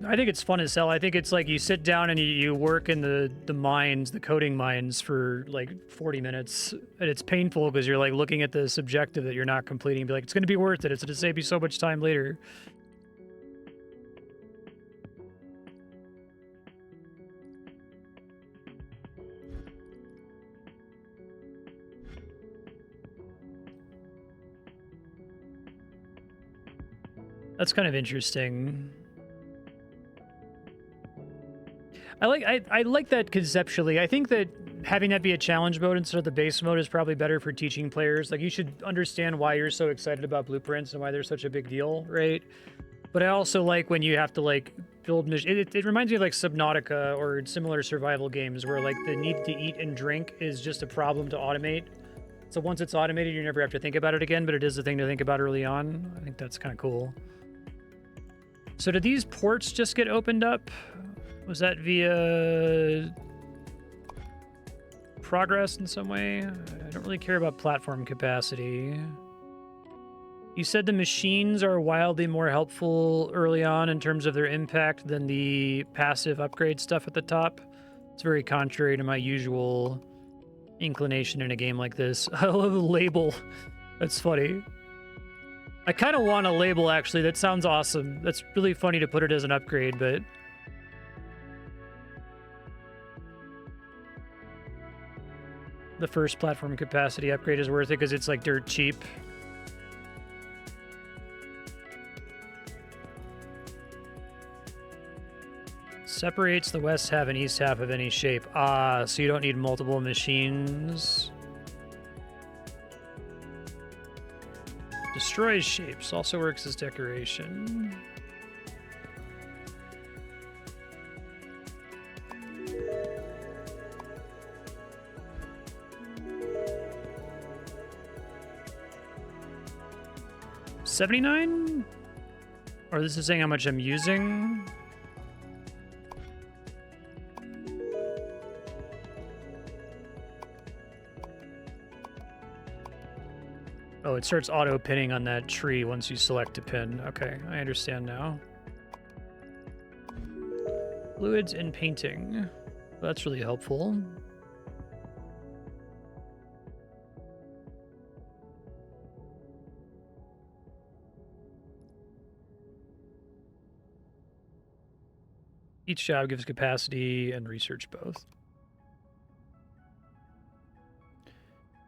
Speaker 1: I think it's fun as hell. I think it's like you sit down and you work in the mines, the coding mines for like 40 minutes. And it's painful because you're like looking at this objective that you're not completing and be like, it's going to be worth it. It's going to save you so much time later. That's kind of interesting. I like that conceptually. I think that having that be a challenge mode instead of the base mode is probably better for teaching players. Like, you should understand why you're so excited about blueprints and why they're such a big deal, right? But I also like when you have to like build... It reminds me of like Subnautica or similar survival games where like the need to eat and drink is just a problem to automate. So once it's automated, you never have to think about it again, but it is a thing to think about early on. I think that's kind of cool. So did these ports just get opened up? Was that via progress in some way. I don't really care about platform capacity. You said the machines are wildly more helpful early on in terms of their impact than the passive upgrade stuff at the top. It's very contrary to my usual inclination in a game like this. I love the label. That's funny. I kind of want a label, actually. That sounds awesome. That's really funny to put it as an upgrade, but... the first platform capacity upgrade is worth it because it's like dirt cheap. Separates the west half and east half of any shape. Ah, so you don't need multiple machines. Destroys shapes. Also works as decoration. $79? Or this is saying how much I'm using? Oh, it starts auto-pinning on that tree once you select a pin. Okay, I understand now. Fluids and painting. That's really helpful. Each job gives capacity and research both.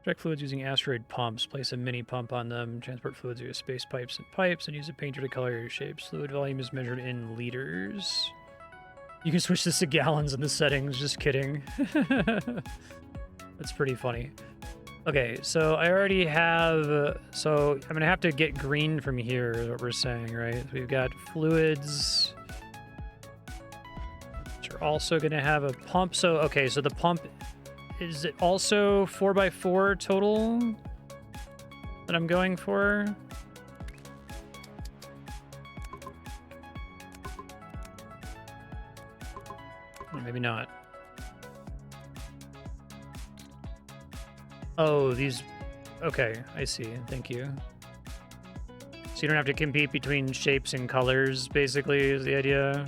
Speaker 1: Project fluids using asteroid pumps. Place a mini pump on them. Transport fluids via space pipes and use a painter to color your shapes. Fluid volume is measured in liters. You can switch this to gallons in the settings. Just kidding. That's pretty funny. Okay, so I already have... so I'm going to have to get green from here, is what we're saying, right? So we've got fluids... We're also going to have a pump. So, okay, so the pump, is it also 4x4 total that I'm going for? Or maybe not. Oh, these... okay, I see. Thank you. So you don't have to compete between shapes and colors, basically, is the idea.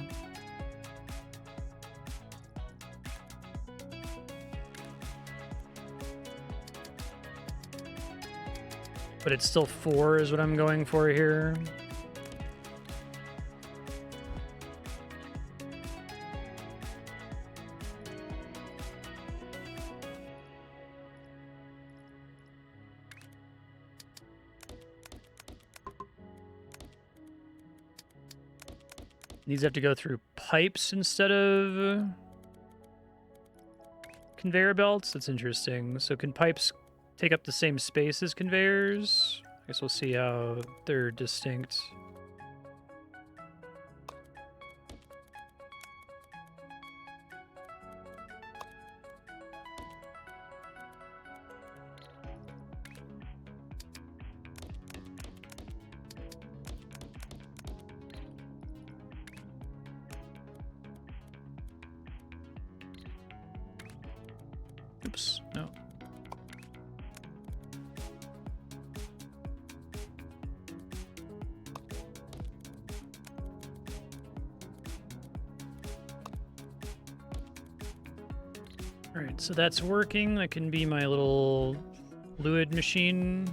Speaker 1: But it's still 4 is what I'm going for here. These have to go through pipes instead of conveyor belts. That's interesting. So can pipes take up the same space as conveyors? I guess we'll see how they're distinct. Oops, no. All right, so that's working. That can be my little fluid machine.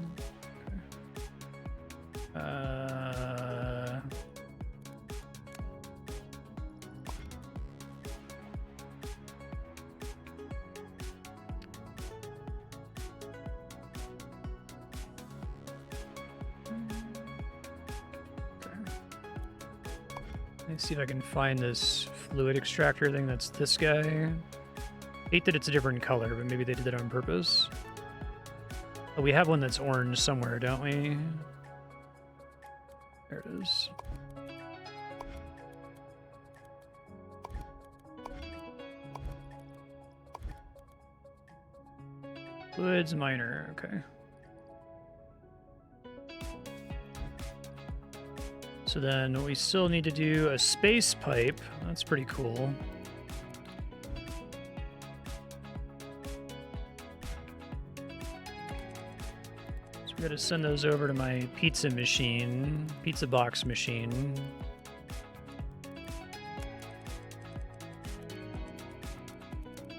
Speaker 1: Let's see if I can find this fluid extractor thing. That's this guy. Hate that it's a different color, but maybe they did that on purpose. Oh, we have one that's orange somewhere, don't we? There it is. Fluids minor, okay. So then we still need to do a space pipe. That's pretty cool. I gotta send those over to my pizza box machine.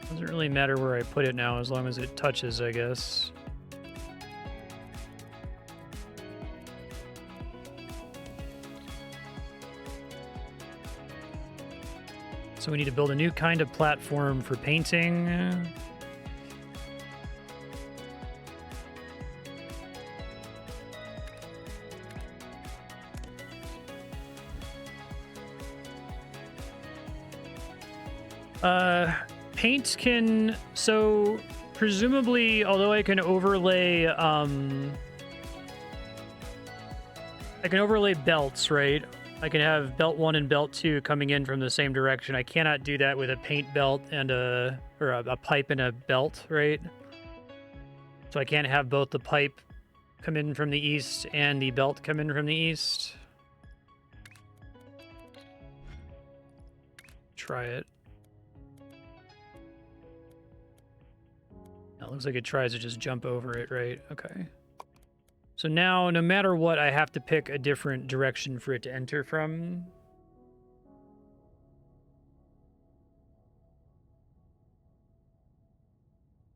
Speaker 1: Doesn't really matter where I put it now, as long as it touches, I guess. So we need to build a new kind of platform for painting. Paint can, so presumably, although I can overlay, belts, right? I can have belt 1 and belt 2 coming in from the same direction. I cannot do that with a paint belt and a pipe and a belt, right? So I can't have both the pipe come in from the east and the belt come in from the east. Try it. It looks like it tries to just jump over it, right? Okay. So now, no matter what, I have to pick a different direction for it to enter from.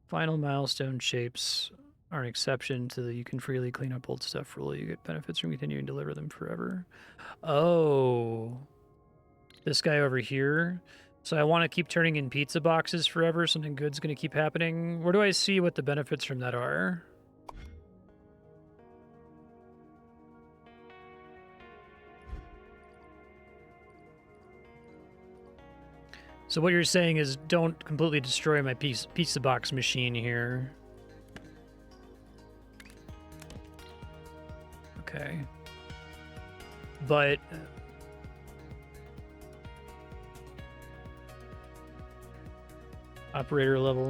Speaker 1: Final milestone shapes are an exception to the you can freely clean up old stuff rule. You get benefits from continuing to deliver them forever. Oh. This guy over here. So I want to keep turning in pizza boxes forever. Something good's going to keep happening. Where do I see what the benefits from that are? So what you're saying is don't completely destroy my pizza box machine here. Okay. But operator level.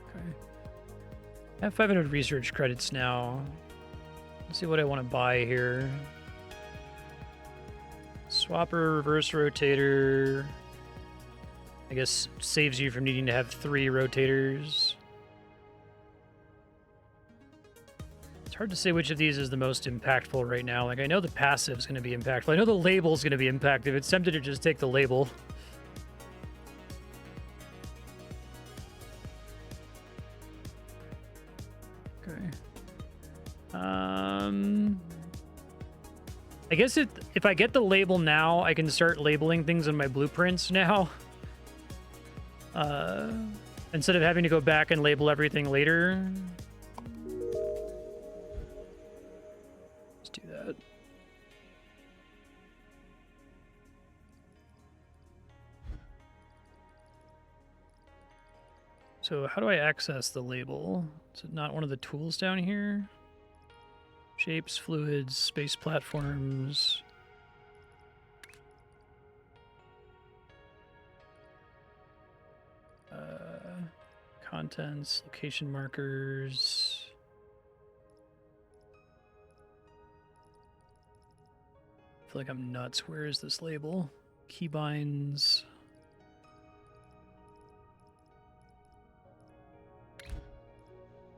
Speaker 1: Okay. I have 500 research credits now. Let's see what I want to buy here. Swapper, reverse rotator. I guess saves you from needing to have 3 rotators. It's hard to say which of these is the most impactful right now. Like, I know the passive is going to be impactful. I know the label is going to be impactful. It's tempted to just take the label. Okay. I guess if I get the label now, I can start labeling things in my blueprints now. Instead of having to go back and label everything later. Let's do that. So how do I access the label? Is it not one of the tools down here? Shapes, fluids, space platforms. Contents, location markers. I feel like I'm nuts. Where is this label? Keybinds.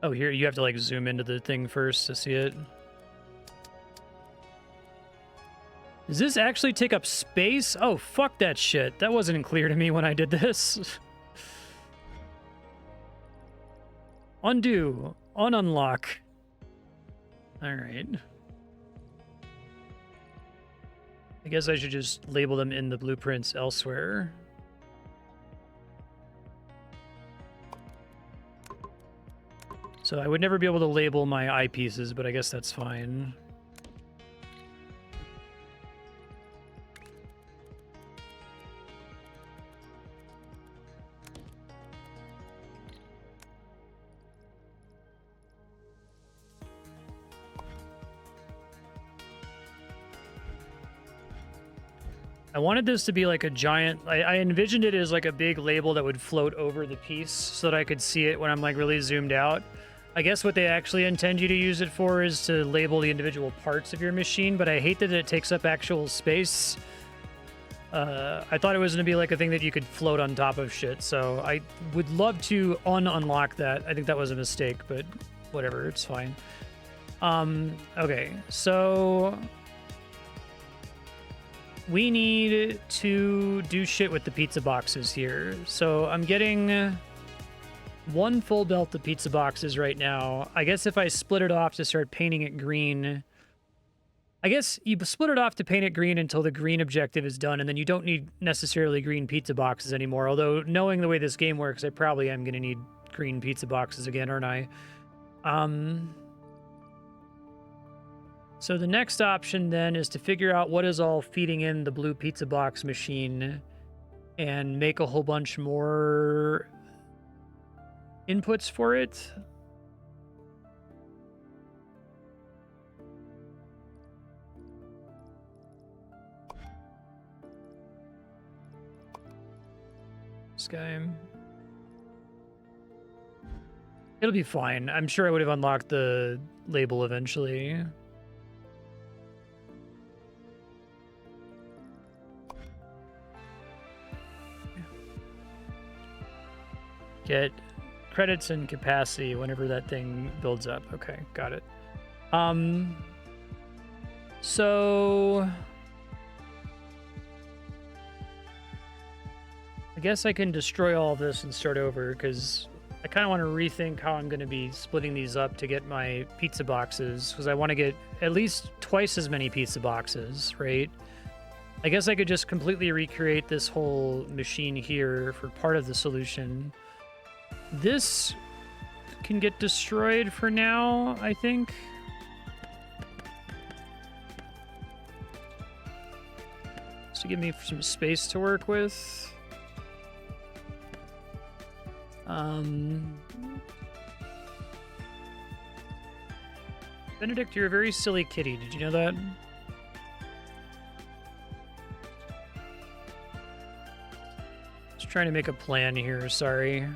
Speaker 1: Oh, here, you have to like zoom into the thing first to see it. Does this actually take up space? Oh, fuck that shit. That wasn't clear to me when I did this. Undo. Ununlock. Alright. I guess I should just label them in the blueprints elsewhere. So I would never be able to label my eyepieces, but I guess that's fine. I wanted this to be like a giant, I envisioned it as like a big label that would float over the piece so that I could see it when I'm like really zoomed out. I guess what they actually intend you to use it for is to label the individual parts of your machine, but I hate that it takes up actual space. I thought it was going to be like a thing that you could float on top of shit, so I would love to unlock that. I think that was a mistake, but whatever, it's fine. Okay, so we need to do shit with the pizza boxes here. So I'm getting one full belt of pizza boxes right now. I guess if I split it off to start painting it green, I guess you split it off to paint it green until the green objective is done, and then you don't need necessarily green pizza boxes anymore. Although, knowing the way this game works, I probably am going to need green pizza boxes again, aren't I? So the next option then is to figure out what is all feeding in the blue pizza box machine and make a whole bunch more inputs for it. This guy. It'll be fine. I'm sure I would have unlocked the label eventually. Get credits and capacity whenever that thing builds up. Okay, got it. So I guess I can destroy all of this and start over, because I kind of want to rethink how I'm going to be splitting these up to get my pizza boxes, because I want to get at least twice as many pizza boxes, right? I guess I could just completely recreate this whole machine here for part of the solution. This can get destroyed for now, I think. Just to give me some space to work with. Benedict, you're a very silly kitty. Did you know that? Just trying to make a plan here, sorry.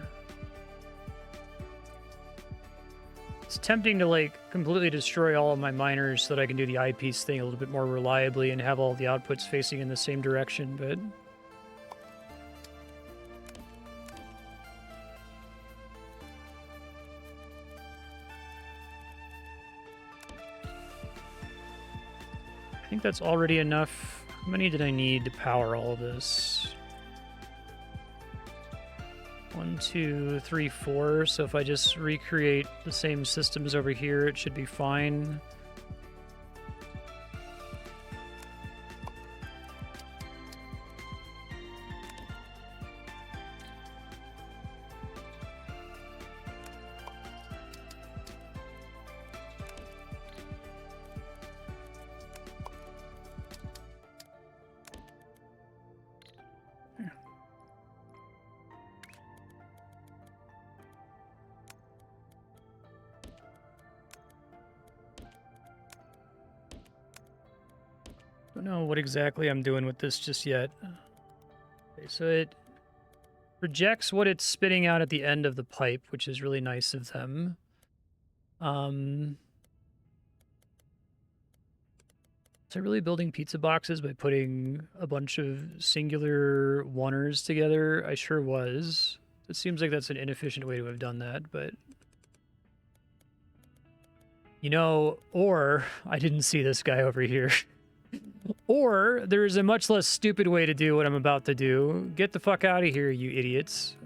Speaker 1: It's tempting to, like, completely destroy all of my miners so that I can do the eyepiece thing a little bit more reliably and have all the outputs facing in the same direction, but... I think that's already enough. How many did I need to power all of this? 1, 2, 3, 4. So if I just recreate the same systems over here, it should be fine. Don't know what exactly I'm doing with this just yet. Okay, so it projects what it's spitting out at the end of the pipe, which is really nice of them. So really building pizza boxes by putting a bunch of singular oneers together? I sure was. It seems like that's an inefficient way to have done that, but... You know, or I didn't see this guy over here. Or there's a much less stupid way to do what I'm about to do. Get the fuck out of here, you idiots.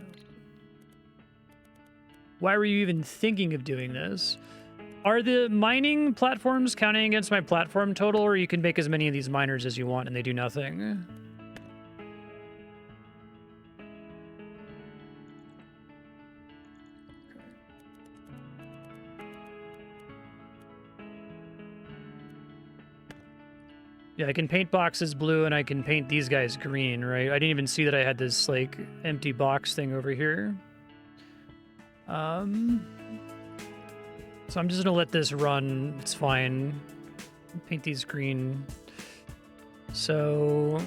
Speaker 1: Why were you even thinking of doing this? Are the mining platforms counting against my platform total, or you can make as many of these miners as you want and they do nothing? Yeah, I can paint boxes blue and I can paint these guys green, right? I didn't even see that I had this, like, empty box thing over here. So I'm just gonna let this run. It's fine. Paint these green. So...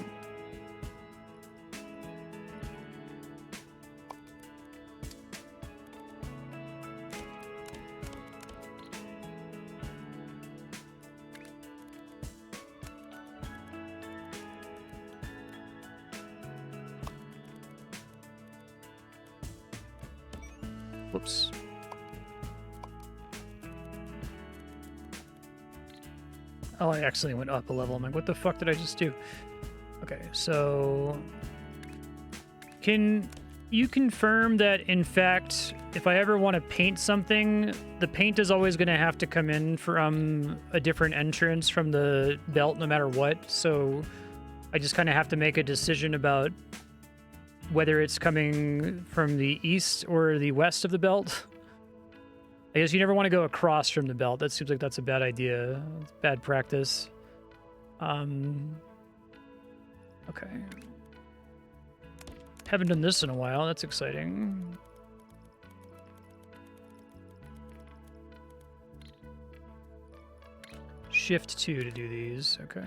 Speaker 1: Whoops. Oh, I accidentally went up a level. I'm like, what the fuck did I just do? Okay, so... Can you confirm that, in fact, if I ever want to paint something, the paint is always going to have to come in from a different entrance from the belt no matter what? So I just kind of have to make a decision about whether it's coming from the east or the west of the belt. I guess you never want to go across from the belt. That seems like that's a bad idea. It's bad practice. Okay. Haven't done this in a while. That's exciting. Shift 2 to do these. Okay.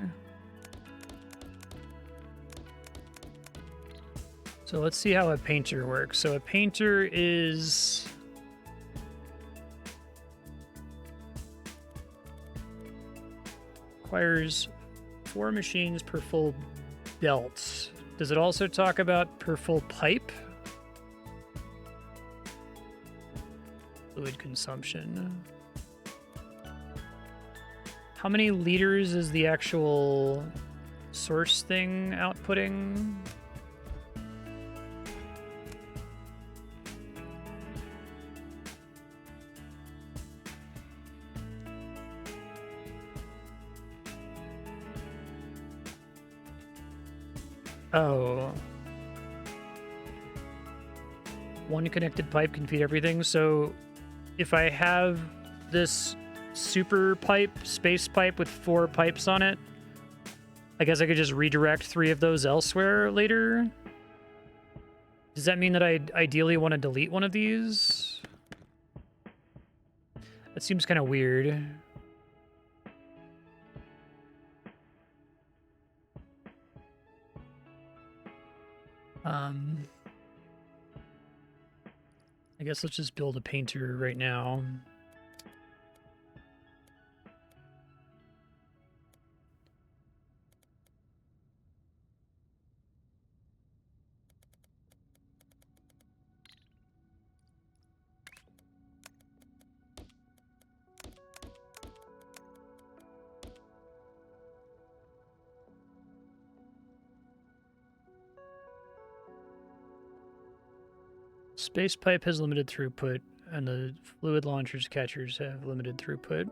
Speaker 1: So let's see how a painter works. So a painter is... requires 4 machines per full belt. Does it also talk about per full pipe? Fluid consumption. How many liters is the actual source thing outputting? Oh. One connected pipe can feed everything. So if I have this super pipe, space pipe with 4 pipes on it, I guess I could just redirect 3 of those elsewhere later. Does that mean that I ideally want to delete one of these? That seems kind of weird. I guess let's just build a painter right now. Space pipe has limited throughput, and the fluid launchers catchers have limited throughput.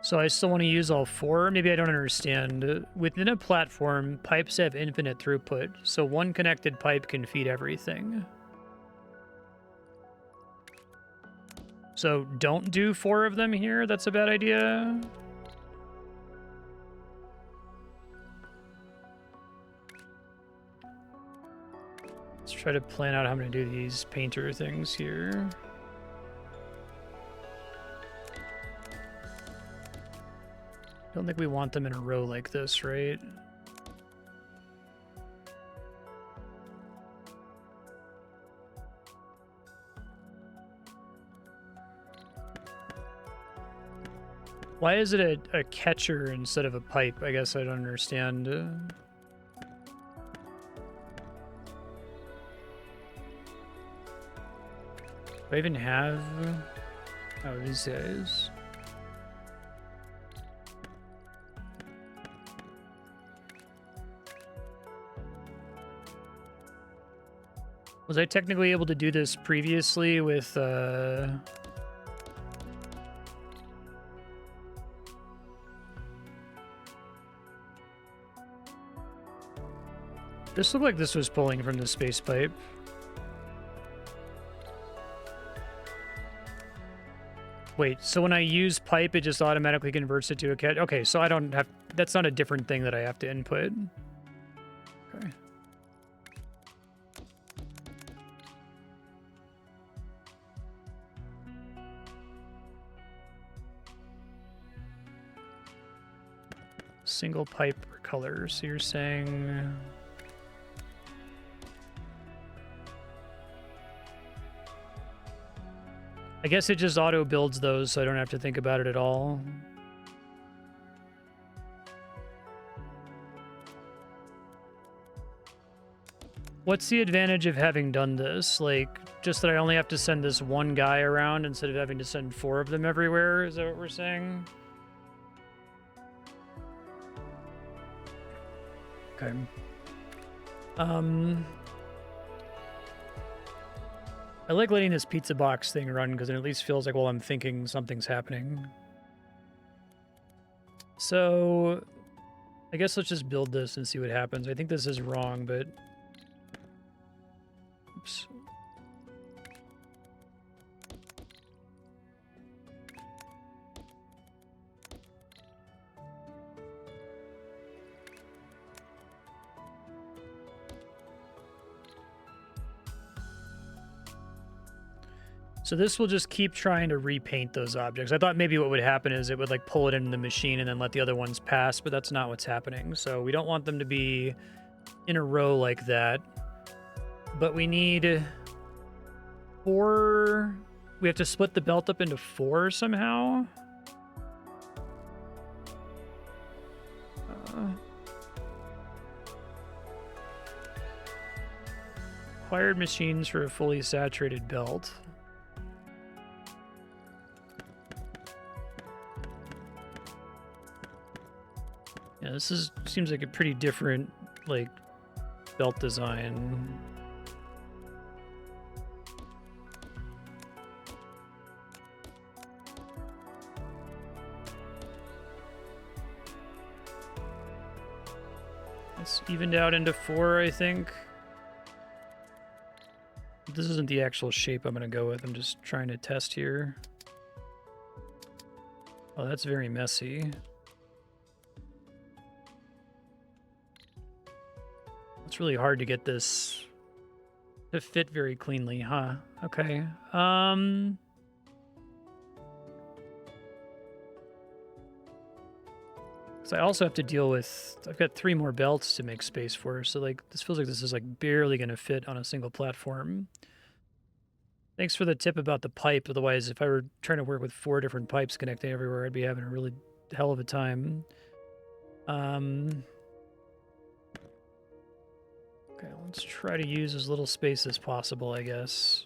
Speaker 1: So I still want to use all 4? Maybe I don't understand. Within a platform, pipes have infinite throughput, so one connected pipe can feed everything. So don't do 4 of them here? That's a bad idea? Let's try to plan out how I'm going to do these painter things here. Don't think we want them in a row like this, right? Why is it a catcher instead of a pipe? I guess I don't understand. Do I even have... Oh, these guys. Was I technically able to do this previously with, This looked like this was pulling from the space pipe. Wait, so when I use pipe, it just automatically converts it to a cat? Okay, so I don't have... That's not a different thing that I have to input. Okay. Single pipe per color. So you're saying... I guess it just auto builds those, so I don't have to think about it at all. What's the advantage of having done this? Like, just that I only have to send this one guy around instead of having to send 4 of them everywhere? Is that what we're saying? Okay. I like letting this pizza box thing run because it at least feels like while I'm thinking something's happening. So I guess let's just build this and see what happens. I think this is wrong, but oops. So this will just keep trying to repaint those objects. I thought maybe what would happen is it would like pull it into the machine and then let the other ones pass, but that's not what's happening. So we don't want them to be in a row like that. But we need 4. We have to split the belt up into 4 somehow. Acquired machines for a fully saturated belt. Yeah, this seems like a pretty different, like, belt design. It's evened out into 4, I think. This isn't the actual shape I'm going to go with. I'm just trying to test here. Oh, that's very messy. It's really hard to get this to fit very cleanly, huh? Okay. So I also have to deal with, I've got 3 more belts to make space for, so like this feels like this is like barely going to fit on a single platform. Thanks for the tip about the pipe. Otherwise, if I were trying to work with 4 different pipes connecting everywhere, I'd be having a really hell of a time. Okay, let's try to use as little space as possible, I guess.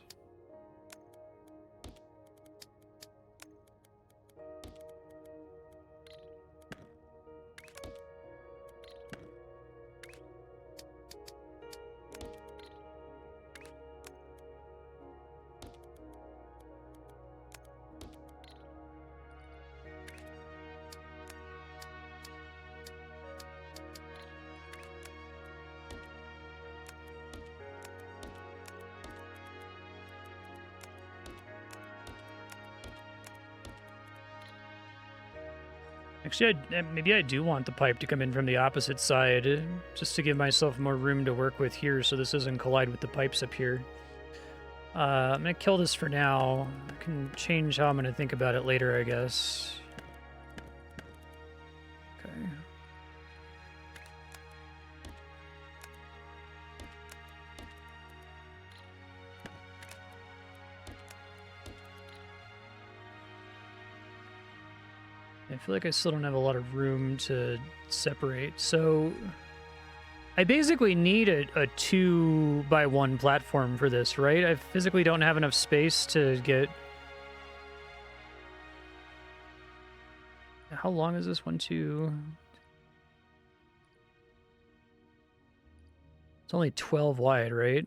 Speaker 1: Actually, maybe I do want the pipe to come in from the opposite side, just to give myself more room to work with here so this doesn't collide with the pipes up here. I'm going to kill this for now. I can change how I'm going to think about it later, I guess. Okay. I feel like I still don't have a lot of room to separate. So I basically need a 2x1 platform for this, right? I physically don't have enough space to get... How long is this one? 2... It's only 12 wide, right?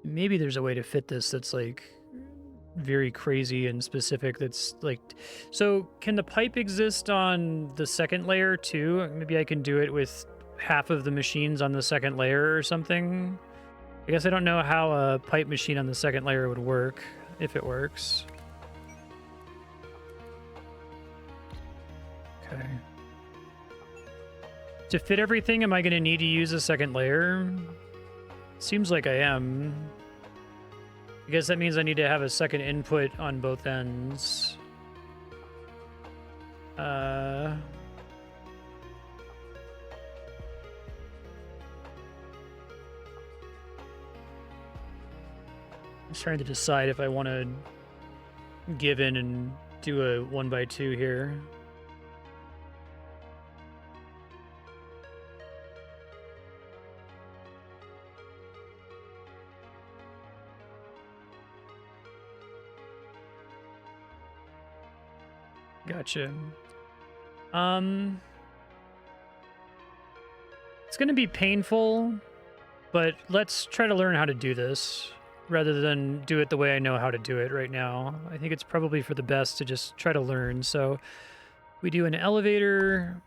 Speaker 1: Maybe there's a way to fit this that's like very crazy and specific. That's like, so can the pipe exist on the second layer too? Maybe I can do it with half of the machines on the second layer or something. I guess I don't know how a pipe machine on the second layer would work, if it works. Okay. To fit everything, am I going to need to use a second layer? Seems like I am. I guess that means I need to have a second input on both ends. I'm just trying to decide if I want to give in and do a 1x2 here. Gotcha. It's gonna be painful, but let's try to learn how to do this rather than do it the way I know how to do it right now. I think it's probably for the best to just try to learn. So we do an elevator,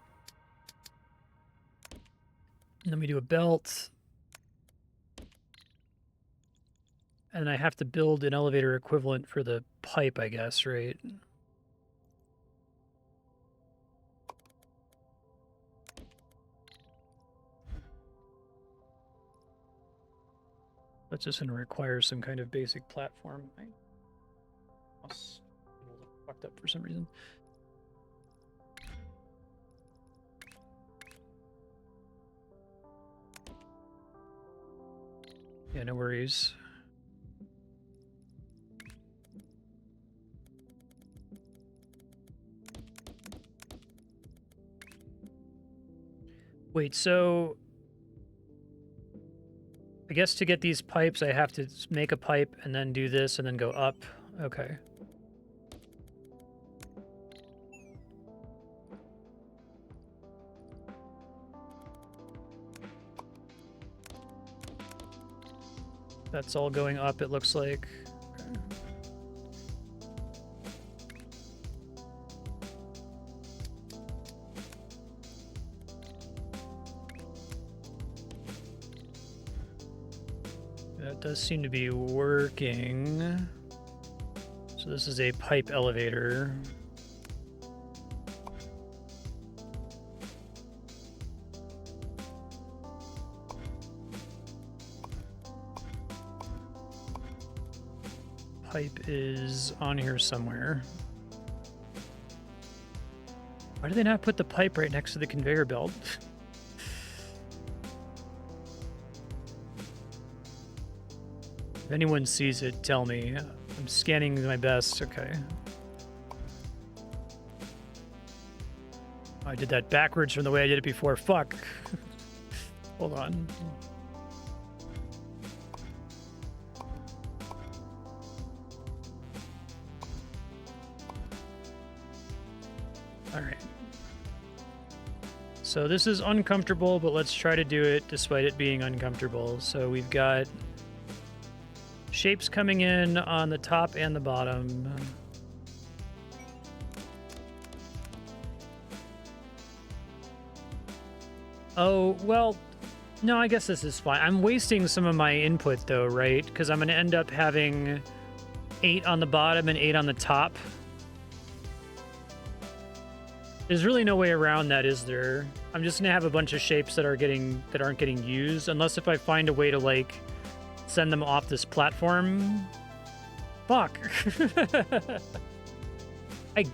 Speaker 1: and then we do a belt, and I have to build an elevator equivalent for the pipe, I guess, right? That's just going to require some kind of basic platform. My mouse fucked up for some reason. Yeah, no worries. Wait, so I guess to get these pipes, I have to make a pipe and then do this and then go up. Okay. That's all going up, it looks like. Okay. That does seem to be working. So this is a pipe elevator. Pipe is on here somewhere. Why do they not put the pipe right next to the conveyor belt? If anyone sees it, tell me. I'm scanning my best. Okay. I did that backwards from the way I did it before. Fuck. Hold on. All right. So this is uncomfortable, but let's try to do it despite it being uncomfortable. So we've got shapes coming in on the top and the bottom. Oh, well, no, I guess this is fine. I'm wasting some of my input though, right? Because I'm going to end up having 8 on the bottom and 8 on the top. There's really no way around that, is there? I'm just going to have a bunch of shapes that aren't getting used, unless if I find a way to, like, send them off this platform. Fuck. I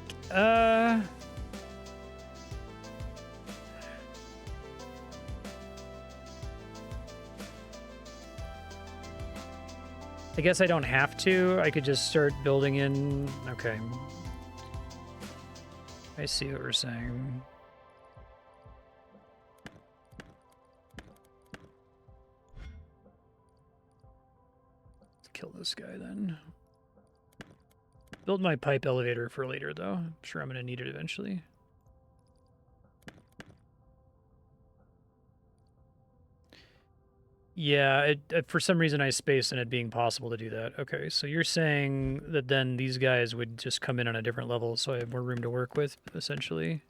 Speaker 1: guess I don't have to. I could just start building in. Okay. I see what we're saying. Let's kill this guy then. Build my pipe elevator for later, though. I'm sure I'm going to need it eventually. Yeah, for some reason I spaced on it being possible to do that. Okay, so you're saying that then these guys would just come in on a different level, so I have more room to work with, essentially.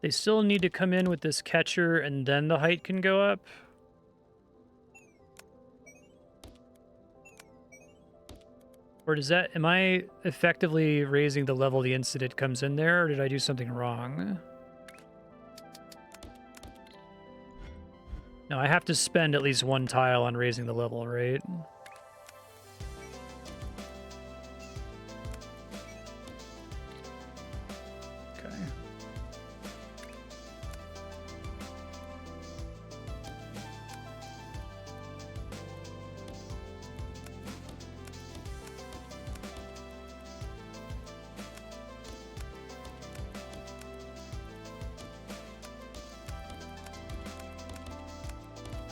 Speaker 1: They still need to come in with this catcher, and then the height can go up? Or does that... Am I effectively raising the level the instant it comes in there, or did I do something wrong? No, I have to spend at least 1 tile on raising the level, right? Okay.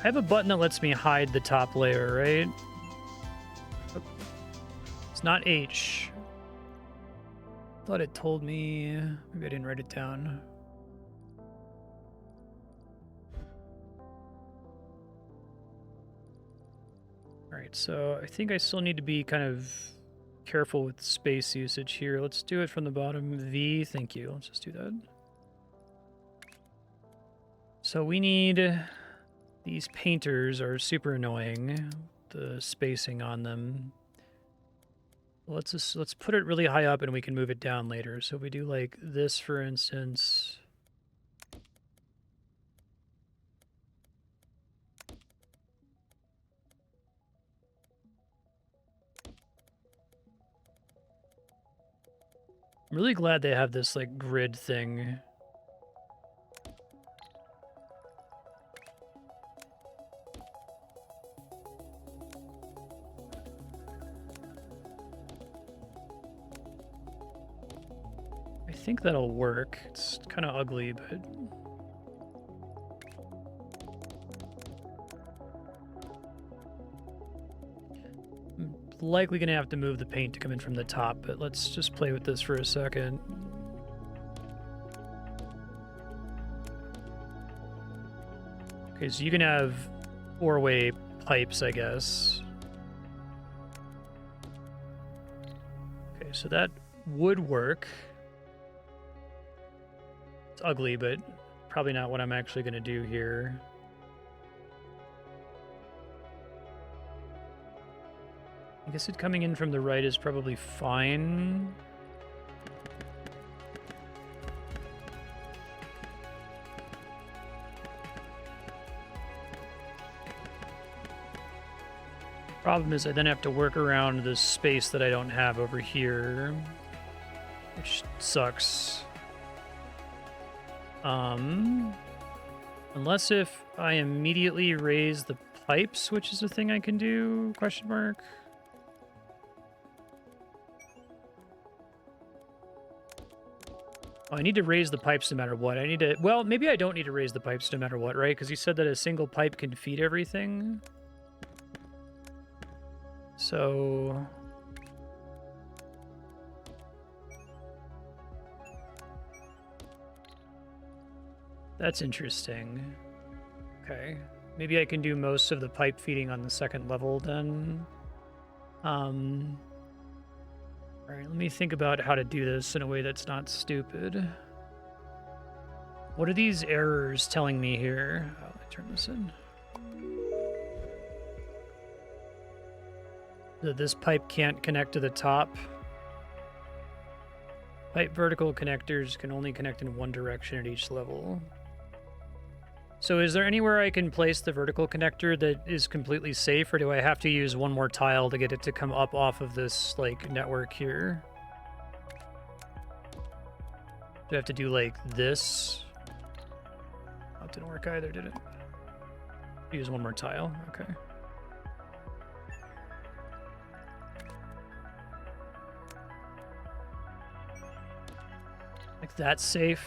Speaker 1: I have a button that lets me hide the top layer, right? It's not H. Thought it told me. Maybe I didn't write it down. All right, so I think I still need to be kind of careful with space usage here. Let's do it from the bottom. V, thank you. Let's just do that. So we need... These painters are super annoying. The spacing on them. Let's put it really high up and we can move it down later. So if we do like this, for instance. I'm really glad they have this like grid thing. I think that'll work. It's kind of ugly, but... I'm likely going to have to move the paint to come in from the top, but let's just play with this for a second. Okay, so you can have four-way pipes, I guess. Okay, so that would work. It's ugly, but probably not what I'm actually going to do here. I guess it coming in from the right is probably fine. Problem is I then have to work around this space that I don't have over here, which sucks. Unless if I immediately raise the pipes, which is a thing I can do, question mark. Oh, I need to raise the pipes no matter what. I need to, well, maybe I don't need to raise the pipes no matter what, right? Because you said that a single pipe can feed everything. So... That's interesting. Okay. Maybe I can do most of the pipe feeding on the second level then. All right, let me think about how to do this in a way that's not stupid. What are these errors telling me here? Oh, let me turn this in. That this pipe can't connect to the top. Pipe vertical connectors can only connect in one direction at each level. So is there anywhere I can place the vertical connector that is completely safe, or do I have to use one more tile to get it to come up off of this, like, network here? Do I have to do, like, this? Oh, it didn't work either, did it? Use one more tile, okay. Like, that's safe.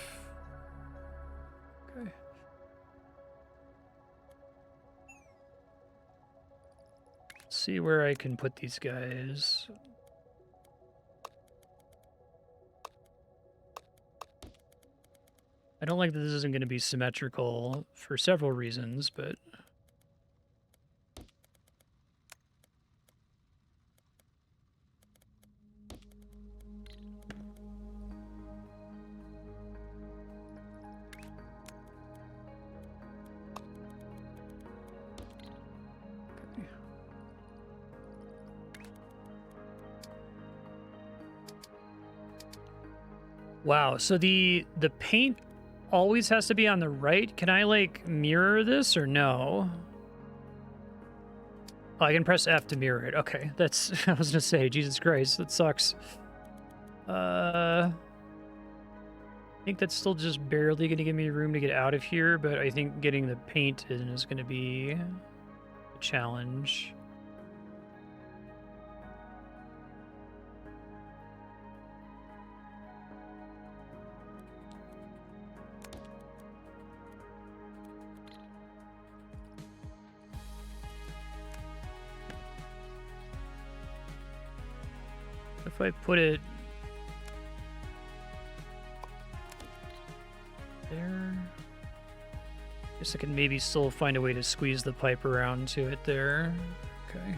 Speaker 1: Okay. See where I can put these guys. I don't like that this isn't going to be symmetrical for several reasons, but... Wow, so the paint always has to be on the right? Can I, like, mirror this or no? Oh, I can press F to mirror it. Okay, that's... I was gonna say, Jesus Christ, that sucks. I think that's still just barely gonna give me room to get out of here, but I think getting the paint in is gonna be a challenge. if I put it there? Guess I can maybe still find a way to squeeze the pipe around to it there. Okay.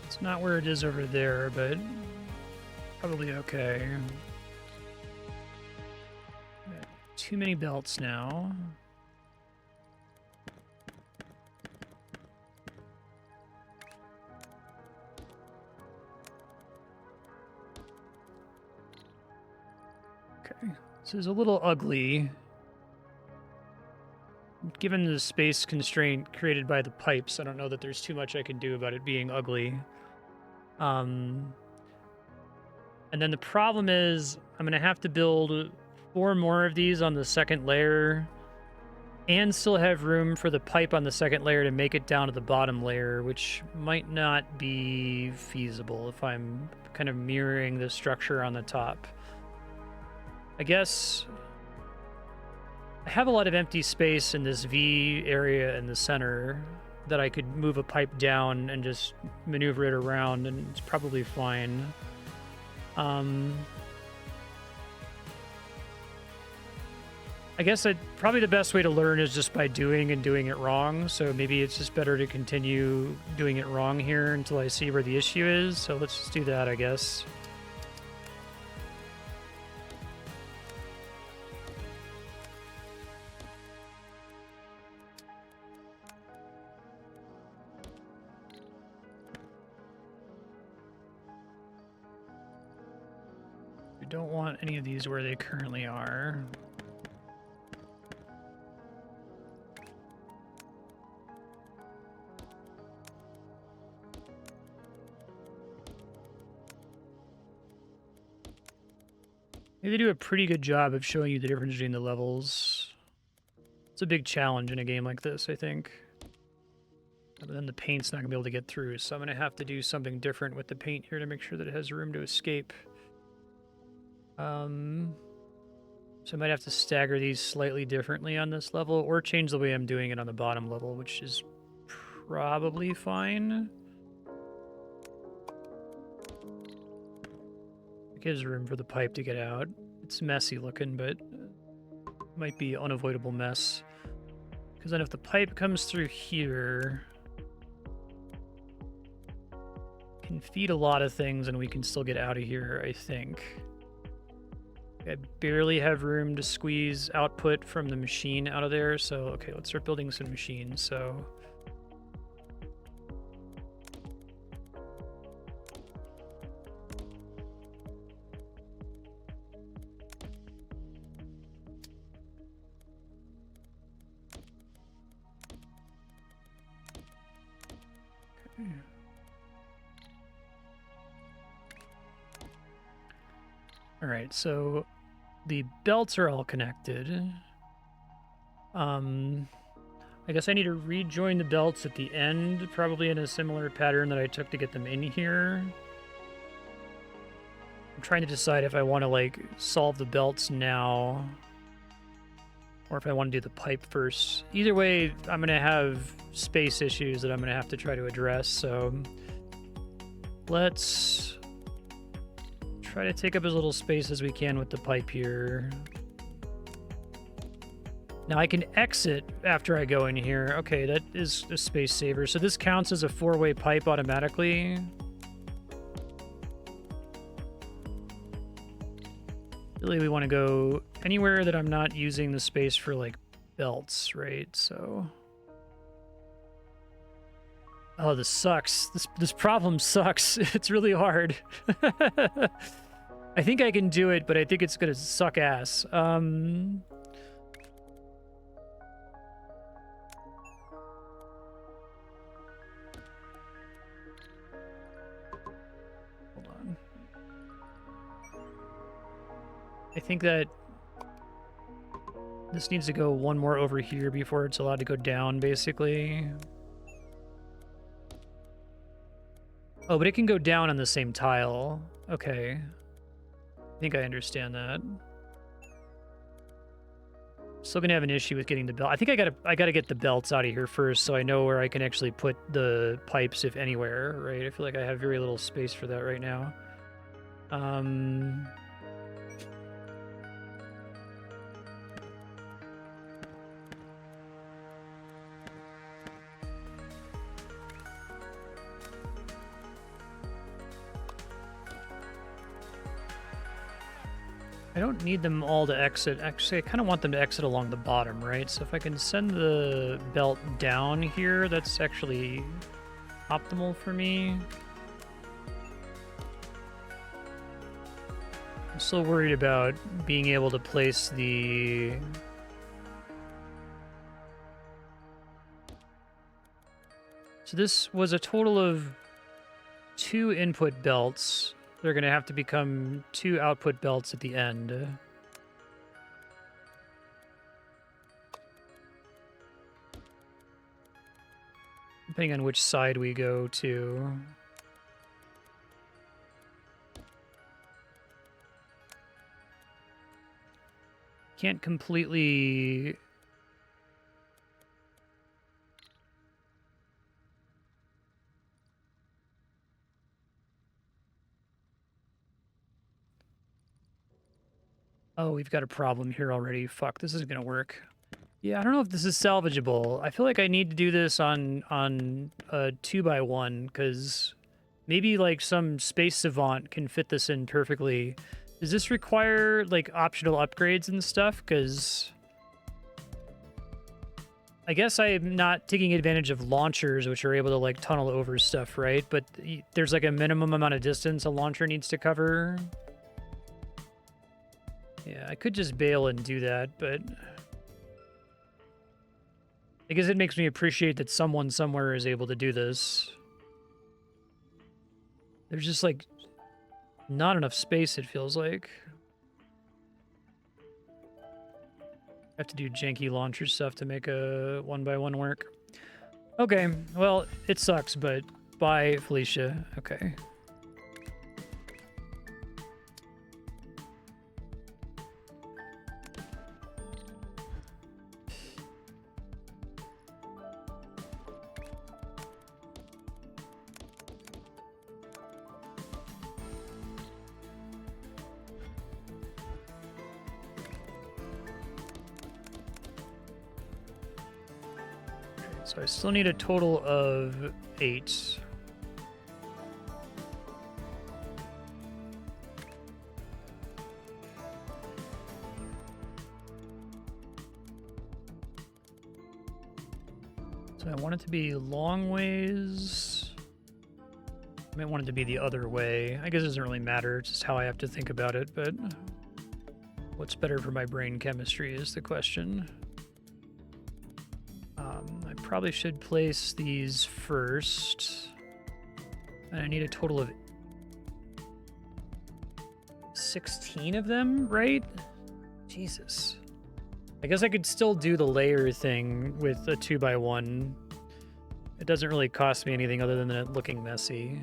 Speaker 1: It's not where it is over there, but probably okay. Too many belts now. Okay, this is a little ugly. Given the space constraint created by the pipes, I don't know that there's too much I can do about it being ugly. And then the problem is I'm going to have to build 4 more of these on the second layer and still have room for the pipe on the second layer to make it down to the bottom layer, which might not be feasible if I'm kind of mirroring the structure on the top. I guess I have a lot of empty space in this V area in the center that I could move a pipe down and just maneuver it around, and it's probably fine. I guess probably the best way to learn is just by doing and doing it wrong. So maybe it's just better to continue doing it wrong here until I see where the issue is. So let's just do that, I guess. We don't want any of these where they currently are. They do a pretty good job of showing you the difference between the levels. It's a big challenge in a game like this, I think. But then the paint's not going to be able to get through, so I'm going to have to do something different with the paint here to make sure that it has room to escape. So I might have to stagger these slightly differently on this level, or change the way I'm doing it on the bottom level, which is probably fine. It gives room for the pipe to get out. It's messy looking, but it might be unavoidable mess. Because then if the pipe comes through here, it can feed a lot of things and we can still get out of here, I think. I barely have room to squeeze output from the machine out of there, so okay, let's start building some machines. So all right, so the belts are all connected. I guess I need to rejoin the belts at the end, probably in a similar pattern that I took to get them in here. I'm trying to decide if I want to, like, solve the belts now, or if I want to do the pipe first. Either way, I'm going to have space issues that I'm going to have to try to address, so let's try to take up as little space as we can with the pipe here. Now I can exit after I go in here. Okay, that is a space saver. So this counts as a 4-way pipe automatically. Really, we want to go anywhere that I'm not using the space for, like, belts, right? So... oh, this sucks. This problem sucks. It's really hard. I think I can do it, but I think it's gonna suck ass. Hold on. I think that This needs to go one more over here before it's allowed to go down, basically. Oh, but it can go down on the same tile. Okay. I think I understand that. Still gonna have an issue with getting the belt. I think I gotta get the belts out of here first, so I know where I can actually put the pipes, if anywhere, right? I feel like I have very little space for that right now. I don't need them all to exit. Actually, I kind of want them to exit along the bottom, right? So if I can send the belt down here, that's actually optimal for me. I'm still worried about being able to place the... So this was a total of 2 input belts. They're going to have to become 2 output belts at the end. Depending on which side we go to. Can't completely... Oh, we've got a problem here already. Fuck, this isn't gonna work. Yeah, I don't know if this is salvageable. I feel like I need to do this on a 2x1, because maybe like some space savant can fit this in perfectly. Does this require like optional upgrades and stuff? Because I guess I'm not taking advantage of launchers, which are able to like tunnel over stuff, right? But there's like a minimum amount of distance a launcher needs to cover. Yeah, I could just bail and do that, but I guess it makes me appreciate that someone somewhere is able to do this. There's just like not enough space, it feels like. I have to do janky launcher stuff to make a 1x1 work. Okay, well, it sucks, but bye, Felicia. Okay. So I still need a total of 8. So I want it to be long ways. I might want it to be the other way. I guess it doesn't really matter, it's just how I have to think about it, but what's better for my brain chemistry is the question. I probably should place these first. And I need a total of 16 of them, right? Jesus. I guess I could still do the layer thing with a 2x1. It doesn't really cost me anything other than it looking messy.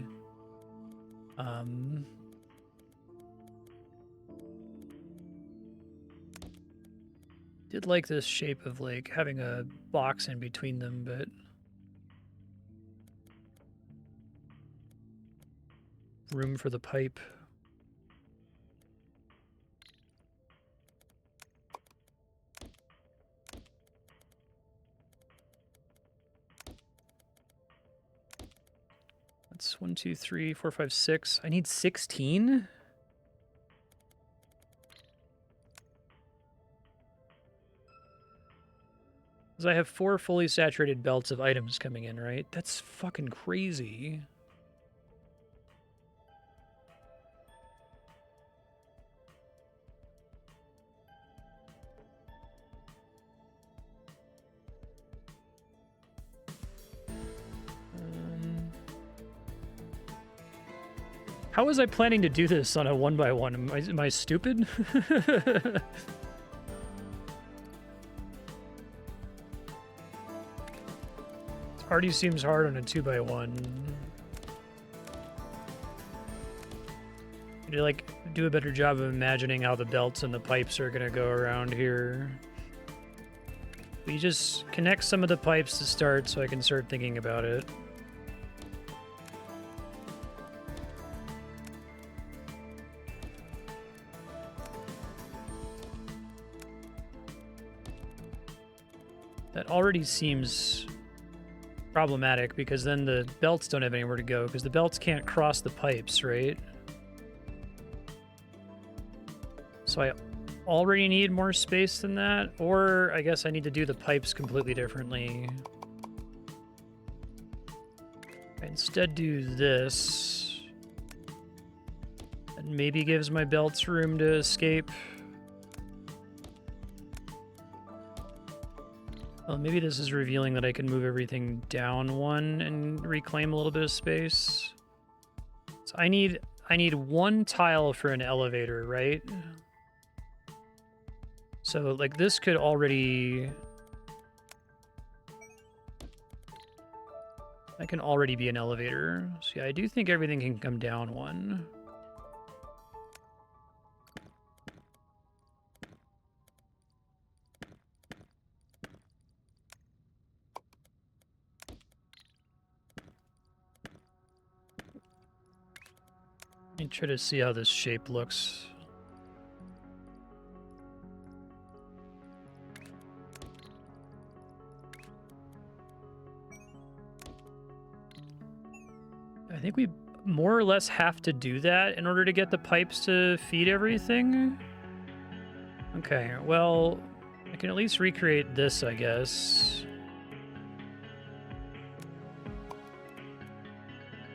Speaker 1: Did like this shape of like having a box in between them, but room for the pipe. That's 1, 2, 3, 4, 5, 6. I need 16? Because I have 4 fully saturated belts of items coming in, right? That's fucking crazy. How was I planning to do this on a 1x1? Am I stupid? already seems hard on a 2x1. I need to, like, do a better job of imagining how the belts and the pipes are gonna go around here. We just connect some of the pipes to start so I can start thinking about it. That already seems problematic because then the belts don't have anywhere to go because the belts can't cross the pipes, right? So I already need more space than that, or I guess I need to do the pipes completely differently. I instead do this. And maybe gives my belts room to escape. Well, maybe this is revealing that I can move everything down one and reclaim a little bit of space. So I need one tile for an elevator, right? So, like, this could already... That can already be an elevator. So, yeah, I do think everything can come down one. Let me try to see how this shape looks. I think we more or less have to do that in order to get the pipes to feed everything. Okay, well, I can at least recreate this, I guess.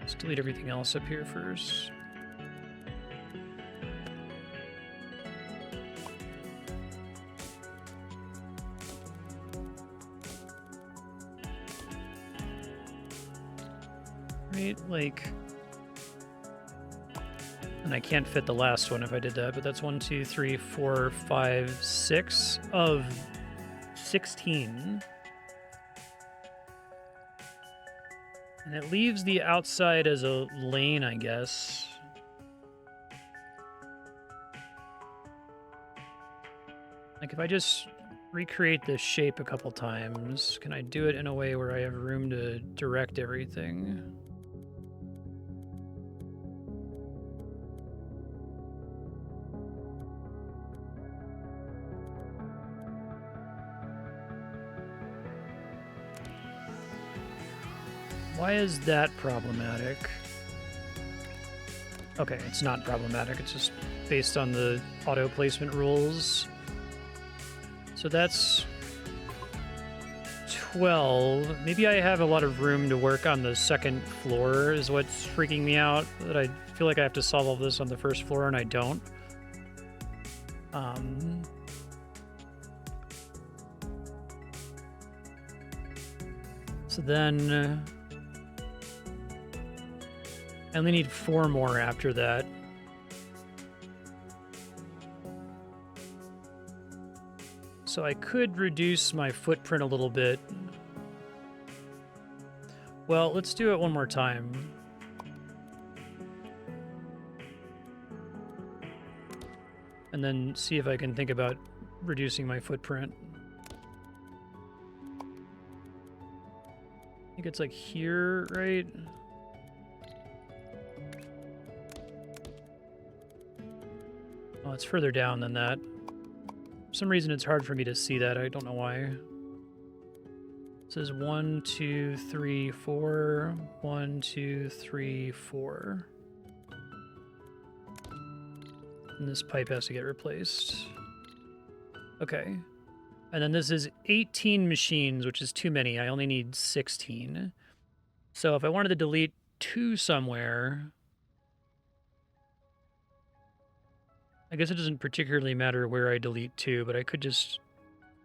Speaker 1: Let's delete everything else up here first. Right, like... And I can't fit the last one if I did that, but that's 1, 2, 3, 4, 5, 6 of 16. And it leaves the outside as a lane, I guess. Like, if I just recreate this shape a couple times, can I do it in a way where I have room to direct everything? Why is that problematic? Okay, it's not problematic. It's just based on the auto placement rules. So that's 12. Maybe I have a lot of room to work on the second floor is what's freaking me out. That I feel like I have to solve all this on the first floor and I don't. So then... I only need 4 more after that. So I could reduce my footprint a little bit. Well, let's do it one more time. And then see if I can think about reducing my footprint. I think it's like here, right? Oh, it's further down than that. For some reason, it's hard for me to see that. I don't know why. It says 1, 2, 3, 4. 1, 2, 3, 4. And this pipe has to get replaced. Okay. And then this is 18 machines, which is too many. I only need 16. So if I wanted to delete 2 somewhere... I guess it doesn't particularly matter where I delete 2, but I could just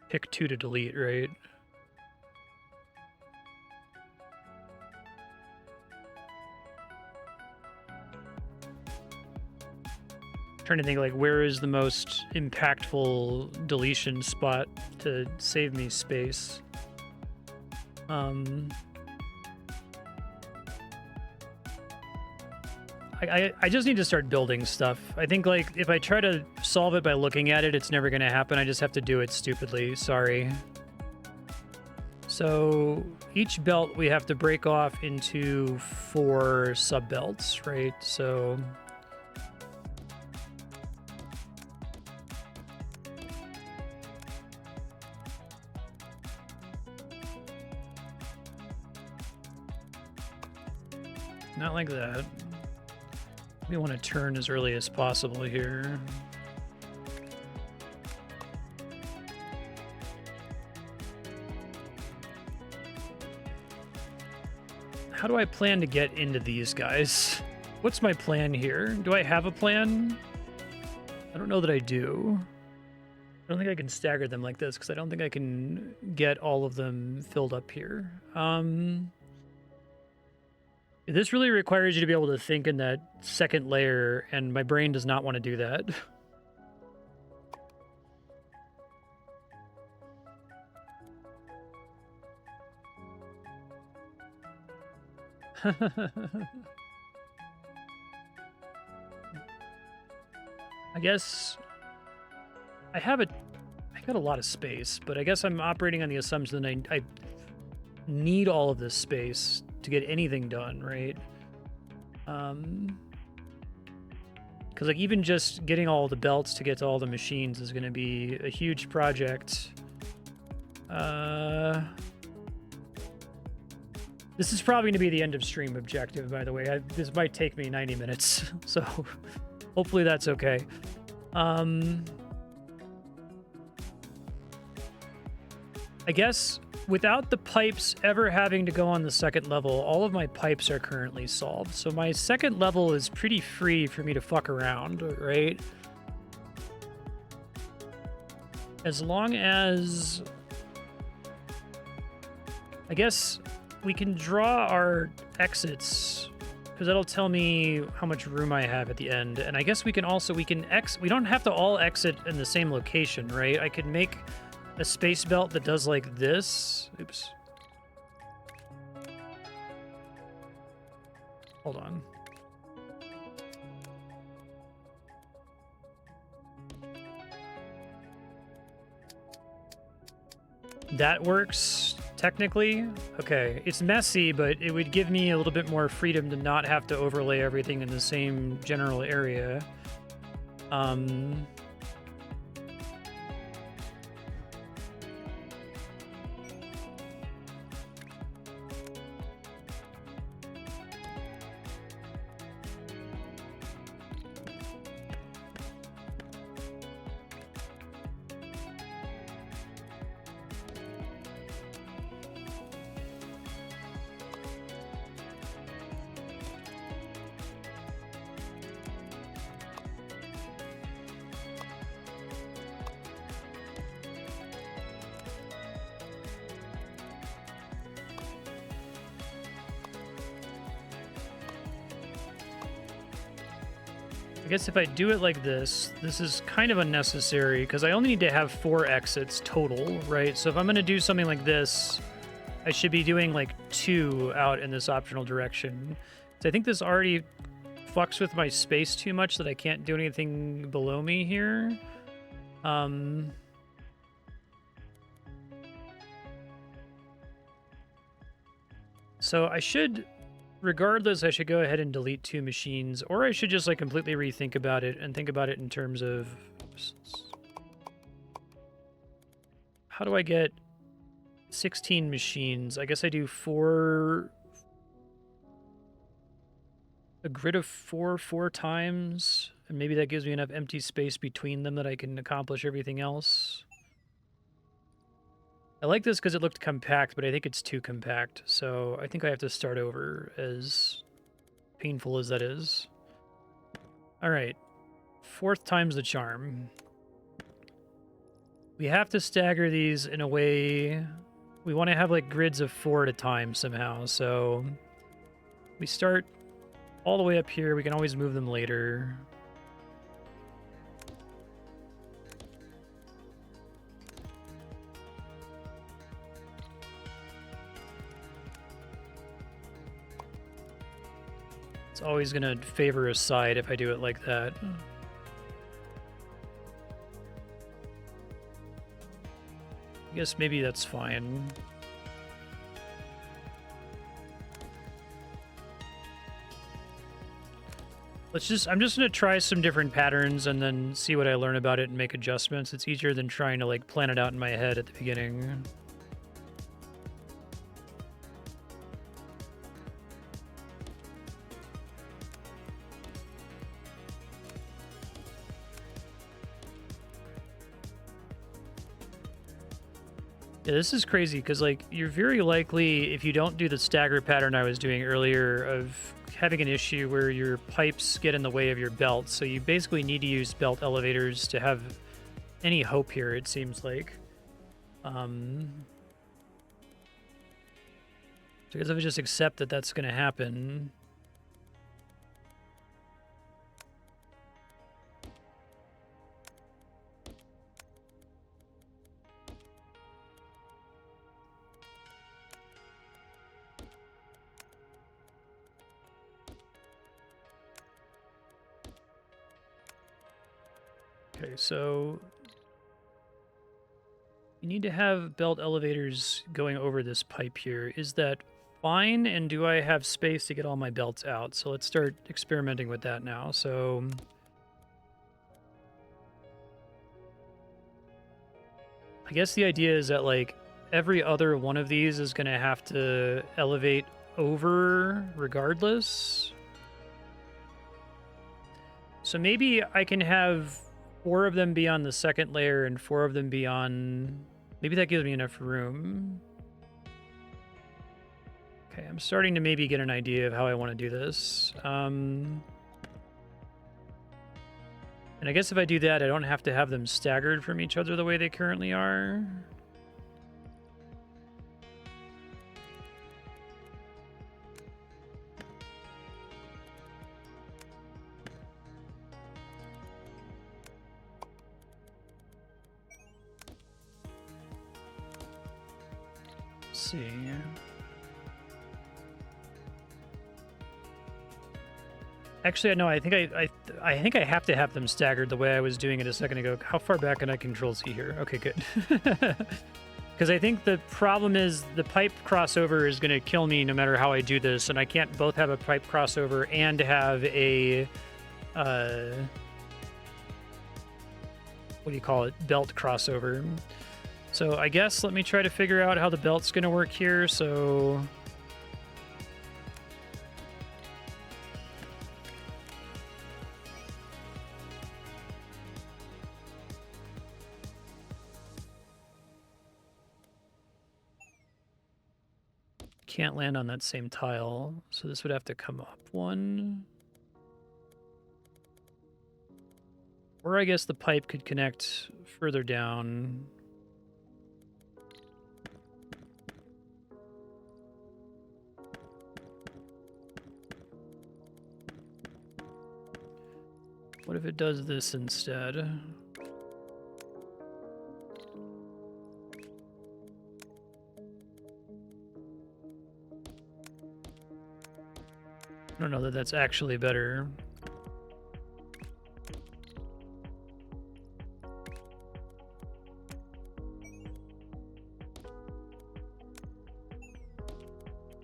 Speaker 1: pick 2 to delete, right? Trying to think, like, where is the most impactful deletion spot to save me space? I just need to start building stuff. I think, like, if I try to solve it by looking at it, it's never going to happen. I just have to do it stupidly. Sorry. So each belt we have to break off into 4 sub-belts, right? So... not like that. We want to turn as early as possible here. How do I plan to get into these guys? What's my plan here? Do I have a plan? I don't know that I do. I don't think I can stagger them like this because I don't think I can get all of them filled up here. This really requires you to be able to think in that second layer, and my brain does not want to do that. I guess I got a lot of space, but I guess I'm operating on the assumption that I need all of this space to get anything done, right? Because, like, even just getting all the belts to get to all the machines is going to be a huge project. This is probably going to be the end of stream objective, by the way. This might take me 90 minutes, so hopefully that's okay. I guess without the pipes ever having to go on the second level, all of my pipes are currently solved. So my second level is pretty free for me to fuck around, right? As long as... I guess we can draw our exits, because that'll tell me how much room I have at the end. And I guess we can also, we don't have to all exit in the same location, right? I could make a space belt that does like this. Oops. Hold on. That works, technically. Okay, it's messy, but it would give me a little bit more freedom to not have to overlay everything in the same general area. I guess if I do it like this is kind of unnecessary because I only need to have 4 exits total, right? So if I'm going to do something like this, I should be doing like 2 out in this optional direction. So I think this already fucks with my space too much that I can't do anything below me here. So I should... regardless, I should go ahead and delete 2 machines, or I should just like completely rethink about it and think about it in terms of how do I get 16 machines? I guess I do a grid of 4 times, and maybe that gives me enough empty space between them that I can accomplish everything else. I like this because it looked compact, but I think it's too compact, so I think I have to start over, as painful as that is. Alright, 4th time's the charm. We have to stagger these in a way... we want to have like grids of 4 at a time somehow, so... we start all the way up here, we can always move them later. Let's always going to favor a side if I do it like that. I guess maybe that's fine. I'm just going to try some different patterns and then see what I learn about it and make adjustments. It's easier than trying to like plan it out in my head at the beginning. Yeah, this is crazy because like you're very likely, if you don't do the stagger pattern I was doing earlier, of having an issue where your pipes get in the way of your belt. So you basically need to use belt elevators to have any hope here, it seems like. Because if I just accept that that's going to happen. Okay, so you need to have belt elevators going over this pipe here. Is that fine? And do I have space to get all my belts out? So let's start experimenting with that now. So I guess the idea is that like every other one of these is going to have to elevate over regardless. So maybe I can have 4 of them be on the second layer and 4 of them be on... Maybe that gives me enough room. Okay, I'm starting to maybe get an idea of how I want to do this. And I guess if I do that, I don't have to have them staggered from each other the way they currently are. See. Actually, no. I think I have to have them staggered the way I was doing it a second ago. How far back can I control Z here? Okay, good. Because I think the problem is the pipe crossover is going to kill me no matter how I do this, and I can't both have a pipe crossover and have a what do you call it? Belt crossover. So I guess let me try to figure out how the belt's going to work here. So can't land on that same tile. So this would have to come up one. Or I guess the pipe could connect further down. What if it does this instead? I don't know that that's actually better.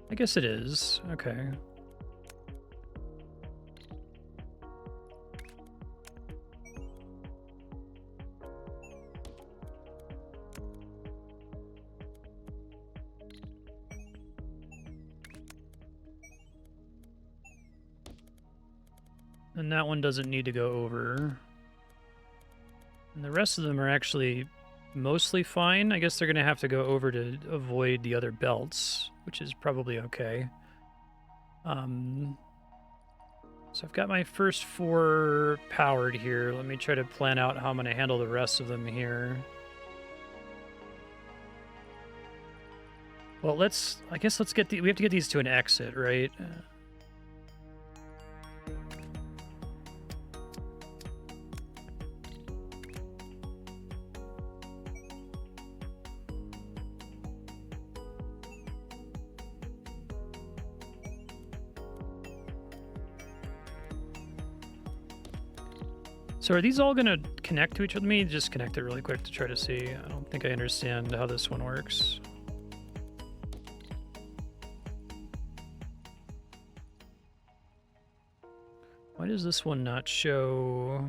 Speaker 1: I guess it is. Okay. And that one doesn't need to go over. And the rest of them are actually mostly fine. I guess they're going to have to go over to avoid the other belts, which is probably okay. So I've got my first 4 powered here. Let me try to plan out how I'm going to handle the rest of them here. Well, we have to get these to an exit, right? So are these all going to connect to each other? Let me just connect it really quick to try to see. I don't think I understand how this one works. Why does this one not show?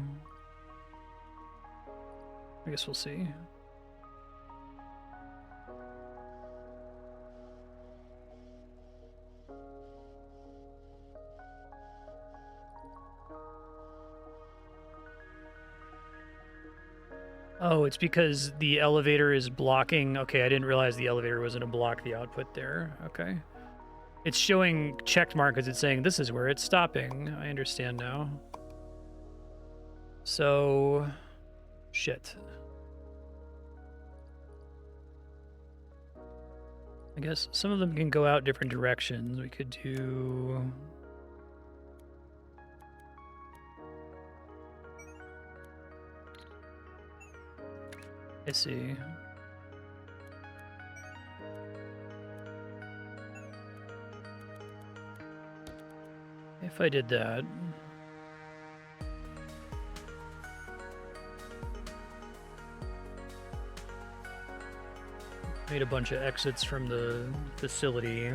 Speaker 1: I guess we'll see. Oh, it's because the elevator is blocking. Okay, I didn't realize the elevator was going to block the output there. Okay. It's showing checked mark because it's saying this is where it's stopping. I understand now. So, shit. I guess some of them can go out different directions. We could do... I see. If I did that... Made a bunch of exits from the facility.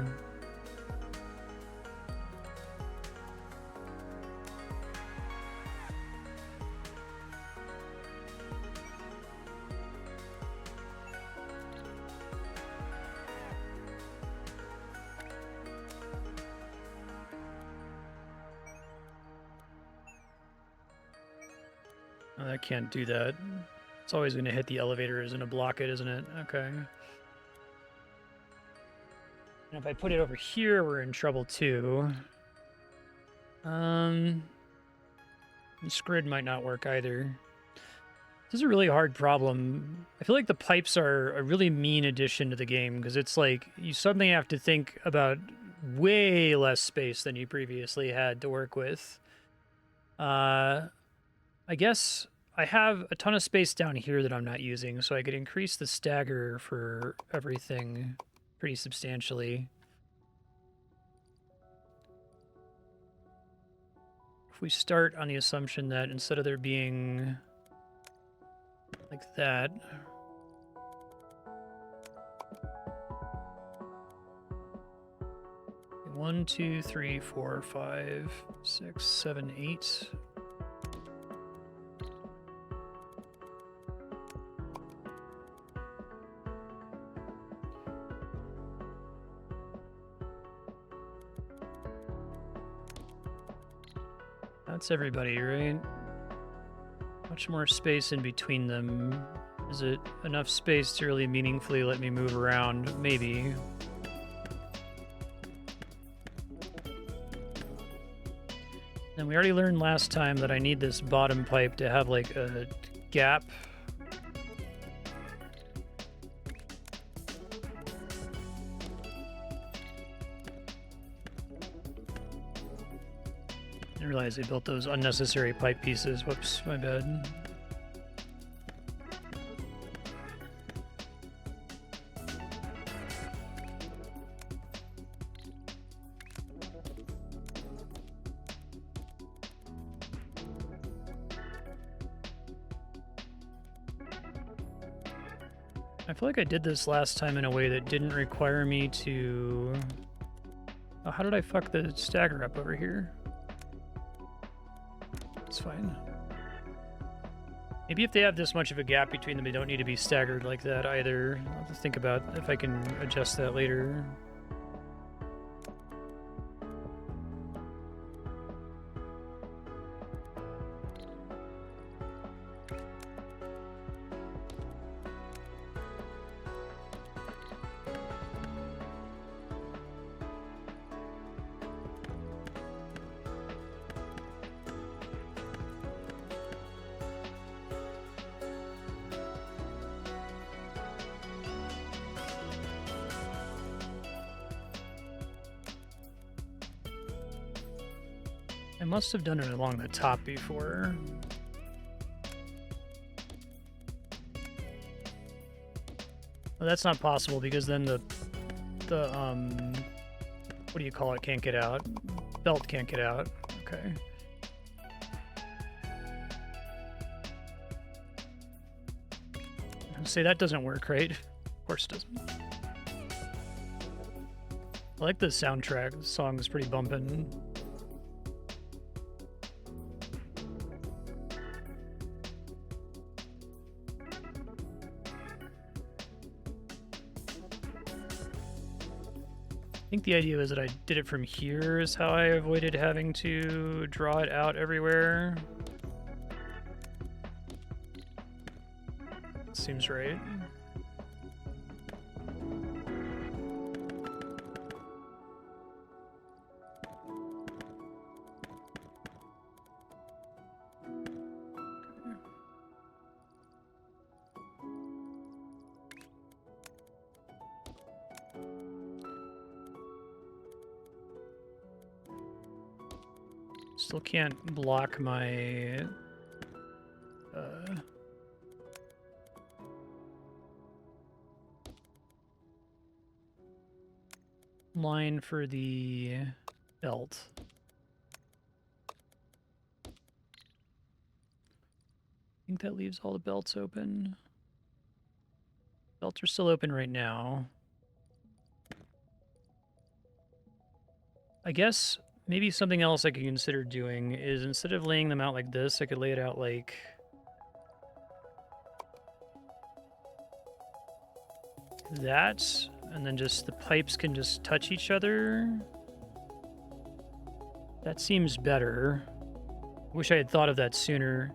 Speaker 1: Oh, I can't do that. It's always going to hit the elevator, isn't it? Block it, isn't it? Okay. And if I put it over here, we're in trouble too. This grid might not work either. This is a really hard problem. I feel like the pipes are a really mean addition to the game because it's like you suddenly have to think about way less space than you previously had to work with. I guess I have a ton of space down here that I'm not using, so I could increase the stagger for everything pretty substantially. If we start on the assumption that instead of there being like that, one, 2, 3, 4, 5, 6, 7, 8. That's everybody, right? Much more space in between them. Is it enough space to really meaningfully let me move around? Maybe. And we already learned last time that I need this bottom pipe to have like a gap. I didn't realize they built those unnecessary pipe pieces. Whoops, my bad. I feel like I did this last time in a way that didn't require me to... Oh, how did I fuck the stagger up over here? It's fine. Maybe if they have this much of a gap between them, they don't need to be staggered like that either. I'll have to think about if I can adjust that later. I must have done it along the top before. Well, that's not possible because then the what do you call it, can't get out. Belt can't get out. Okay. Say that doesn't work, right? Of course it doesn't. I like the soundtrack. The song is pretty bumpin'. I think the idea was that I did it from here is how I avoided having to draw it out everywhere. Seems right. Still can't block my line for the belt. I think that leaves all the belts open. Belts are still open right now. I guess maybe something else I could consider doing is instead of laying them out like this, I could lay it out like that, and then just the pipes can just touch each other. That seems better. Wish I had thought of that sooner.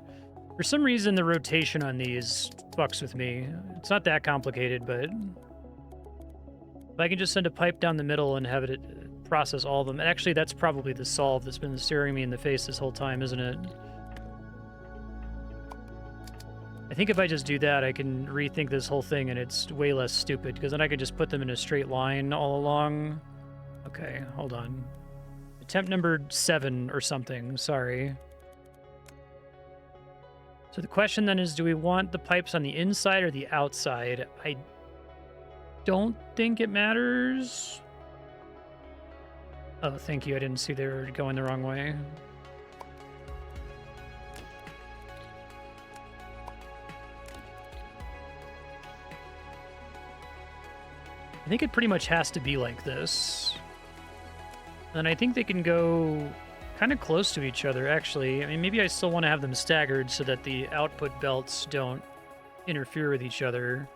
Speaker 1: For some reason, the rotation on these fucks with me. It's not that complicated, but if I can just send a pipe down the middle and have it process all of them. And actually, that's probably the solve that's been staring me in the face this whole time, isn't it? I think if I just do that, I can rethink this whole thing, and it's way less stupid, because then I can just put them in a straight line all along. Okay, hold on. Attempt number 7 or something, sorry. So the question then is, do we want the pipes on the inside or the outside? I don't think it matters. Oh, thank you. I didn't see they were going the wrong way. I think it pretty much has to be like this. And I think they can go kind of close to each other, actually. I mean, maybe I still want to have them staggered so that the output belts don't interfere with each other.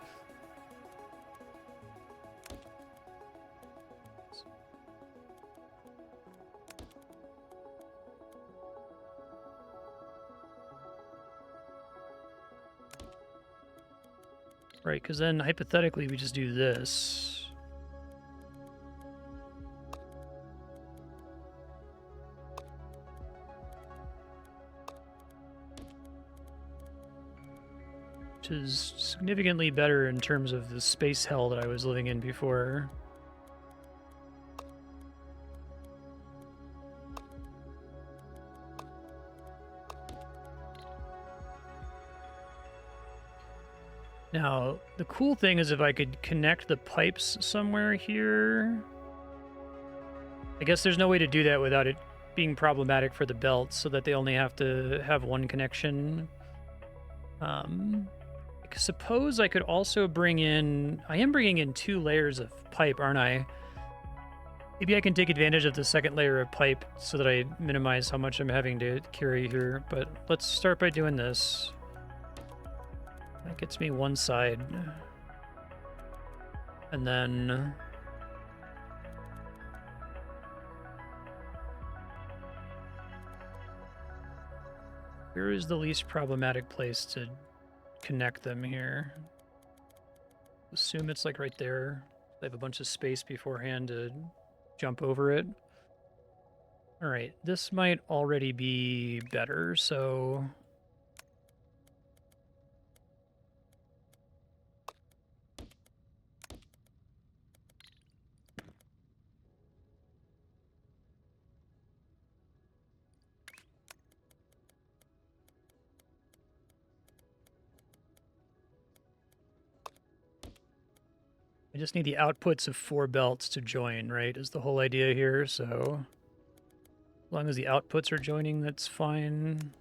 Speaker 1: Right, because then hypothetically we just do this. Which is significantly better in terms of the space hell that I was living in before. Now, the cool thing is if I could connect the pipes somewhere here. I guess there's no way to do that without it being problematic for the belts, so that they only have to have one connection. I suppose I could also bring in... I am bringing in 2 layers of pipe, aren't I? Maybe I can take advantage of the second layer of pipe so that I minimize how much I'm having to carry here. But let's start by doing this. That gets me one side. And then... where is the least problematic place to connect them here? Assume it's like right there. I have a bunch of space beforehand to jump over it. All right, this might already be better, so... I just need the outputs of 4 belts to join, right, is the whole idea here, so... as long as the outputs are joining, that's fine.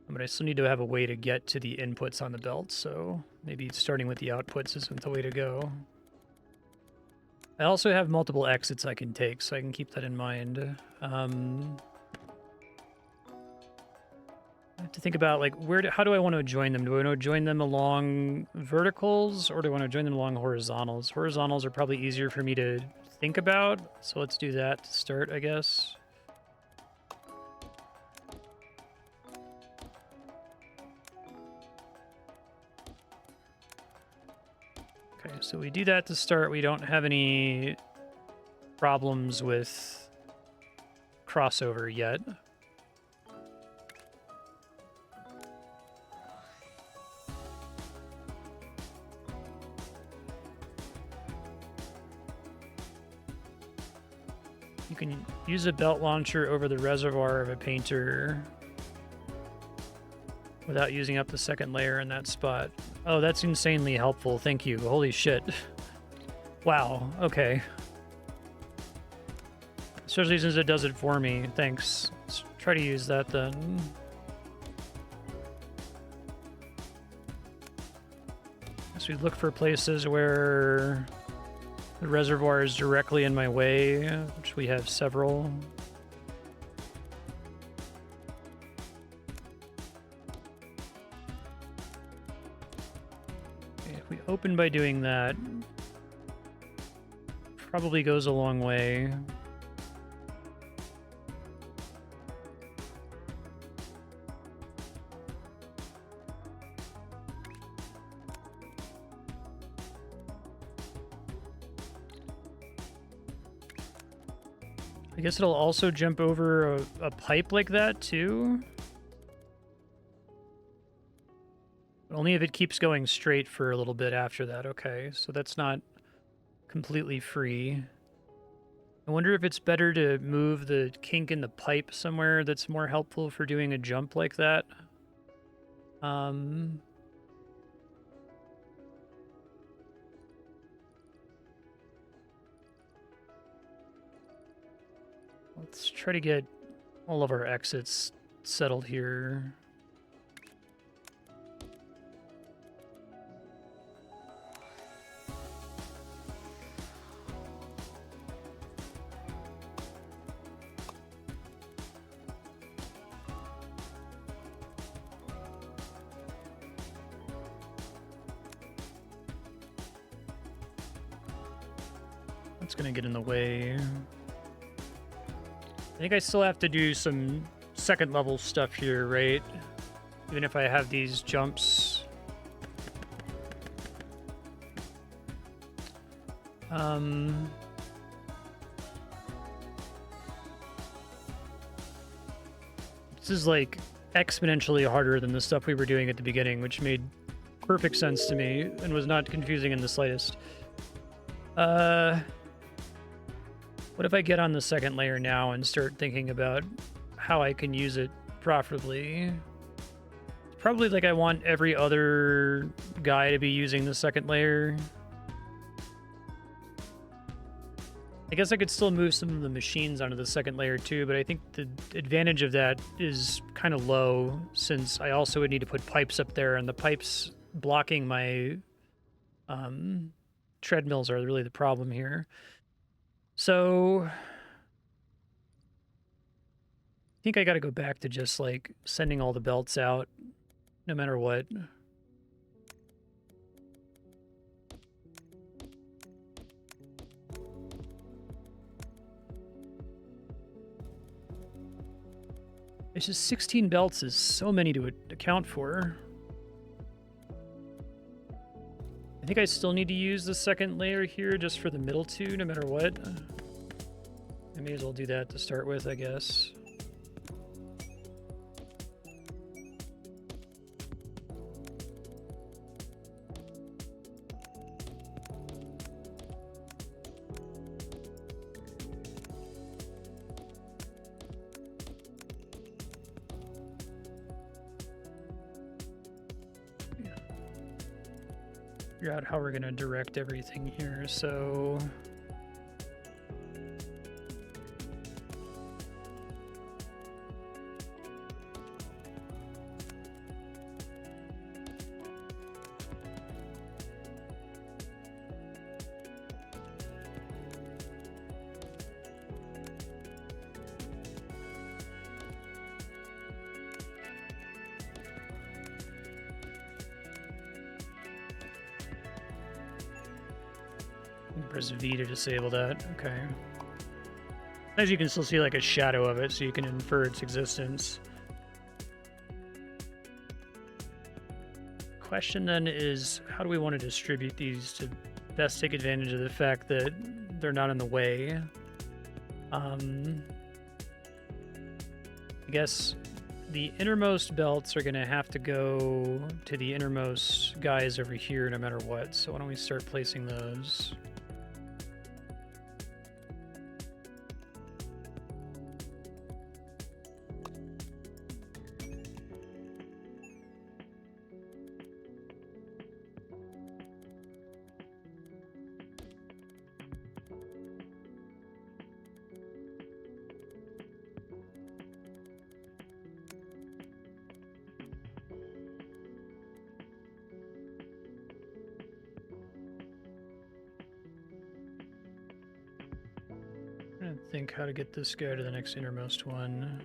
Speaker 1: How but I still need to have a way to get to the inputs on the belt, so maybe starting with the outputs isn't the way to go. I also have multiple exits I can take, so I can keep that in mind. I have to think about, like, how do I want to join them? Do I want to join them along verticals, or do I want to join them along horizontals? Horizontals are probably easier for me to think about, so let's do that to start, I guess. Okay, so we do that to start. We don't have any problems with crossover yet. You can use a belt launcher over the reservoir of a painter without using up the second layer in that spot. Oh, that's insanely helpful. Thank you. Holy shit. Wow. Okay. Especially since it does it for me. Thanks. Let's try to use that then. So we look for places where the reservoir is directly in my way, which we have several. Okay, if we open by doing that, probably goes a long way. I guess it'll also jump over a pipe like that, too. Only if it keeps going straight for a little bit after that. Okay, so that's not completely free. I wonder if it's better to move the kink in the pipe somewhere that's more helpful for doing a jump like that. Let's try to get all of our exits settled here. That's gonna get in the way. I think I still have to do some second level stuff here, right? Even if I have these jumps. This is like exponentially harder than the stuff we were doing at the beginning, which made perfect sense to me and was not confusing in the slightest. What if I get on the second layer now and start thinking about how I can use it profitably? It's probably like I want every other guy to be using the second layer. I guess I could still move some of the machines onto the second layer too, but I think the advantage of that is kind of low since I also would need to put pipes up there, and the pipes blocking my treadmills are really the problem here. So I think I got to go back to just like sending all the belts out no matter what. It's just 16 belts is so many to account for. I think I still need to use the second layer here just for the middle two, no matter what. I may as well do that to start with, I guess. Figure out how we're going to direct everything here. So Press V to disable that. Okay. As you can still see like a shadow of it, so you can infer its existence. Question then is, how do we want to distribute these to best take advantage of the fact that they're not in the way? I guess the innermost belts are going to have to go to the innermost guys over here no matter what. So why don't we start placing those? Think how to get this guy to the next innermost one.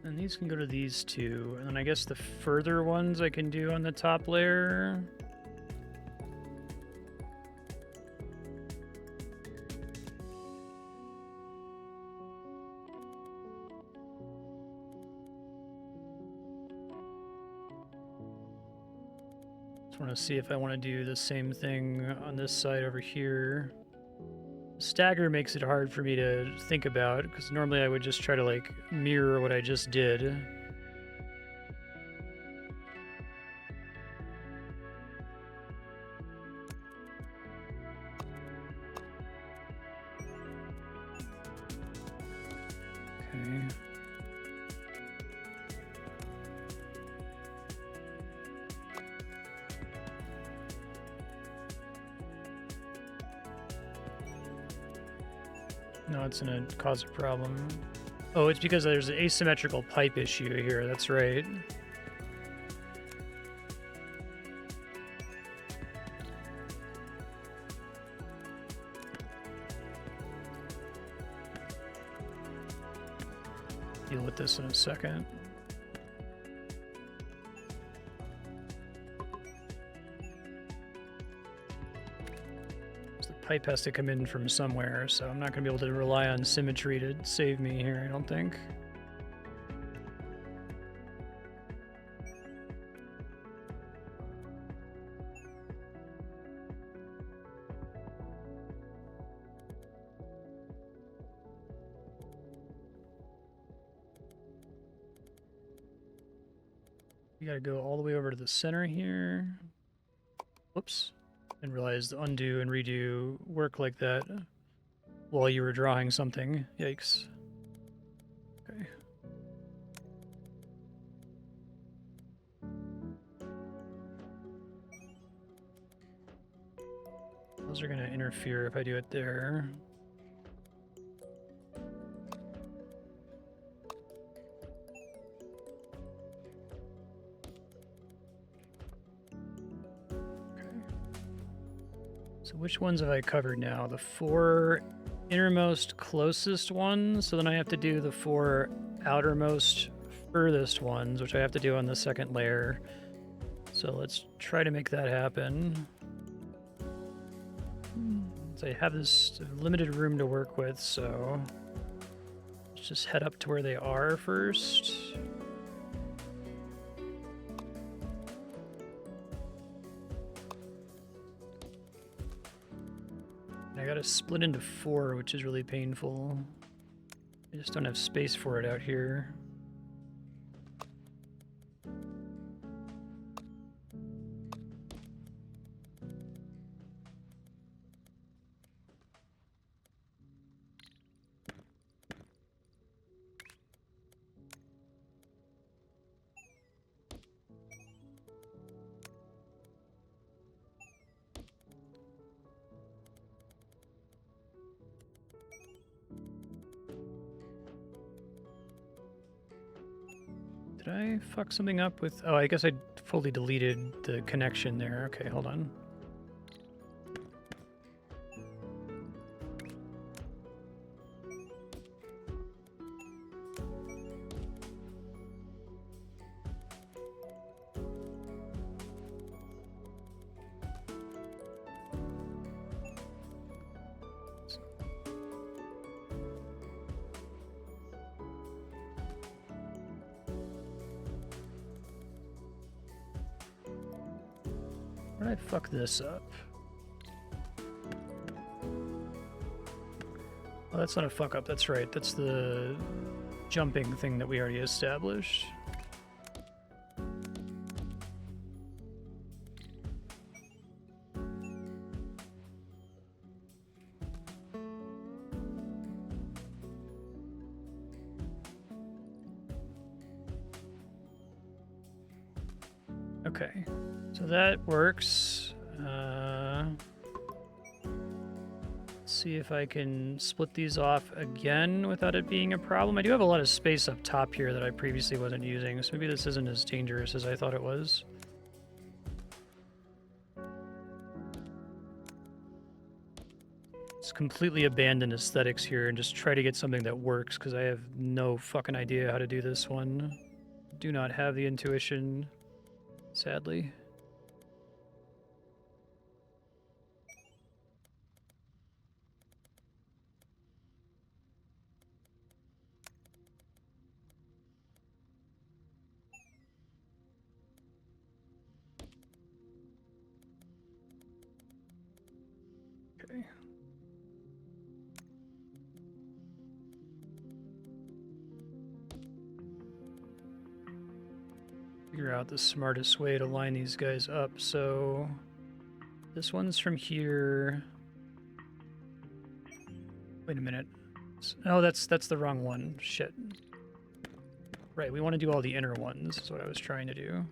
Speaker 1: And these can go to these two, and then I guess the further ones I can do on the top layer. Just want to see if I want to do the same thing on this side over here. Stagger makes it hard for me to think about, because normally I would just try to like mirror what I just did. Okay. No, it's gonna cause a problem. Oh, it's because there's an asymmetrical pipe issue here, that's right. Deal with this in a second. Pipe has to come in from somewhere, so I'm not going to be able to rely on symmetry to save me here, I don't think. You got to go all the way over to the center here. Whoops. Didn't realize the undo and redo work like that while you were drawing something. Yikes. Okay. Those are going to interfere if I do it there. So which ones have I covered now? The 4 innermost closest ones, so then I have to do the 4 outermost furthest ones, which I have to do on the second layer. So let's try to make that happen. So I have this limited room to work with, so let's just head up to where they are first. I gotta split into 4, which is really painful. I just don't have space for it out here. Did I fuck something up with... Oh, I guess I fully deleted the connection there. Okay, hold on. Why did I fuck this up? Oh, that's not a fuck up, that's right. That's the jumping thing that we already established. Okay, so that works. Let's see if I can split these off again without it being a problem. I do have a lot of space up top here that I previously wasn't using, so maybe this isn't as dangerous as I thought it was. Let's completely abandon aesthetics here and just try to get something that works, because I have no fucking idea how to do this one. Do not have the intuition. Sadly. Okay. Figure out the smartest way to line these guys up. So this one's from here. Wait a minute. Oh, that's the wrong one. Shit. Right, we want to do all the inner ones, is what I was trying to do.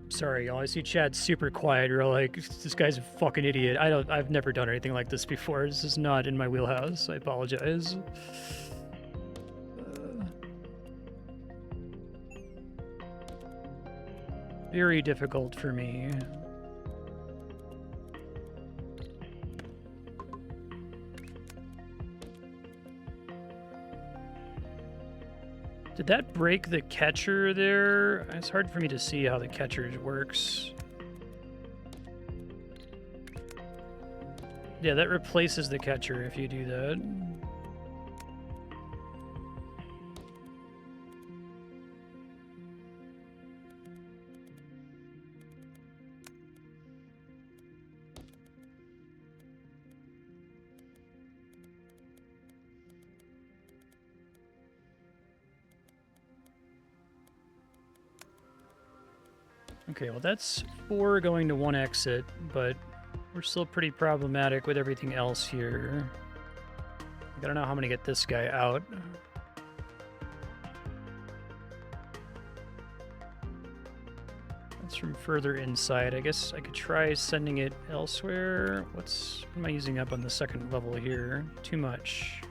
Speaker 1: Sorry, y'all. I see Chad's super quiet. You're like, this guy's a fucking idiot. I've never done anything like this before. This is not in my wheelhouse. I apologize. Very difficult for me. Did that break the catcher there? It's hard for me to see how the catcher works. Yeah, that replaces the catcher if you do that. Okay, well that's 4 going to 1 exit, but we're still pretty problematic with everything else here. I don't know how I'm gonna get this guy out. That's from further inside. I guess I could try sending it elsewhere. What am I using up on the second level here? Too much.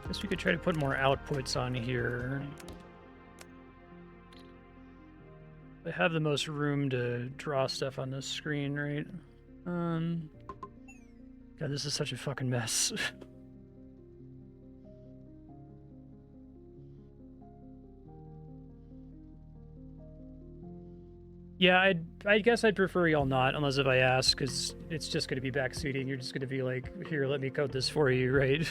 Speaker 1: Guess we could try to put more outputs on here. I have the most room to draw stuff on this screen, right? God, this is such a fucking mess. Yeah, I guess I'd prefer y'all not, unless if I ask, because it's just going to be backseating. You're just going to be like, here, let me code this for you, right?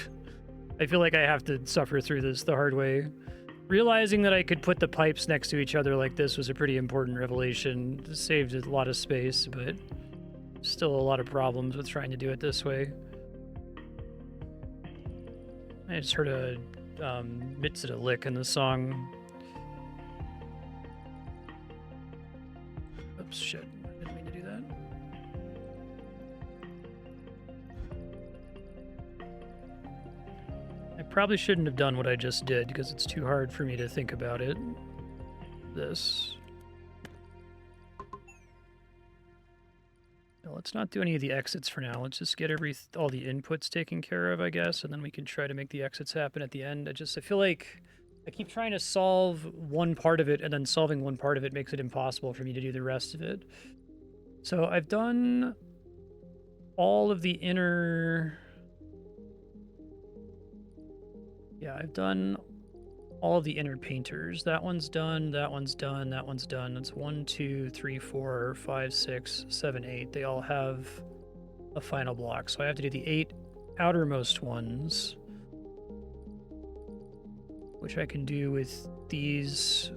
Speaker 1: I feel like I have to suffer through this the hard way. Realizing that I could put the pipes next to each other like this was a pretty important revelation. It saved a lot of space, but still a lot of problems with trying to do it this way. I just heard a Mitsuda lick in the song. Oops, shit. I didn't mean to do that. probably shouldn't have done what I just did because it's too hard for me to think about it. This. No, let's not do any of the exits for now. Let's just get all the inputs taken care of, I guess, and then we can try to make the exits happen at the end. I feel like I keep trying to solve one part of it, and then solving one part of it makes it impossible for me to do the rest of it. So I've done all of the inner... Yeah, I've done all of the inner painters. That one's done, that one's done, that one's done. That's 1, 2, 3, 4, 5, 6, 7, 8. They all have a final block. So I have to do the 8 outermost ones, which I can do with these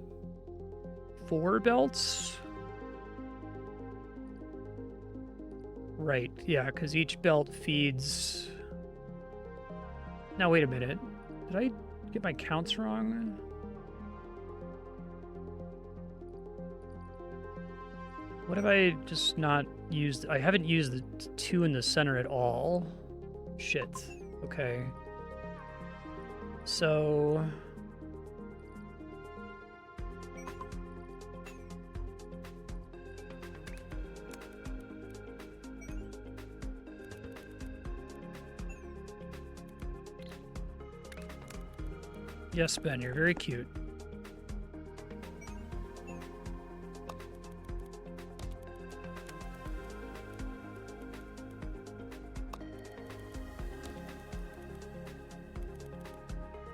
Speaker 1: 4 belts. Right, yeah, because each belt feeds... Now, wait a minute. Did I get my counts wrong? What have I just not used? I haven't used the 2 in the center at all. Shit. Okay. So... Yes, Ben, you're very cute.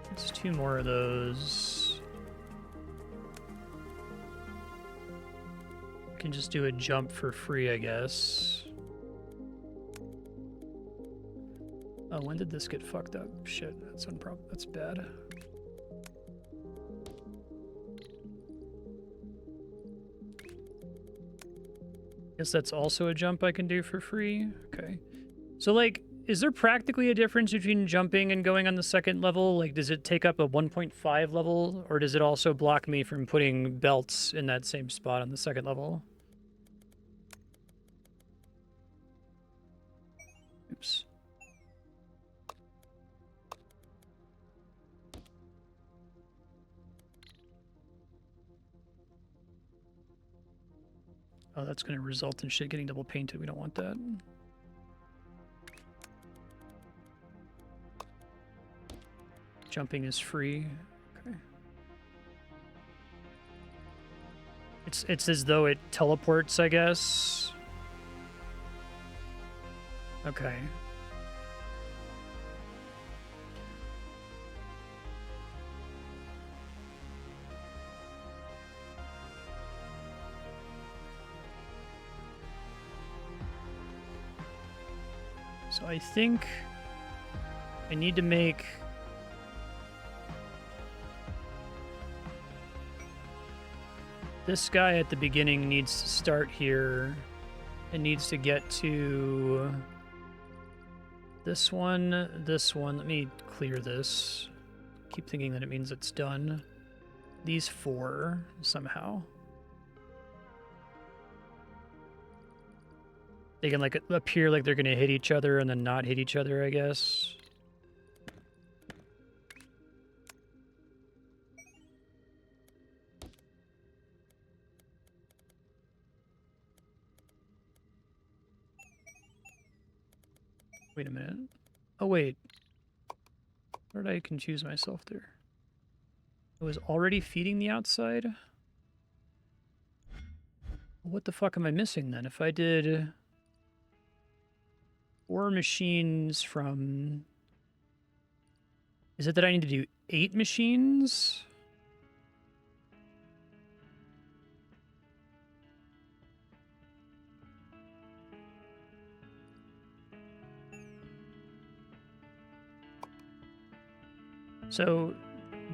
Speaker 1: Let's 2 more of those. Can just do a jump for free, I guess. Oh, when did this get fucked up? Shit, that's bad. Guess that's also a jump I can do for free. Okay. So, like, is there practically a difference between jumping and going on the second level? Like, does it take up a 1.5 level, or does it also block me from putting belts in that same spot on the second level? Oops. Oh, that's going to result in shit getting double painted. We don't want that. Jumping is free. Okay. It's as though it teleports, I guess. Okay. So I think I need to make... This guy at the beginning needs to start here. It needs to get to this one, this one. Let me clear this. Keep thinking that it means it's done. These 4 somehow. They can, like, appear like they're going to hit each other and then not hit each other, I guess. Wait a minute. Oh, wait. Where did I confuse myself there? I was already feeding the outside? What the fuck am I missing then? If I did 4 machines from... Is it that I need to do 8 machines? So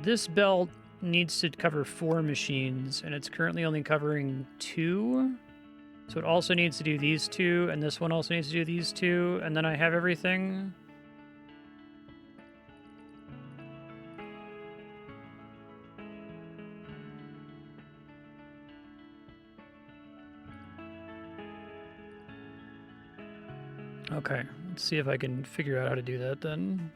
Speaker 1: this belt needs to cover 4 machines, and it's currently only covering 2. So it also needs to do these 2, and this one also needs to do these 2, and then I have everything. Okay, let's see if I can figure out how to do that then.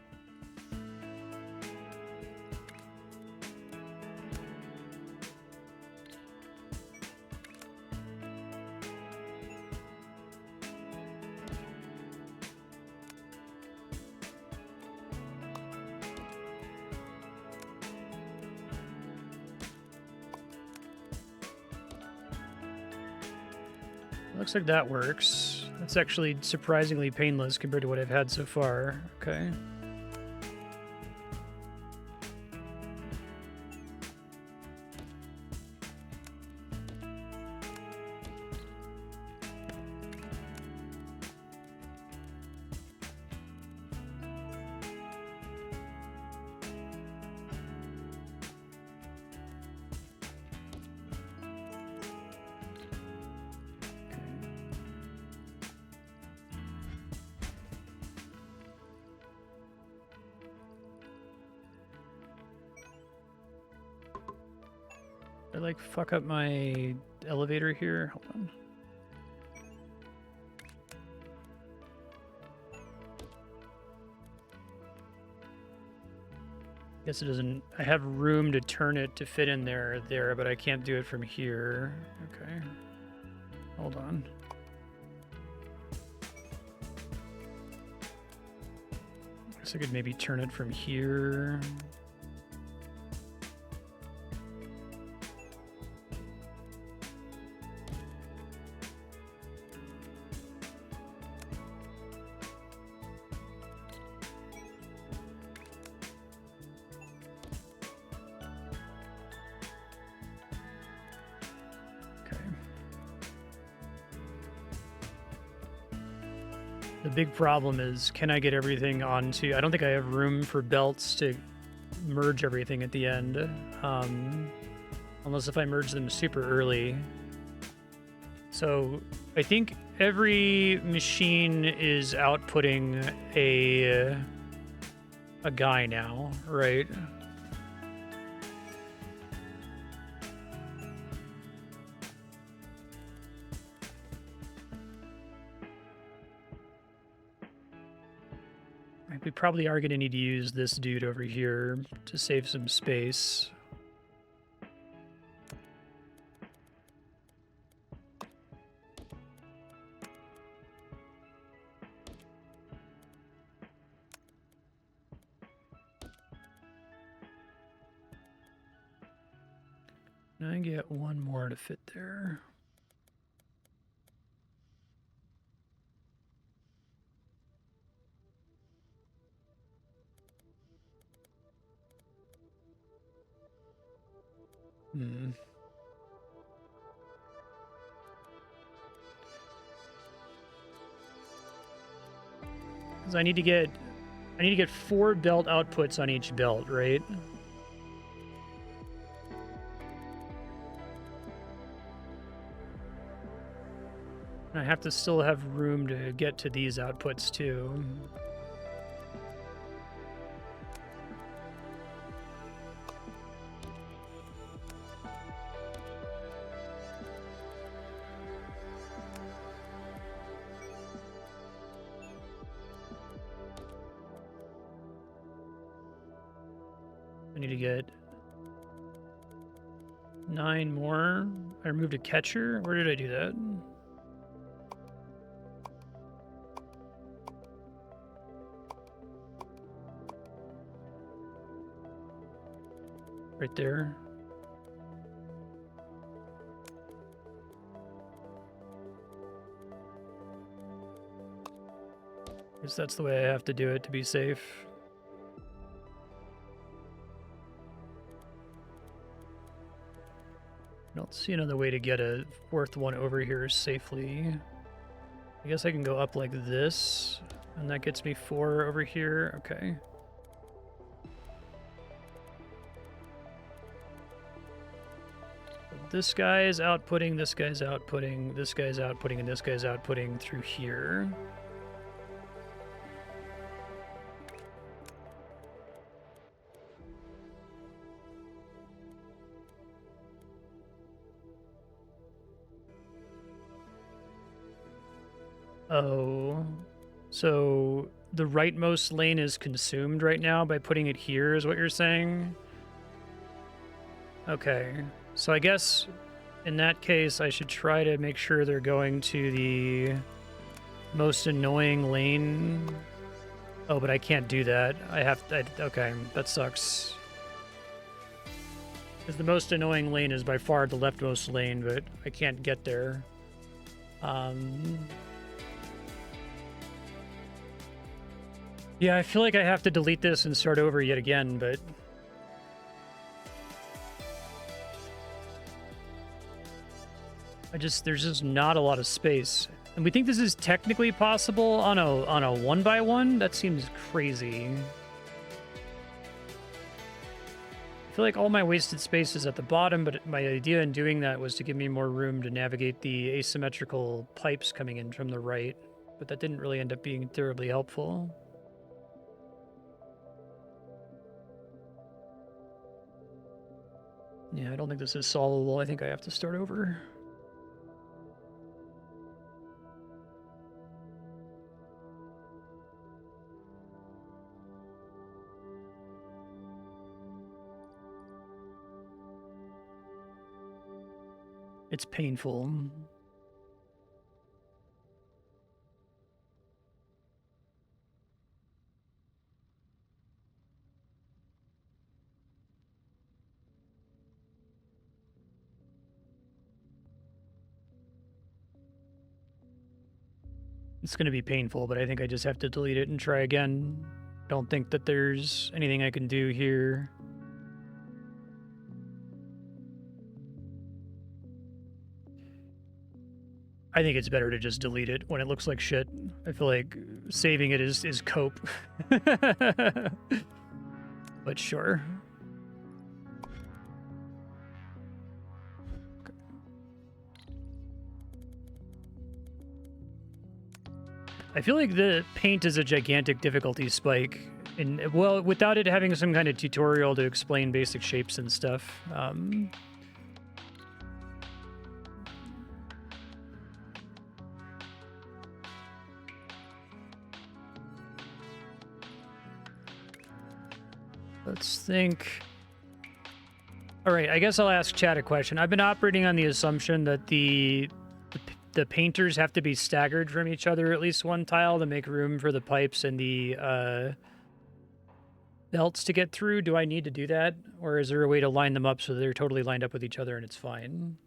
Speaker 1: Looks like that works. That's actually surprisingly painless compared to what I've had so far. Okay. Did I like fuck up my elevator here? Hold on. Guess it doesn't. I have room to turn it to fit in there, but I can't do it from here. Okay. Hold on. Guess I could maybe turn it from here. The big problem is, can I get everything onto... I don't think I have room for belts to merge everything at the end. Unless if I merge them super early. So I think every machine is outputting a guy now, right? We probably are going to need to use this dude over here to save some space. And I get one more to fit there. Because I need to get 4 belt outputs on each belt, right? And I have to still have room to get to these outputs too. I need to get 9 more. I removed a catcher. Where did I do that? Right there. Guess that's the way I have to do it to be safe. I don't see another way to get a 4th one over here safely. I guess I can go up like this, and that gets me 4 over here. Okay. This guy is outputting, this guy's outputting, this guy's outputting, and this guy's outputting through here. Oh, so the rightmost lane is consumed right now by putting it here, is what you're saying? Okay, so I guess in that case I should try to make sure they're going to the most annoying lane. Oh, but I can't do that. Okay, that sucks. Because the most annoying lane is by far the leftmost lane, but I can't get there. Yeah, I feel like I have to delete this and start over yet again, but there's just not a lot of space. And we think this is technically possible on a 1x1? That seems crazy. I feel like all my wasted space is at the bottom, but my idea in doing that was to give me more room to navigate the asymmetrical pipes coming in from the right, but that didn't really end up being terribly helpful. Yeah, I don't think this is solvable. I think I have to start over. It's painful. It's going to be painful, but I think I just have to delete it and try again. Don't think that there's anything I can do here. I think it's better to just delete it when it looks like shit. I feel like saving it is cope. But sure. I feel like the paint is a gigantic difficulty spike. And, well, without it having some kind of tutorial to explain basic shapes and stuff. Let's think. All right, I guess I'll ask Chad a question. I've been operating on the assumption that the painters have to be staggered from each other at least one tile to make room for the pipes and the belts to get through. Do I need to do that? Or is there a way to line them up so they're totally lined up with each other and it's fine?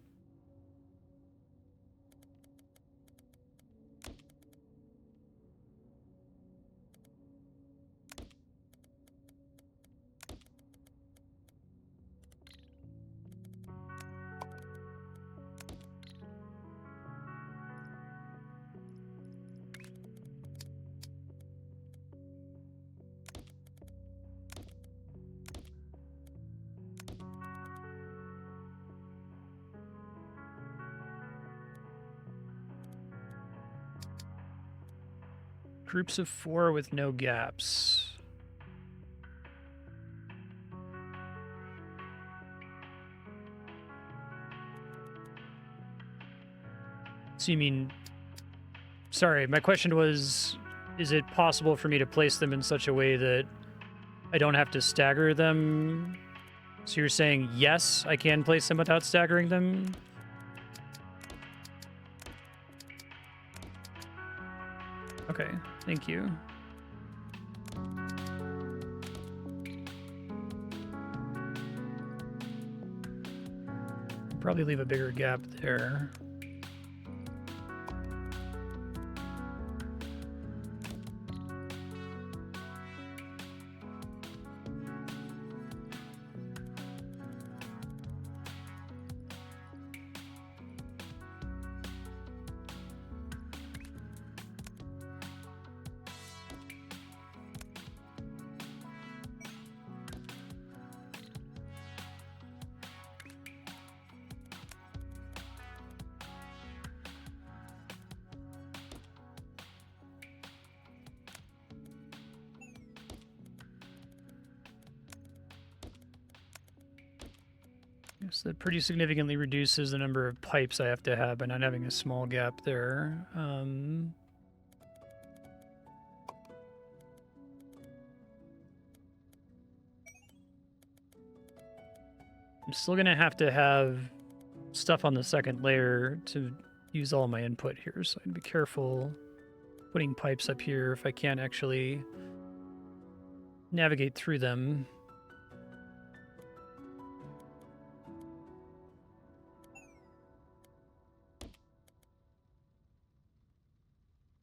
Speaker 1: Groups of 4 with no gaps. So you mean... Sorry, my question was, is it possible for me to place them in such a way that I don't have to stagger them? So you're saying, yes, I can place them without staggering them? Okay, thank you. Probably leave a bigger gap there. So that pretty significantly reduces the number of pipes I have to have by not having a small gap there. I'm still going to have stuff on the second layer to use all my input here, so I'd be careful putting pipes up here if I can't actually navigate through them.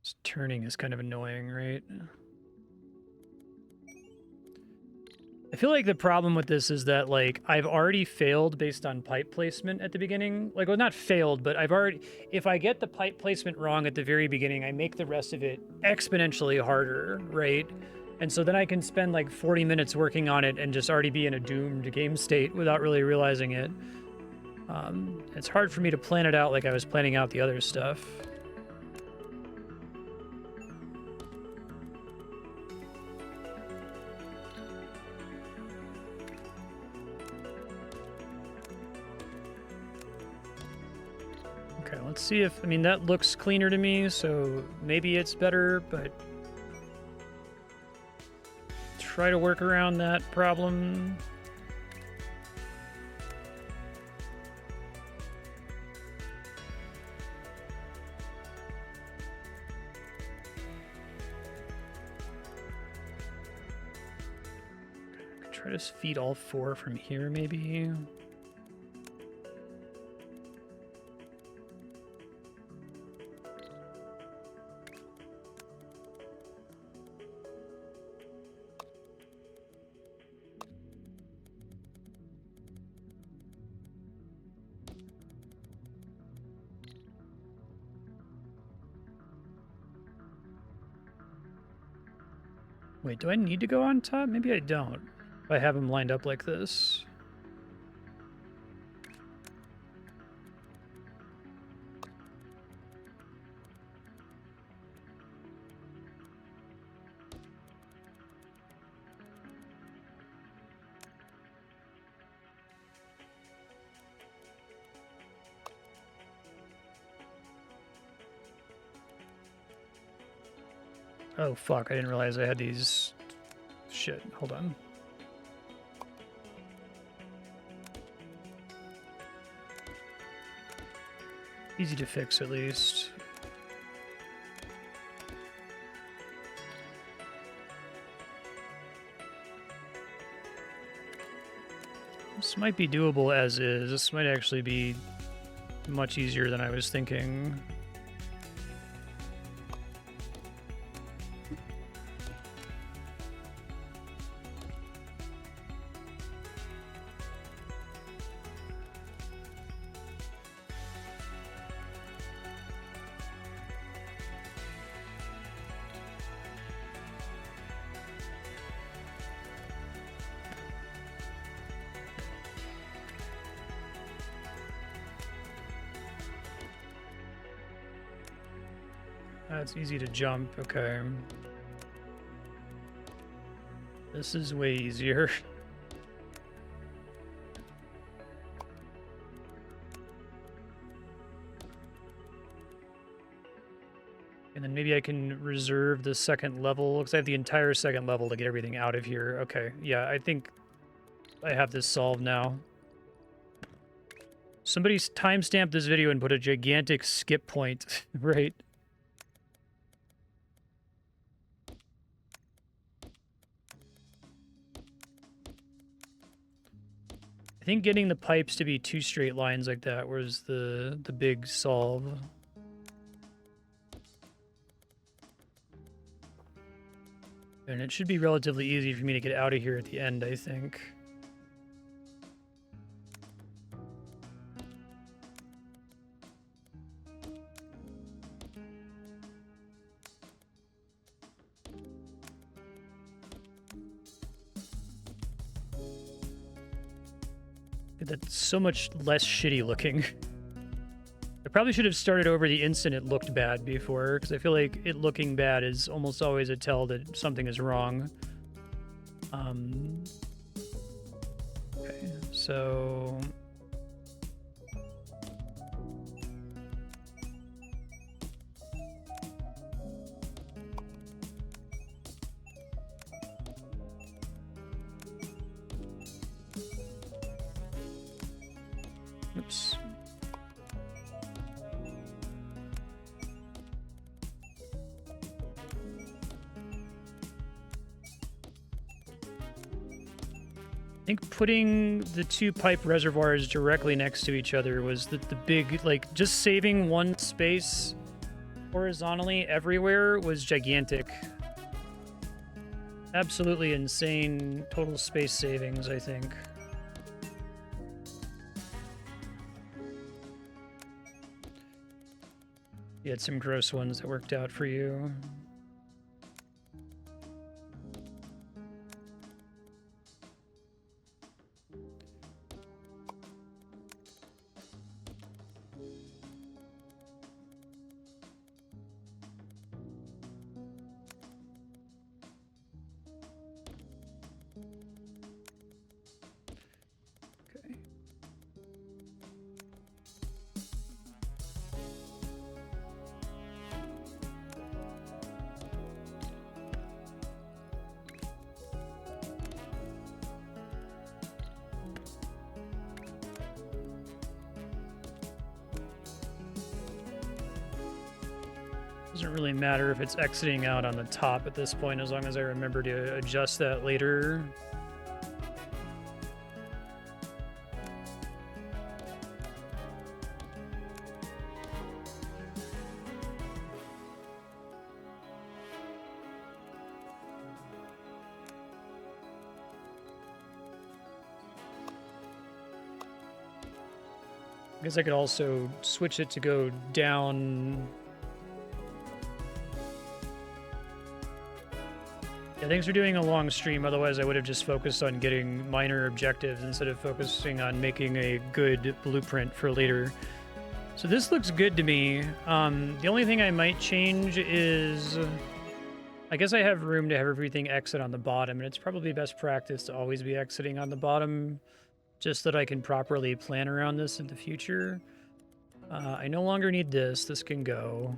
Speaker 1: This turning is kind of annoying, right? I feel like the problem with this is that, like, I've already failed based on pipe placement at the beginning. Like, well, not failed, but if I get the pipe placement wrong at the very beginning, I make the rest of it exponentially harder, right? And so then I can spend like 40 minutes working on it and just already be in a doomed game state without really realizing it. It's hard for me to plan it out like I was planning out the other stuff. Okay, let's see if, I mean, that looks cleaner to me, so maybe it's better, but try to work around that problem. Try to feed all 4 from here, maybe. Wait, do I need to go on top? Maybe I don't. If I have them lined up like this. Oh, fuck. I didn't realize I had these... Shit. Hold on. Easy to fix, at least. This might be doable as is. This might actually be much easier than I was thinking. It's easy to jump, okay. This is way easier. And then maybe I can reserve the second level, because I have the entire second level to get everything out of here. Okay, yeah, I think I have this solved now. Somebody's timestamped this video and put a gigantic skip point, right? I think getting the pipes to be 2 straight lines like that was the big solve. And it should be relatively easy for me to get out of here at the end, I think. That's so much less shitty looking. I probably should have started over the instant it looked bad before, because I feel like it looking bad is almost always a tell that something is wrong. Okay, so... Oops. I think putting the 2 pipe reservoirs directly next to each other was the big, like, just saving one space horizontally everywhere was gigantic. Absolutely insane total space savings, I think. You had some gross ones that worked out for you. Doesn't really matter if it's exiting out on the top at this point, as long as I remember to adjust that later. I guess I could also switch it to go down. Yeah, thanks for doing a long stream. Otherwise, I would have just focused on getting minor objectives instead of focusing on making a good blueprint for later. So this looks good to me. The only thing I might change is... I guess I have room to have everything exit on the bottom, and it's probably best practice to always be exiting on the bottom, just so that I can properly plan around this in the future. I no longer need this. This can go.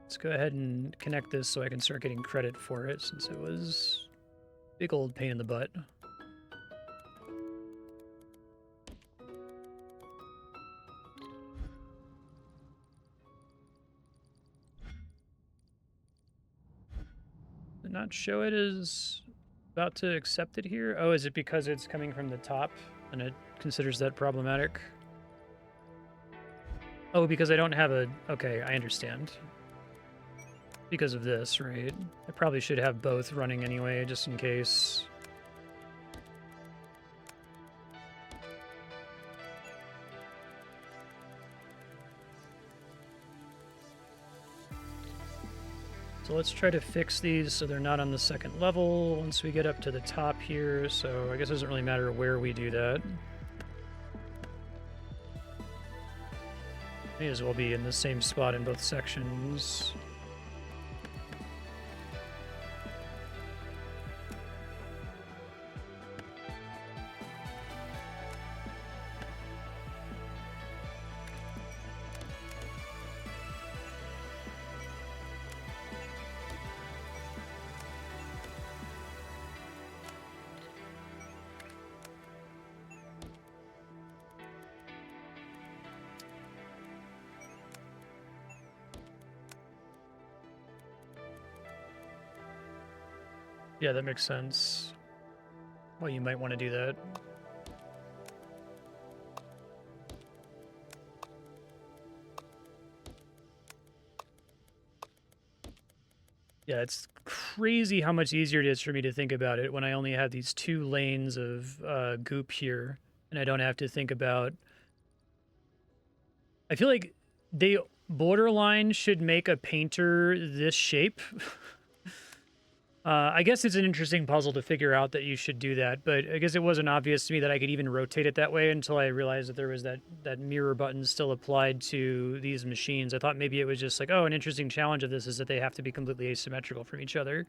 Speaker 1: Let's go ahead and connect this so I can start getting credit for it, since it was a big old pain in the butt. Did not show it as about to accept it here? Oh, is it because it's coming from the top and it considers that problematic? Oh, because I don't have a... Okay, I understand. Because of this, right? I probably should have both running anyway, just in case. So let's try to fix these so they're not on the second level once we get up to the top here. So I guess it doesn't really matter where we do that. May as well be in the same spot in both sections. Yeah, that makes sense. Well, you might want to do that. Yeah, it's crazy how much easier it is for me to think about it when I only have these 2 lanes of goop here, and I don't have to think about... I feel like they borderline should make a painter this shape. I guess it's an interesting puzzle to figure out that you should do that, but I guess it wasn't obvious to me that I could even rotate it that way until I realized that there was that mirror button still applied to these machines. I thought maybe it was just like, oh, an interesting challenge of this is that they have to be completely asymmetrical from each other,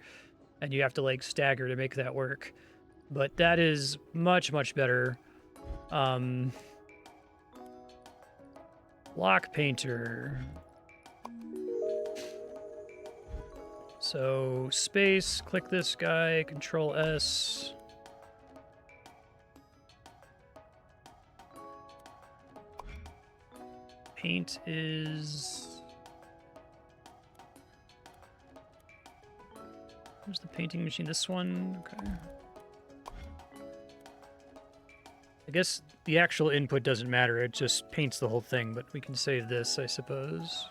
Speaker 1: and you have to, like, stagger to make that work. But that is much, much better. Block painter. So space, click this guy, Control S. Paint is... Where's the painting machine? This one? Okay. I I guess the actual input doesn't matter, it just paints the whole thing, but we can save this, I suppose.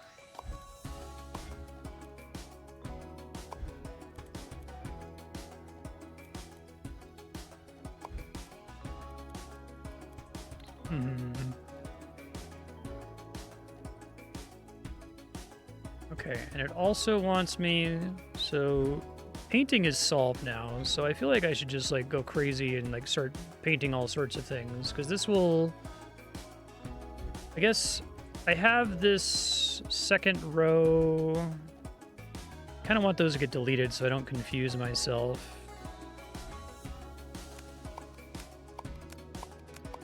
Speaker 1: Okay, and it also wants me, so painting is solved now, so I feel like I should just like go crazy and like start painting all sorts of things, because this will, I guess I have this second row, kind of want those to get deleted so I don't confuse myself.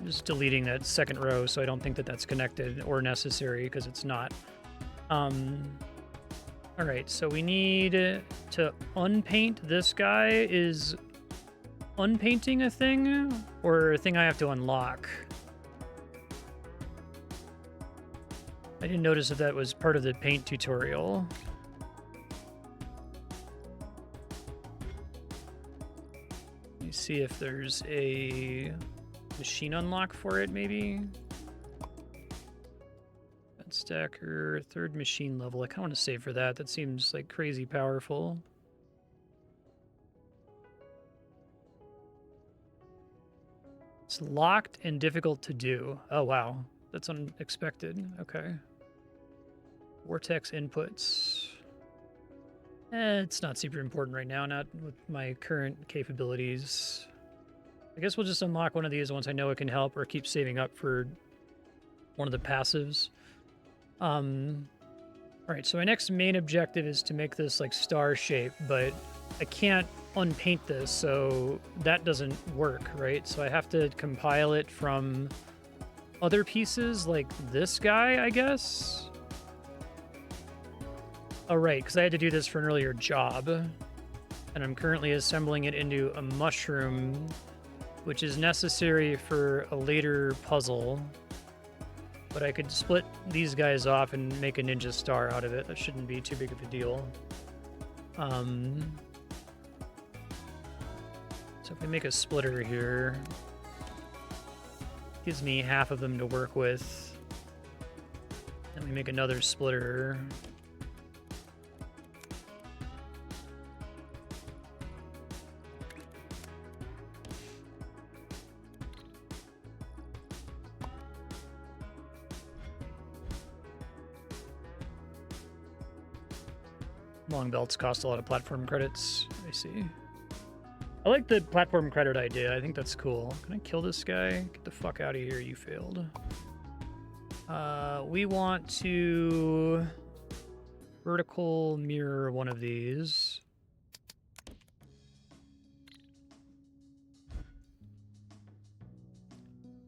Speaker 1: Just deleting that second row so I don't think that that's connected or necessary, because it's not. All right, so we need to unpaint this guy. Is unpainting a thing or a thing I have to unlock? I didn't notice if that was part of the paint tutorial. Let me see if there's a machine unlock for it, maybe. Stacker, third machine level. I kind of want to save for that. That seems like crazy powerful. It's locked and difficult to do. Oh, wow. That's unexpected. Okay. Vortex inputs. It's not super important right now, not with my current capabilities. I guess we'll just unlock one of these once I know it can help, or keep saving up for one of the passives. All right, so my next main objective is to make this like star shape, but I can't unpaint this, so that doesn't work, right? So I have to compile it from other pieces like this guy, I guess. Oh, right, because I had to do this for an earlier job, and I'm currently assembling it into a mushroom, which is necessary for a later puzzle. But I could split these guys off and make a ninja star out of it. That shouldn't be too big of a deal. So if we make a splitter here, gives me half of them to work with. Then we make another splitter. Long belts cost a lot of platform credits. I see. I like the platform credit idea. I think that's cool. Can I kill this guy? Get the fuck out of here. You failed. We want to vertical mirror one of these.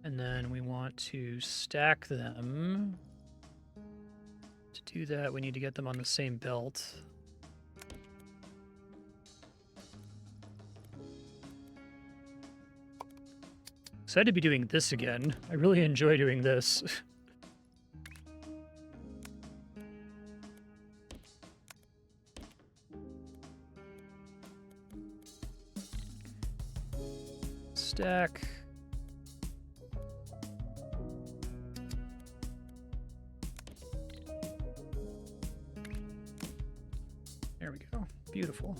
Speaker 1: And then we want to stack them. To do that, we need to get them on the same belt. Excited to be doing this again. I really enjoy doing this. Stack. There we go. Beautiful.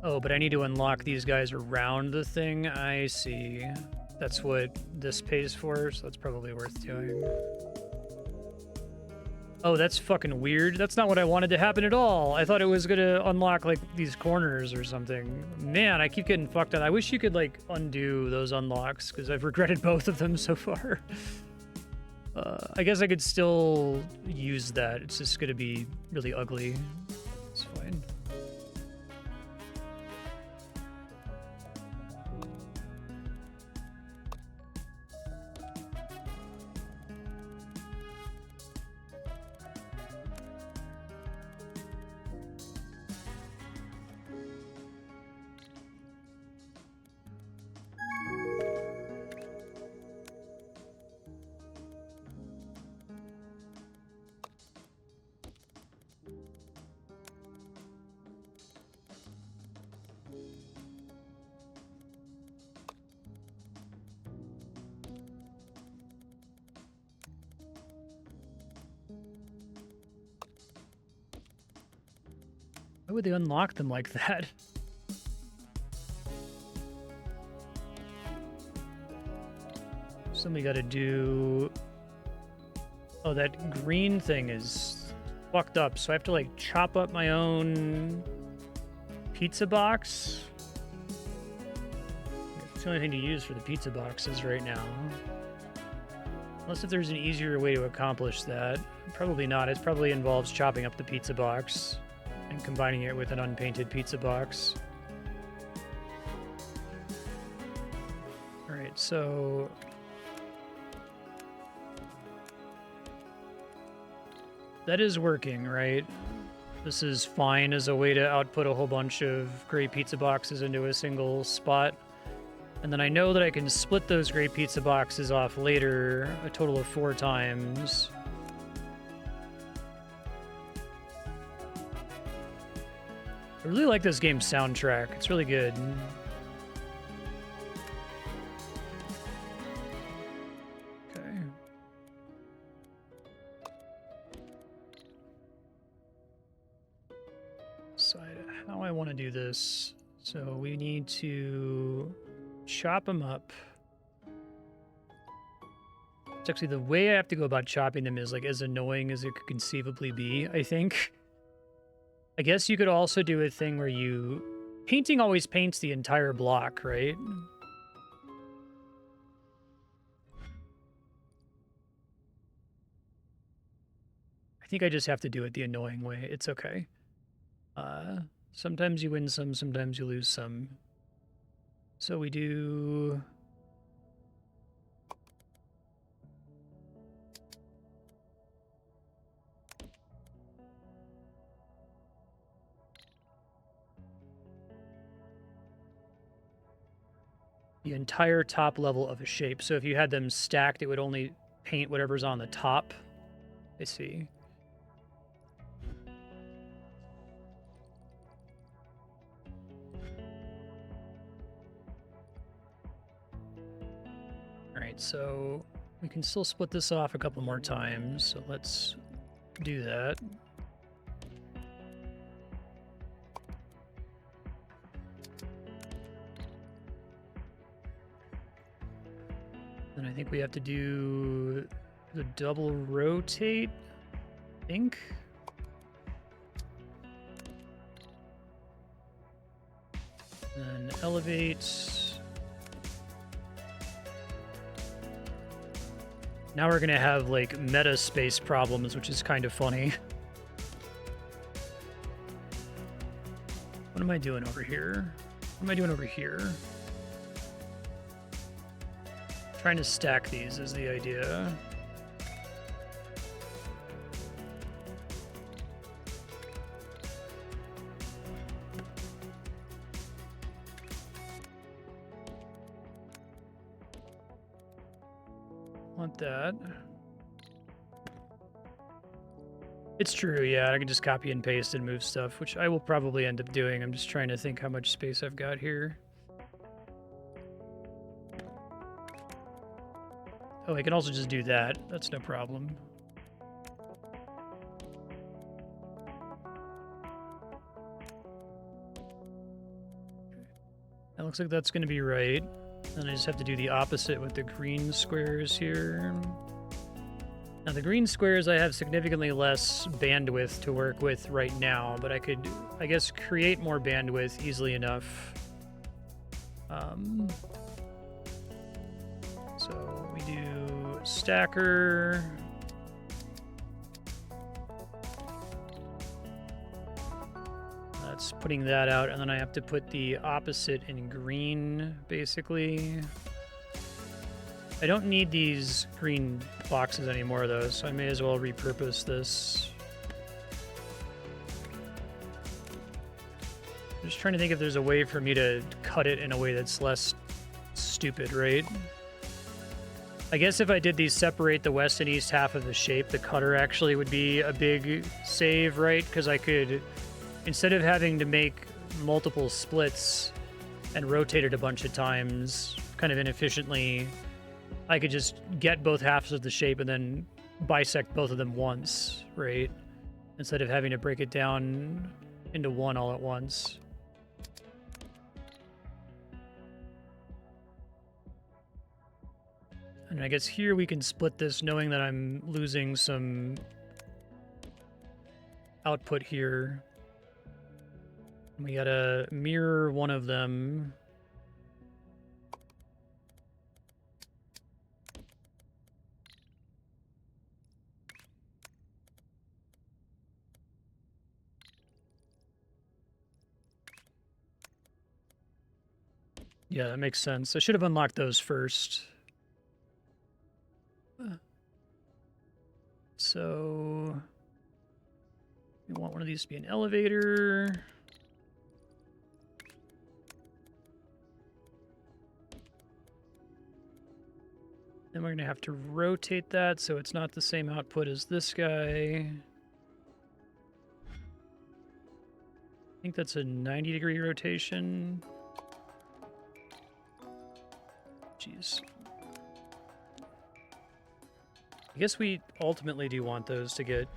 Speaker 1: Oh, but I need to unlock these guys around the thing. I see. That's what this pays for, so that's probably worth doing. Oh, that's fucking weird. That's not what I wanted to happen at all. I thought it was gonna unlock, like, these corners or something. Man, I keep getting fucked on. I wish you could, like, undo those unlocks, because I've regretted both of them so far. I guess I could still use that. It's just gonna be really ugly. It's fine. Why would they unlock them like that? Something we gotta do... Oh, that green thing is fucked up, so I have to, like, chop up my own pizza box? It's the only thing to use for the pizza boxes right now. Unless if there's an easier way to accomplish that. Probably not. It probably involves chopping up the pizza box and combining it with an unpainted pizza box. Alright, so... that is working, right? This is fine as a way to output a whole bunch of gray pizza boxes into a single spot. And then I know that I can split those gray pizza boxes off later, a total of 4 times. I really like this game's soundtrack. It's really good. Okay. Decide how I want to do this. So we need to chop them up. It's actually the way I have to go about chopping them is like as annoying as it could conceivably be, I think. I guess you could also do a thing where you... painting always paints the entire block, right? I think I just have to do it the annoying way. It's okay. Sometimes you win some, sometimes you lose some. So we do... the entire top level of a shape. So if you had them stacked, it would only paint whatever's on the top. I see. Alright, so we can still split this off a couple more times. So let's do that. Then I think we have to do the double rotate, I think. Then elevate. Now we're gonna have like meta space problems, which is kind of funny. What am I doing over here? What am I doing over here? Trying to stack these is the idea. Want that. It's true, yeah, I can just copy and paste and move stuff, which I will probably end up doing. I'm just trying to think how much space I've got here. Oh, I can also just do that. That's no problem. That looks like that's going to be right. Then I just have to do the opposite with the green squares here. Now the green squares I have significantly less bandwidth to work with right now, but I could, I guess, create more bandwidth easily enough. So we do stacker. That's putting that out, and then I have to put the opposite in green, basically. I don't need these green boxes anymore, though, so I may as well repurpose this. I'm just trying to think if there's a way for me to cut it in a way that's less stupid, right? I guess if I did these separate the west and east half of the shape, the cutter actually would be a big save, right? Because I could, instead of having to make multiple splits and rotate it a bunch of times, kind of inefficiently, I could just get both halves of the shape and then bisect both of them once, right? Instead of having to break it down into one all at once. And I guess here we can split this knowing that I'm losing some output here. We gotta mirror one of them. Yeah, that makes sense. I should have unlocked those first. So we want one of these to be an elevator. Then we're going to have to rotate that so it's not the same output as this guy. I think that's a 90-degree rotation. Jeez. I guess we ultimately do want those to get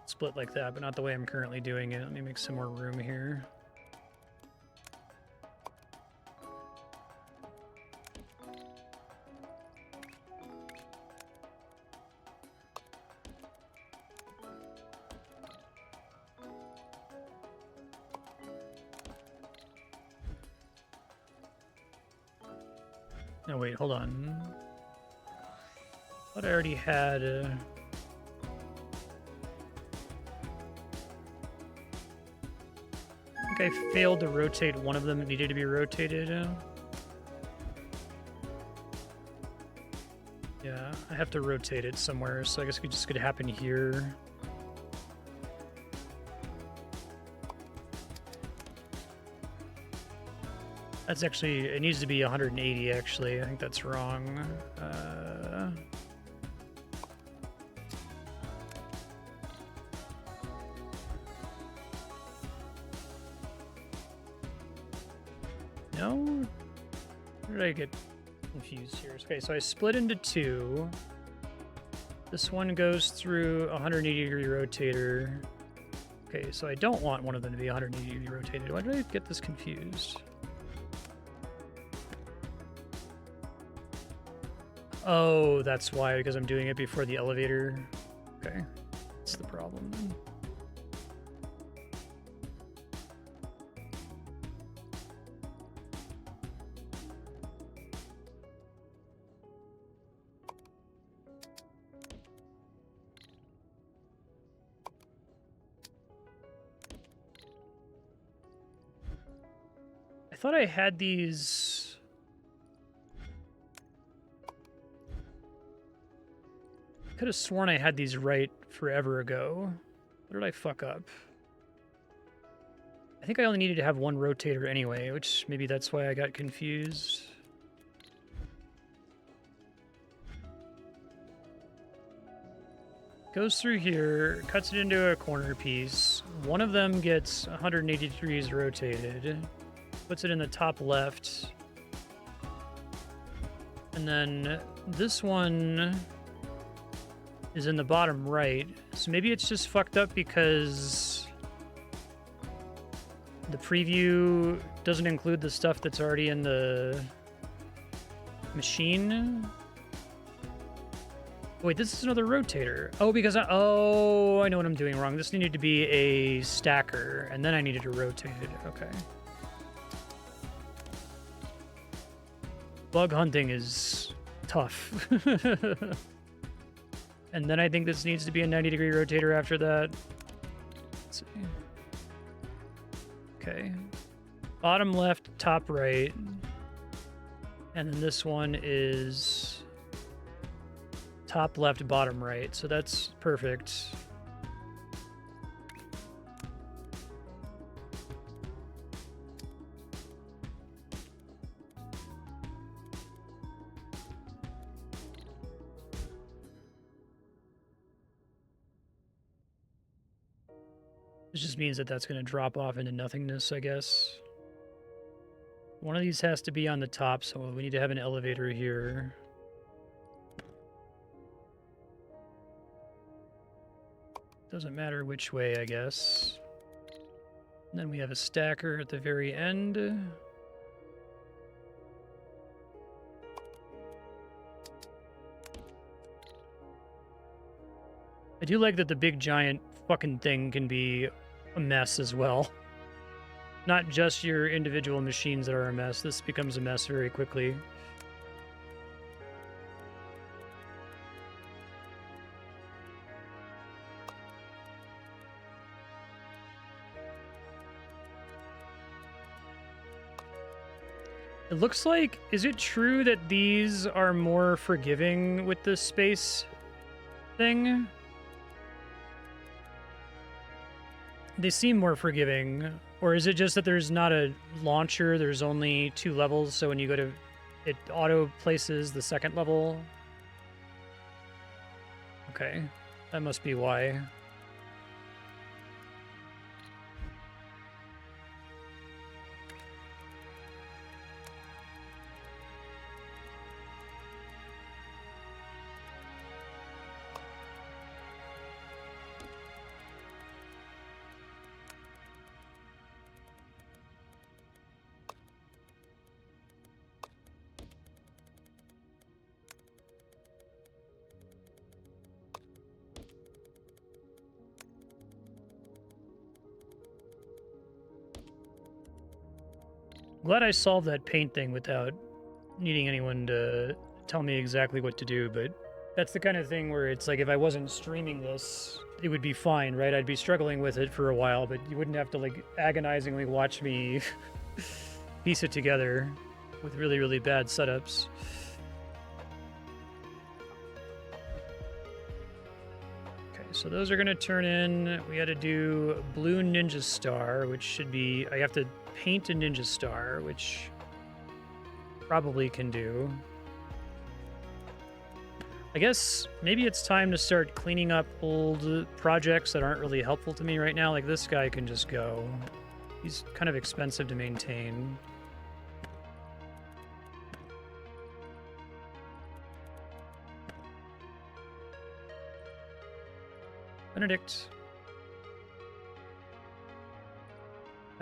Speaker 1: split like that, but not the way I'm currently doing it. Let me make some more room here. No, wait, hold on. I thought I already had... I think I failed to rotate one of them that needed to be rotated. Yeah, I have to rotate it somewhere, so I guess it just could happen here. That's actually, it needs to be 180 actually. I think that's wrong. No? Where did I get confused here? Okay, so I split into two. This one goes through a 180-degree rotator. Okay, so I don't want one of them to be 180-degree rotated. Why did I get this confused? Oh, that's why, because I'm doing it before the elevator. Okay, that's the problem then. I thought I had these... I could have sworn I had these right forever ago. What did I fuck up? I think I only needed to have one rotator anyway, which maybe that's why I got confused. Goes through here, cuts it into a corner piece. One of them gets 180 degrees rotated. Puts it in the top left. And then this one is in the bottom right. So maybe it's just fucked up because the preview doesn't include the stuff that's already in the machine. Wait, this is another rotator. Oh, because I know what I'm doing wrong. This needed to be a stacker, and then I needed to rotate it. Okay. Bug hunting is tough. And then I think this needs to be a 90-degree rotator after that. Let's see. Okay. Bottom left, top right. And then this one is top left, bottom right. So that's perfect. This just means that that's going to drop off into nothingness, I guess. One of these has to be on the top, so we need to have an elevator here. Doesn't matter which way, I guess. then we have a stacker at the very end. I do like that the big giant fucking thing can be a mess as well. Not just your individual machines that are a mess. This becomes a mess very quickly. It looks like, is it true that these are more forgiving with the space thing? They seem more forgiving. Or is it just that there's not a launcher, there's only 2 levels, so when you go to, it auto places the second level? Okay, that must be why. Glad I solved that paint thing without needing anyone to tell me exactly what to do, but that's the kind of thing where it's like if I wasn't streaming this, it would be fine, right? I'd be struggling with it for a while, but you wouldn't have to like agonizingly watch me piece it together with really, really bad setups. Okay, so those are gonna turn in. We had to do blue ninja star, which should be, I have to paint a ninja star, which probably can do. I guess maybe it's time to start cleaning up old projects that aren't really helpful to me right now. Like this guy can just go. He's kind of expensive to maintain. Benedict.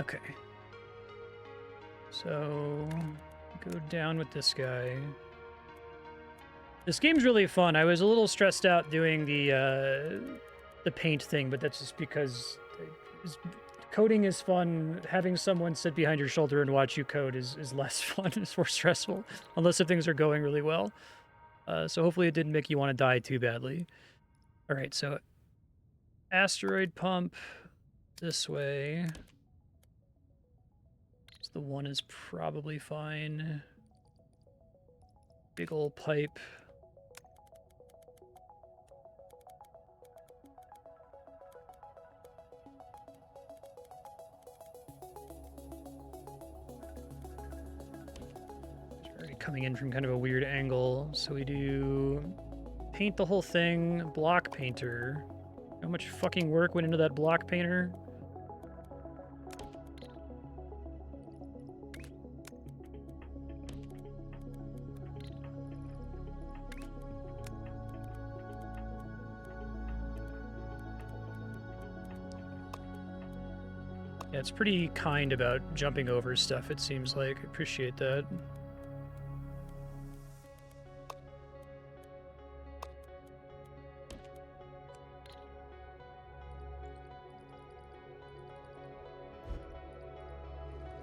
Speaker 1: Okay. So, go down with this guy. This game's really fun. I was a little stressed out doing the paint thing, but that's just because coding is fun. Having someone sit behind your shoulder and watch you code is less fun. It's more stressful, unless if things are going really well. So hopefully it didn't make you want to die too badly. All right, so asteroid pump this way. The 1 is probably fine. Big old pipe. It's already coming in from kind of a weird angle. So we do paint the whole thing, block painter. How much fucking work went into that block painter? Yeah, it's pretty kind about jumping over stuff, it seems like. I appreciate that.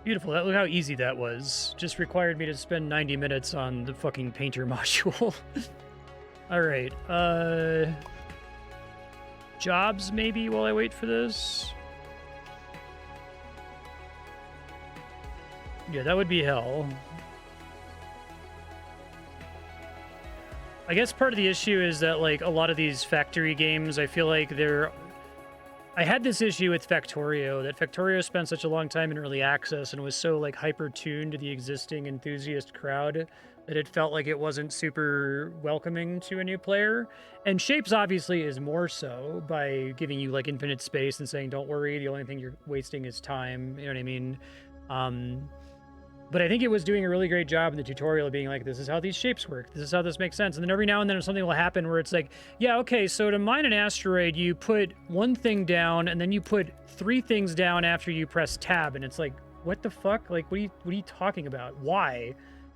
Speaker 1: Beautiful. Look how easy that was. Just required me to spend 90 minutes on the fucking painter module. All right. Jobs, maybe, while I wait for this? Yeah, that would be hell. I guess part of the issue is that, like, a lot of these factory games, I feel like they're... I had this issue with Factorio, that Factorio spent such a long time in early access and was so, like, hyper-tuned to the existing enthusiast crowd that it felt like it wasn't super welcoming to a new player. And Shapez obviously is more so by giving you, like, infinite space and saying, don't worry, the only thing you're wasting is time, you know what I mean? But I think it was doing a really great job in the tutorial being like, this is how these shapes work. This is how this makes sense. And then every now and then something will happen where it's like, yeah, okay, so to mine an asteroid, you put one thing down and then you put 3 things down after you press tab. And it's like, what the fuck? Like, what are you talking about? Why?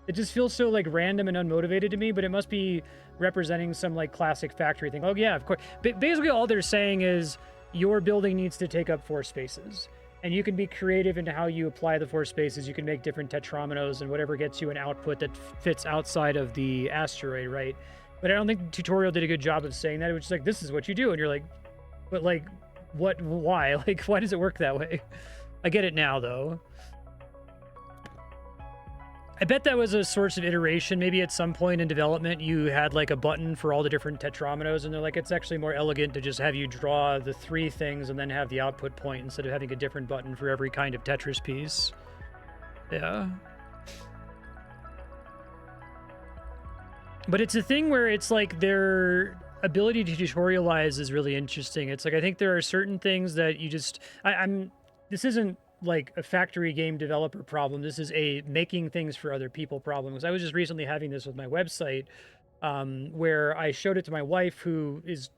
Speaker 1: It just feels so like random and unmotivated to me, but it must be representing some like classic factory thing. Oh yeah, of course. Basically all they're saying is your building needs to take up 4 spaces. And you can be creative into how you apply the 4 spaces. You can make different tetrominos and whatever gets you an output that fits outside of the asteroid, right? But I don't think the tutorial did a good job of saying that. It was just like, this is what you do. And you're like, but like, what, why? Like, why does it work that way? I get it now, though. I bet that was a source of iteration. Maybe at some point in development, you had like a button for all the different tetrominos, and they're like, it's actually more elegant to just have you draw the 3 things and then have the output point instead of having a different button for every kind of Tetris piece. Yeah. But it's a thing where it's like their ability to tutorialize is really interesting. It's like, I think there are certain things that you just, this isn't like a factory game developer problem. This is a making things for other people problem. Because I was just recently having this with my website, where I showed it to my wife, who is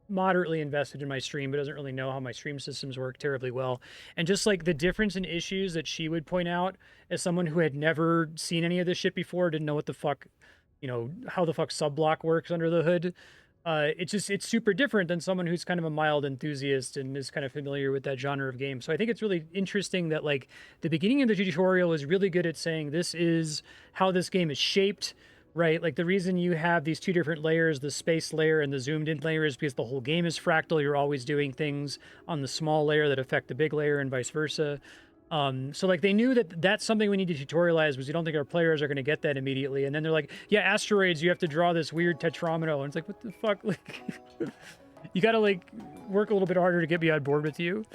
Speaker 1: moderately invested in my stream, but doesn't really know how my stream systems work terribly well. And just like the difference in issues that she would point out as someone who had never seen any of this shit before, didn't know what the fuck, you know, how the fuck subblock works under the hood. It's super different than someone who's kind of a mild enthusiast and is kind of familiar with that genre of game. So I think it's really interesting that like the beginning of the tutorial is really good at saying this is how this game is shaped, right? Like the reason you have these 2 different layers, the space layer and the zoomed in layer, is because the whole game is fractal. You're always doing things on the small layer that affect the big layer and vice versa. So like they knew that that's something we need to tutorialize, because you don't think our players are going to get that immediately. And then they're like, yeah, asteroids, you have to draw this weird tetromino. And it's like, what the fuck? Like, you got to like work a little bit harder to get me on board with you.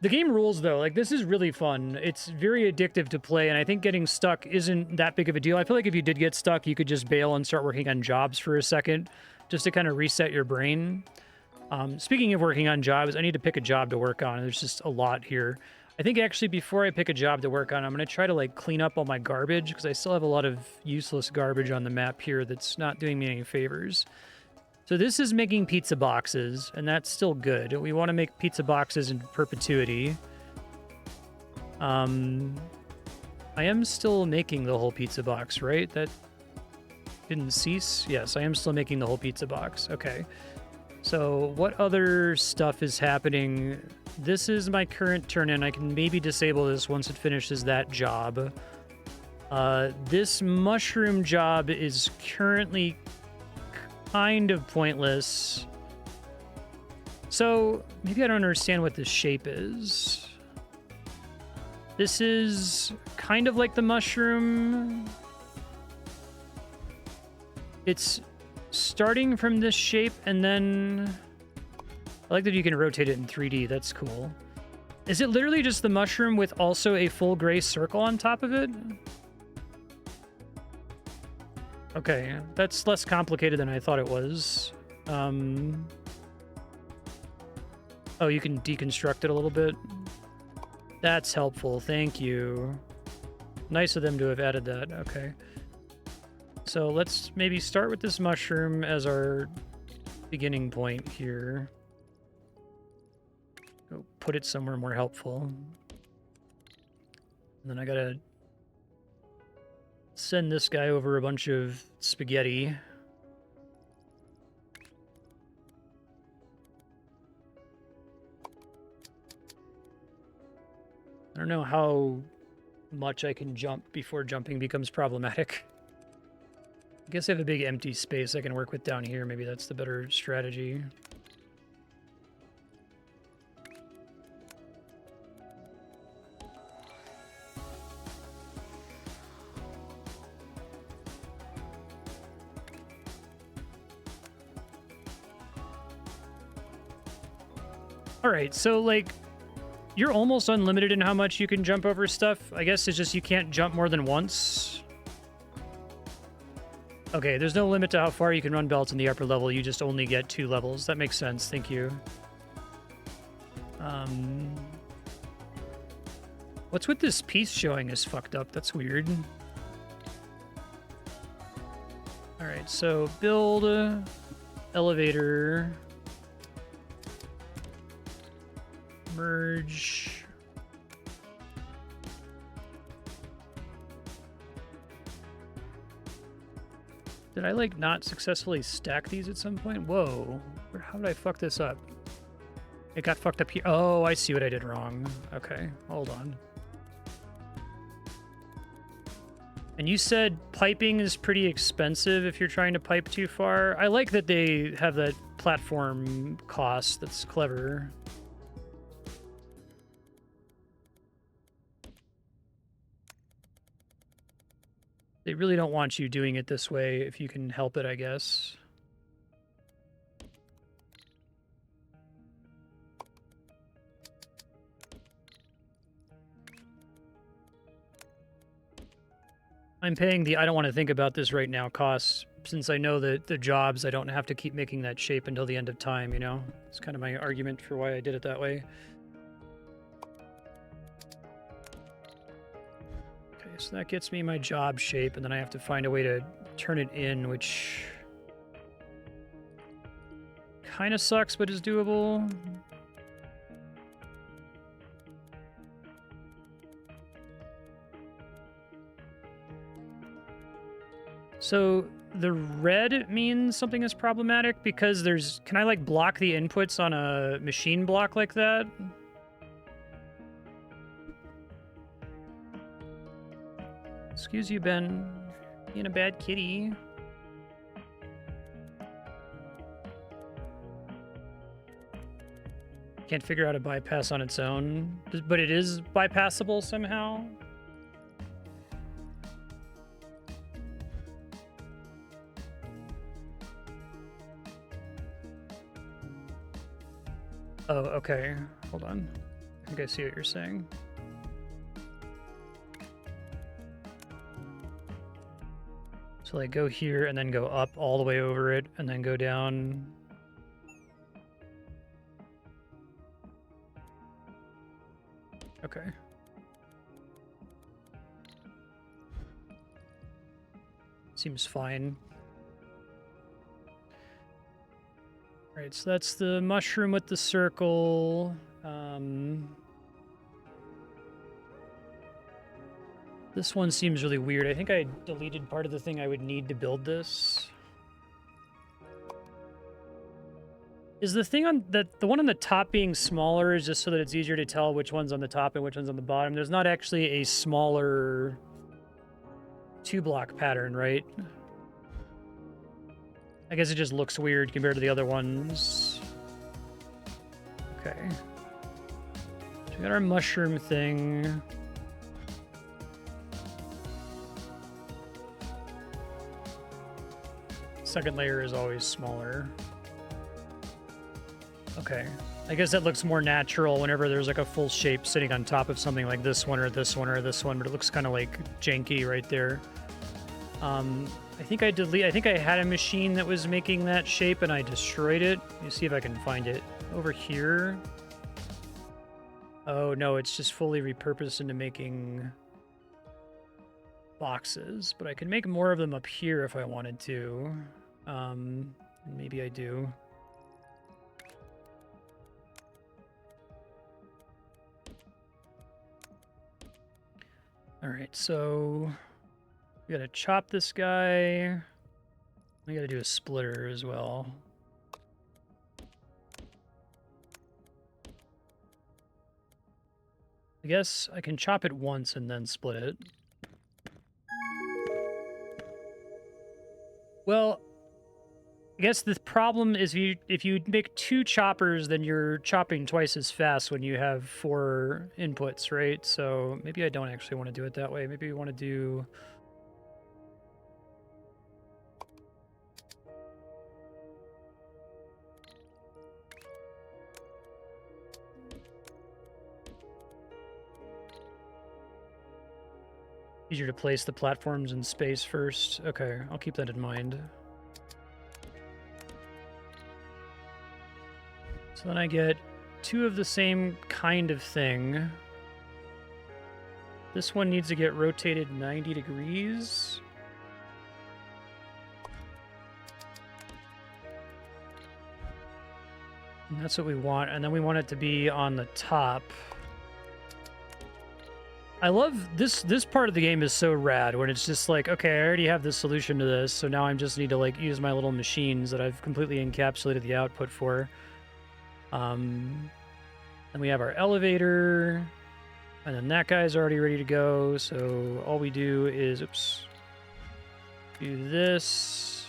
Speaker 1: The game rules though. Like this is really fun. It's very addictive to play. And I think getting stuck isn't that big of a deal. I feel like if you did get stuck, you could just bail and start working on jobs for a second, just to kind of reset your brain. Speaking of working on jobs, I need to pick a job to work on. There's just a lot here. I think actually before I pick a job to work on, I'm going to try to like clean up all my garbage, because I still have a lot of useless garbage on the map here that's not doing me any favors. So this is making pizza boxes, and that's still good. We want to make pizza boxes in perpetuity. I am still making the whole pizza box, right? That didn't cease? Yes, I am still making the whole pizza box. Okay. So what other stuff is happening? This is my current turn-in. I can maybe disable this once it finishes that job. This mushroom job is currently kind of pointless. So maybe I don't understand what this shape is. This is kind of like the mushroom. It's starting from this shape, and then I like that you can rotate it in 3D. That's cool. Is it literally just the mushroom with also a full gray circle on top of it? Okay, that's less complicated than I thought it was. Oh, you can deconstruct it a little bit. That's helpful. Thank you. Nice of them to have added that. Okay. So let's maybe start with this mushroom as our beginning point here. Go put it somewhere more helpful. And then I gotta send this guy over a bunch of spaghetti. I don't know how much I can jump before jumping becomes problematic. I guess I have a big empty space I can work with down here. Maybe that's the better strategy. All right, so like you're almost unlimited in how much you can jump over stuff. I guess it's just you can't jump more than once. Okay, there's no limit to how far you can run belts in the upper level. You just only get 2 levels. That makes sense. Thank you. What's with this piece showing is fucked up? That's weird. All right, so build elevator, merge. Did I like not successfully stack these at some point? Whoa, how did I fuck this up? It got fucked up here. Oh, I see what I did wrong. Okay, hold on. And you said piping is pretty expensive if you're trying to pipe too far. I like that they have that platform cost. That's clever. They really don't want you doing it this way if you can help it, I guess. I'm paying the I don't want to think about this right now costs, since I know that the jobs, I don't have to keep making that shape until the end of time, you know? It's kind of my argument for why I did it that way. Okay, so that gets me my job shape, and then I have to find a way to turn it in, which kind of sucks, but is doable. So the red means something is problematic because there's... Can I, like, block the inputs on a machine block like that? Excuse you, Ben. Being a bad kitty. Can't figure out a bypass on its own, but it is bypassable somehow. Oh, okay. Hold on. I think I see what you're saying. So, like, go here and then go up all the way over it and then go down. Okay. Seems fine. Alright, so that's the mushroom with the circle. This one seems really weird. I think I deleted part of the thing I would need to build this. Is the thing on the one on the top being smaller is just so that it's easier to tell which one's on the top and which one's on the bottom? There's not actually a smaller 2-block pattern, right? I guess it just looks weird compared to the other ones. Okay. So we got our mushroom thing. Second layer is always smaller. Okay. I guess that looks more natural whenever there's like a full shape sitting on top of something like this one or this one or this one, but it looks kind of like janky right there. I think I had a machine that was making that shape and I destroyed it. Let me see if I can find it. Over here. Oh no, it's just fully repurposed into making boxes, but I can make more of them up here if I wanted to. Maybe I do. All right, so we gotta chop this guy. We gotta do a splitter as well. I guess I can chop it once and then split it. Well, I guess the problem is if you make 2 choppers, then you're chopping twice as fast when you have 4 inputs, right? So maybe I don't actually want to do it that way. Maybe we want to do... Easier to place the platforms in space first. Okay, I'll keep that in mind. So then I get 2 of the same kind of thing. This one needs to get rotated 90 degrees. And that's what we want. And then we want it to be on the top. I love this part of the game is so rad when it's just like, okay, I already have the solution to this, so now I just need to like use my little machines that I've completely encapsulated the output for. And we have our elevator, and then that guy's already ready to go, so all we do is, oops, do this.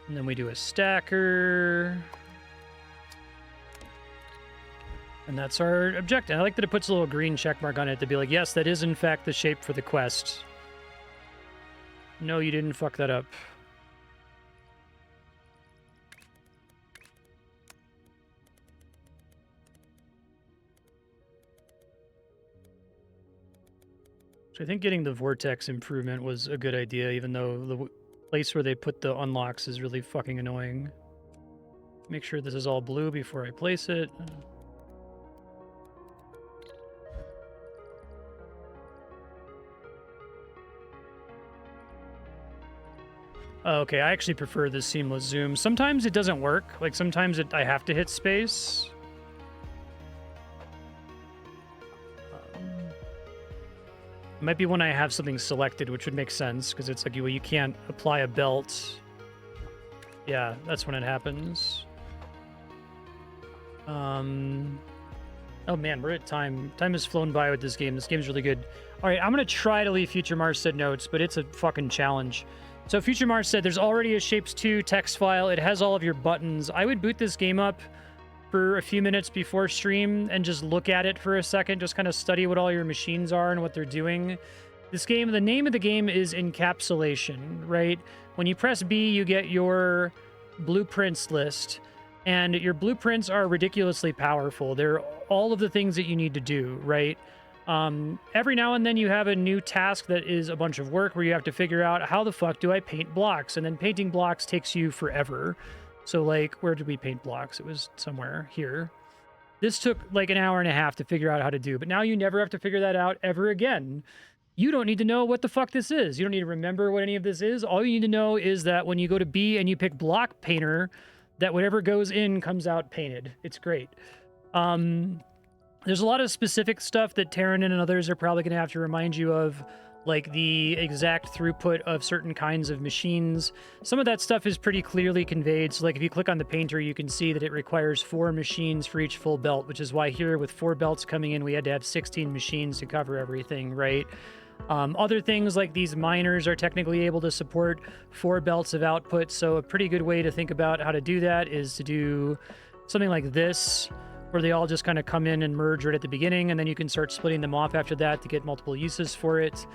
Speaker 1: And then we do a stacker. And that's our objective. I like that it puts a little green check mark on it to be like, yes, that is in fact the shape for the quest. No, you didn't fuck that up. So I think getting the vortex improvement was a good idea, even though the place where they put the unlocks is really fucking annoying. Make sure this is all blue before I place it. Okay, I actually prefer this seamless zoom. Sometimes it doesn't work. Like, sometimes I have to hit space. It might be when I have something selected, which would make sense, because it's like, you can't apply a belt. Yeah, that's when it happens. Oh man, we're at time. Time has flown by with this game. This game's really good. All right, I'm going to try to leave Future Marstead notes, but it's a fucking challenge. So Future Marstead, there's already a Shapes 2 text file. It has all of your buttons. I would boot this game up for a few minutes before stream and just look at it for a second, just kind of study what all your machines are and what they're doing. This game, the name of the game is Encapsulation, right? When you press B, you get your blueprints list, and your blueprints are ridiculously powerful. They're all of the things that you need to do, right? Every now and then you have a new task that is a bunch of work where you have to figure out, how the fuck do I paint blocks? And then painting blocks takes you forever. So like, where did we paint blocks? It was somewhere here. This took like an hour and a half to figure out how to do, but now you never have to figure that out ever again. You don't need to know what the fuck this is. You don't need to remember what any of this is. All you need to know is that when you go to B and you pick block painter, that whatever goes in comes out painted. It's great. There's a lot of specific stuff that Taryn and others are probably going to have to remind you of, like the exact throughput of certain kinds of machines. Some of that stuff is pretty clearly conveyed. So like if you click on the painter, you can see that it requires 4 machines for each full belt, which is why here with 4 belts coming in, we had to have 16 machines to cover everything, right? Other things like these miners are technically able to support 4 belts of output. So a pretty good way to think about how to do that is to do something like this, where they all just kind of come in and merge right at the beginning, and then you can start splitting them off after that to get multiple uses for it.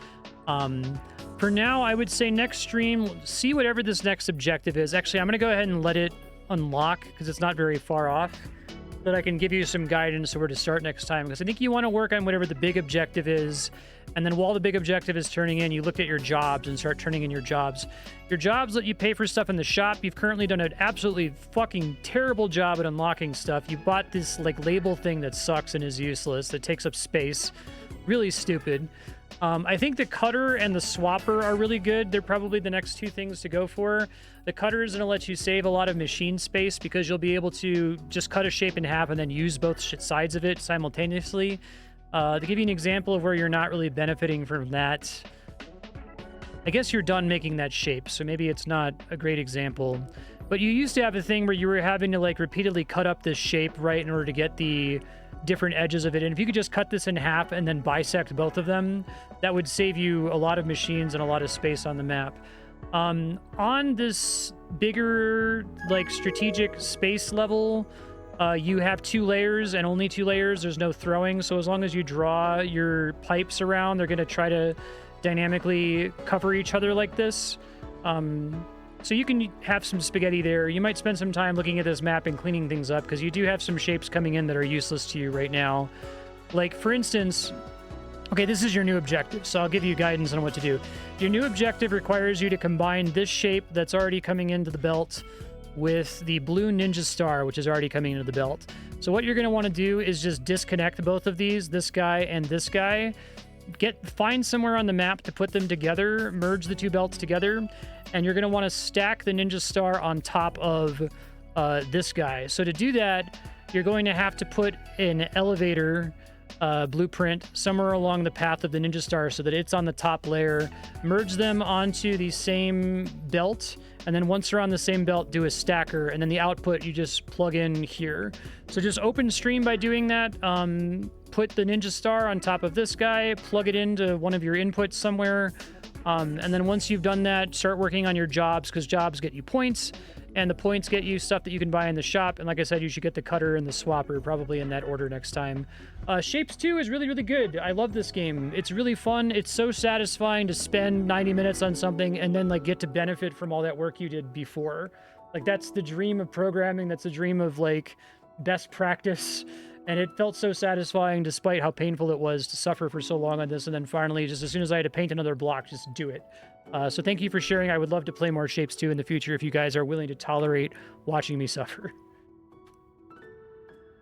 Speaker 1: For now, I would say next stream, see whatever this next objective is. Actually, I'm going to go ahead and let it unlock, because it's not very far off, so that I can give you some guidance on where to start next time, because I think you want to work on whatever the big objective is, and then while the big objective is turning in, you look at your jobs and start turning in your jobs. Your jobs let you pay for stuff in the shop. You've currently done an absolutely fucking terrible job at unlocking stuff. You bought this like label thing that sucks and is useless, that takes up space. Really stupid. I think the cutter and the swapper are really good. They're probably the next 2 things to go for. The cutter is going to let you save a lot of machine space, because you'll be able to just cut a shape in half and then use both sides of it simultaneously. To give you an example of where you're not really benefiting from that, I guess you're done making that shape, so maybe it's not a great example. But you used to have a thing where you were having to like repeatedly cut up this shape, right, in order to get the different edges of it. And if you could just cut this in half and then bisect both of them, that would save you a lot of machines and a lot of space on the map. On this bigger, like, strategic space level, you have 2 layers and only 2 layers. There's no throwing, so as long as you draw your pipes around, they're going to try to dynamically cover each other like this. So you can have some spaghetti there. You might spend some time looking at this map and cleaning things up, because you do have some shapes coming in that are useless to you right now. Like, for instance, okay, this is your new objective, so I'll give you guidance on what to do. Your new objective requires you to combine this shape that's already coming into the belt with the blue ninja star, which is already coming into the belt. So what you're going to want to do is just disconnect both of these, this guy and this guy. Find somewhere on the map to put them together, merge the two belts together, and you're going to want to stack the ninja star on top of this guy. So to do that, you're going to have to put an elevator blueprint somewhere along the path of the ninja star so that it's on the top layer. Merge them onto the same belt, and then once they're on the same belt, do a stacker, and then the output you just plug in here. So just open stream by doing that. Put the ninja star on top of this guy, plug it into one of your inputs somewhere, and then once you've done that, start working on your jobs, because jobs get you points, and the points get you stuff that you can buy in the shop. And like I said, you should get the cutter and the swapper probably in that order next time. Shapes 2 is really, really good. I love this game. It's really fun. It's so satisfying to spend 90 minutes on something and then like get to benefit from all that work you did before. Like that's the dream of programming. That's the dream of like best practice. And it felt so satisfying despite how painful it was to suffer for so long on this. And then finally, just as soon as I had to paint another block, just do it. So thank you for sharing. I would love to play more Shapes 2 in the future if you guys are willing to tolerate watching me suffer.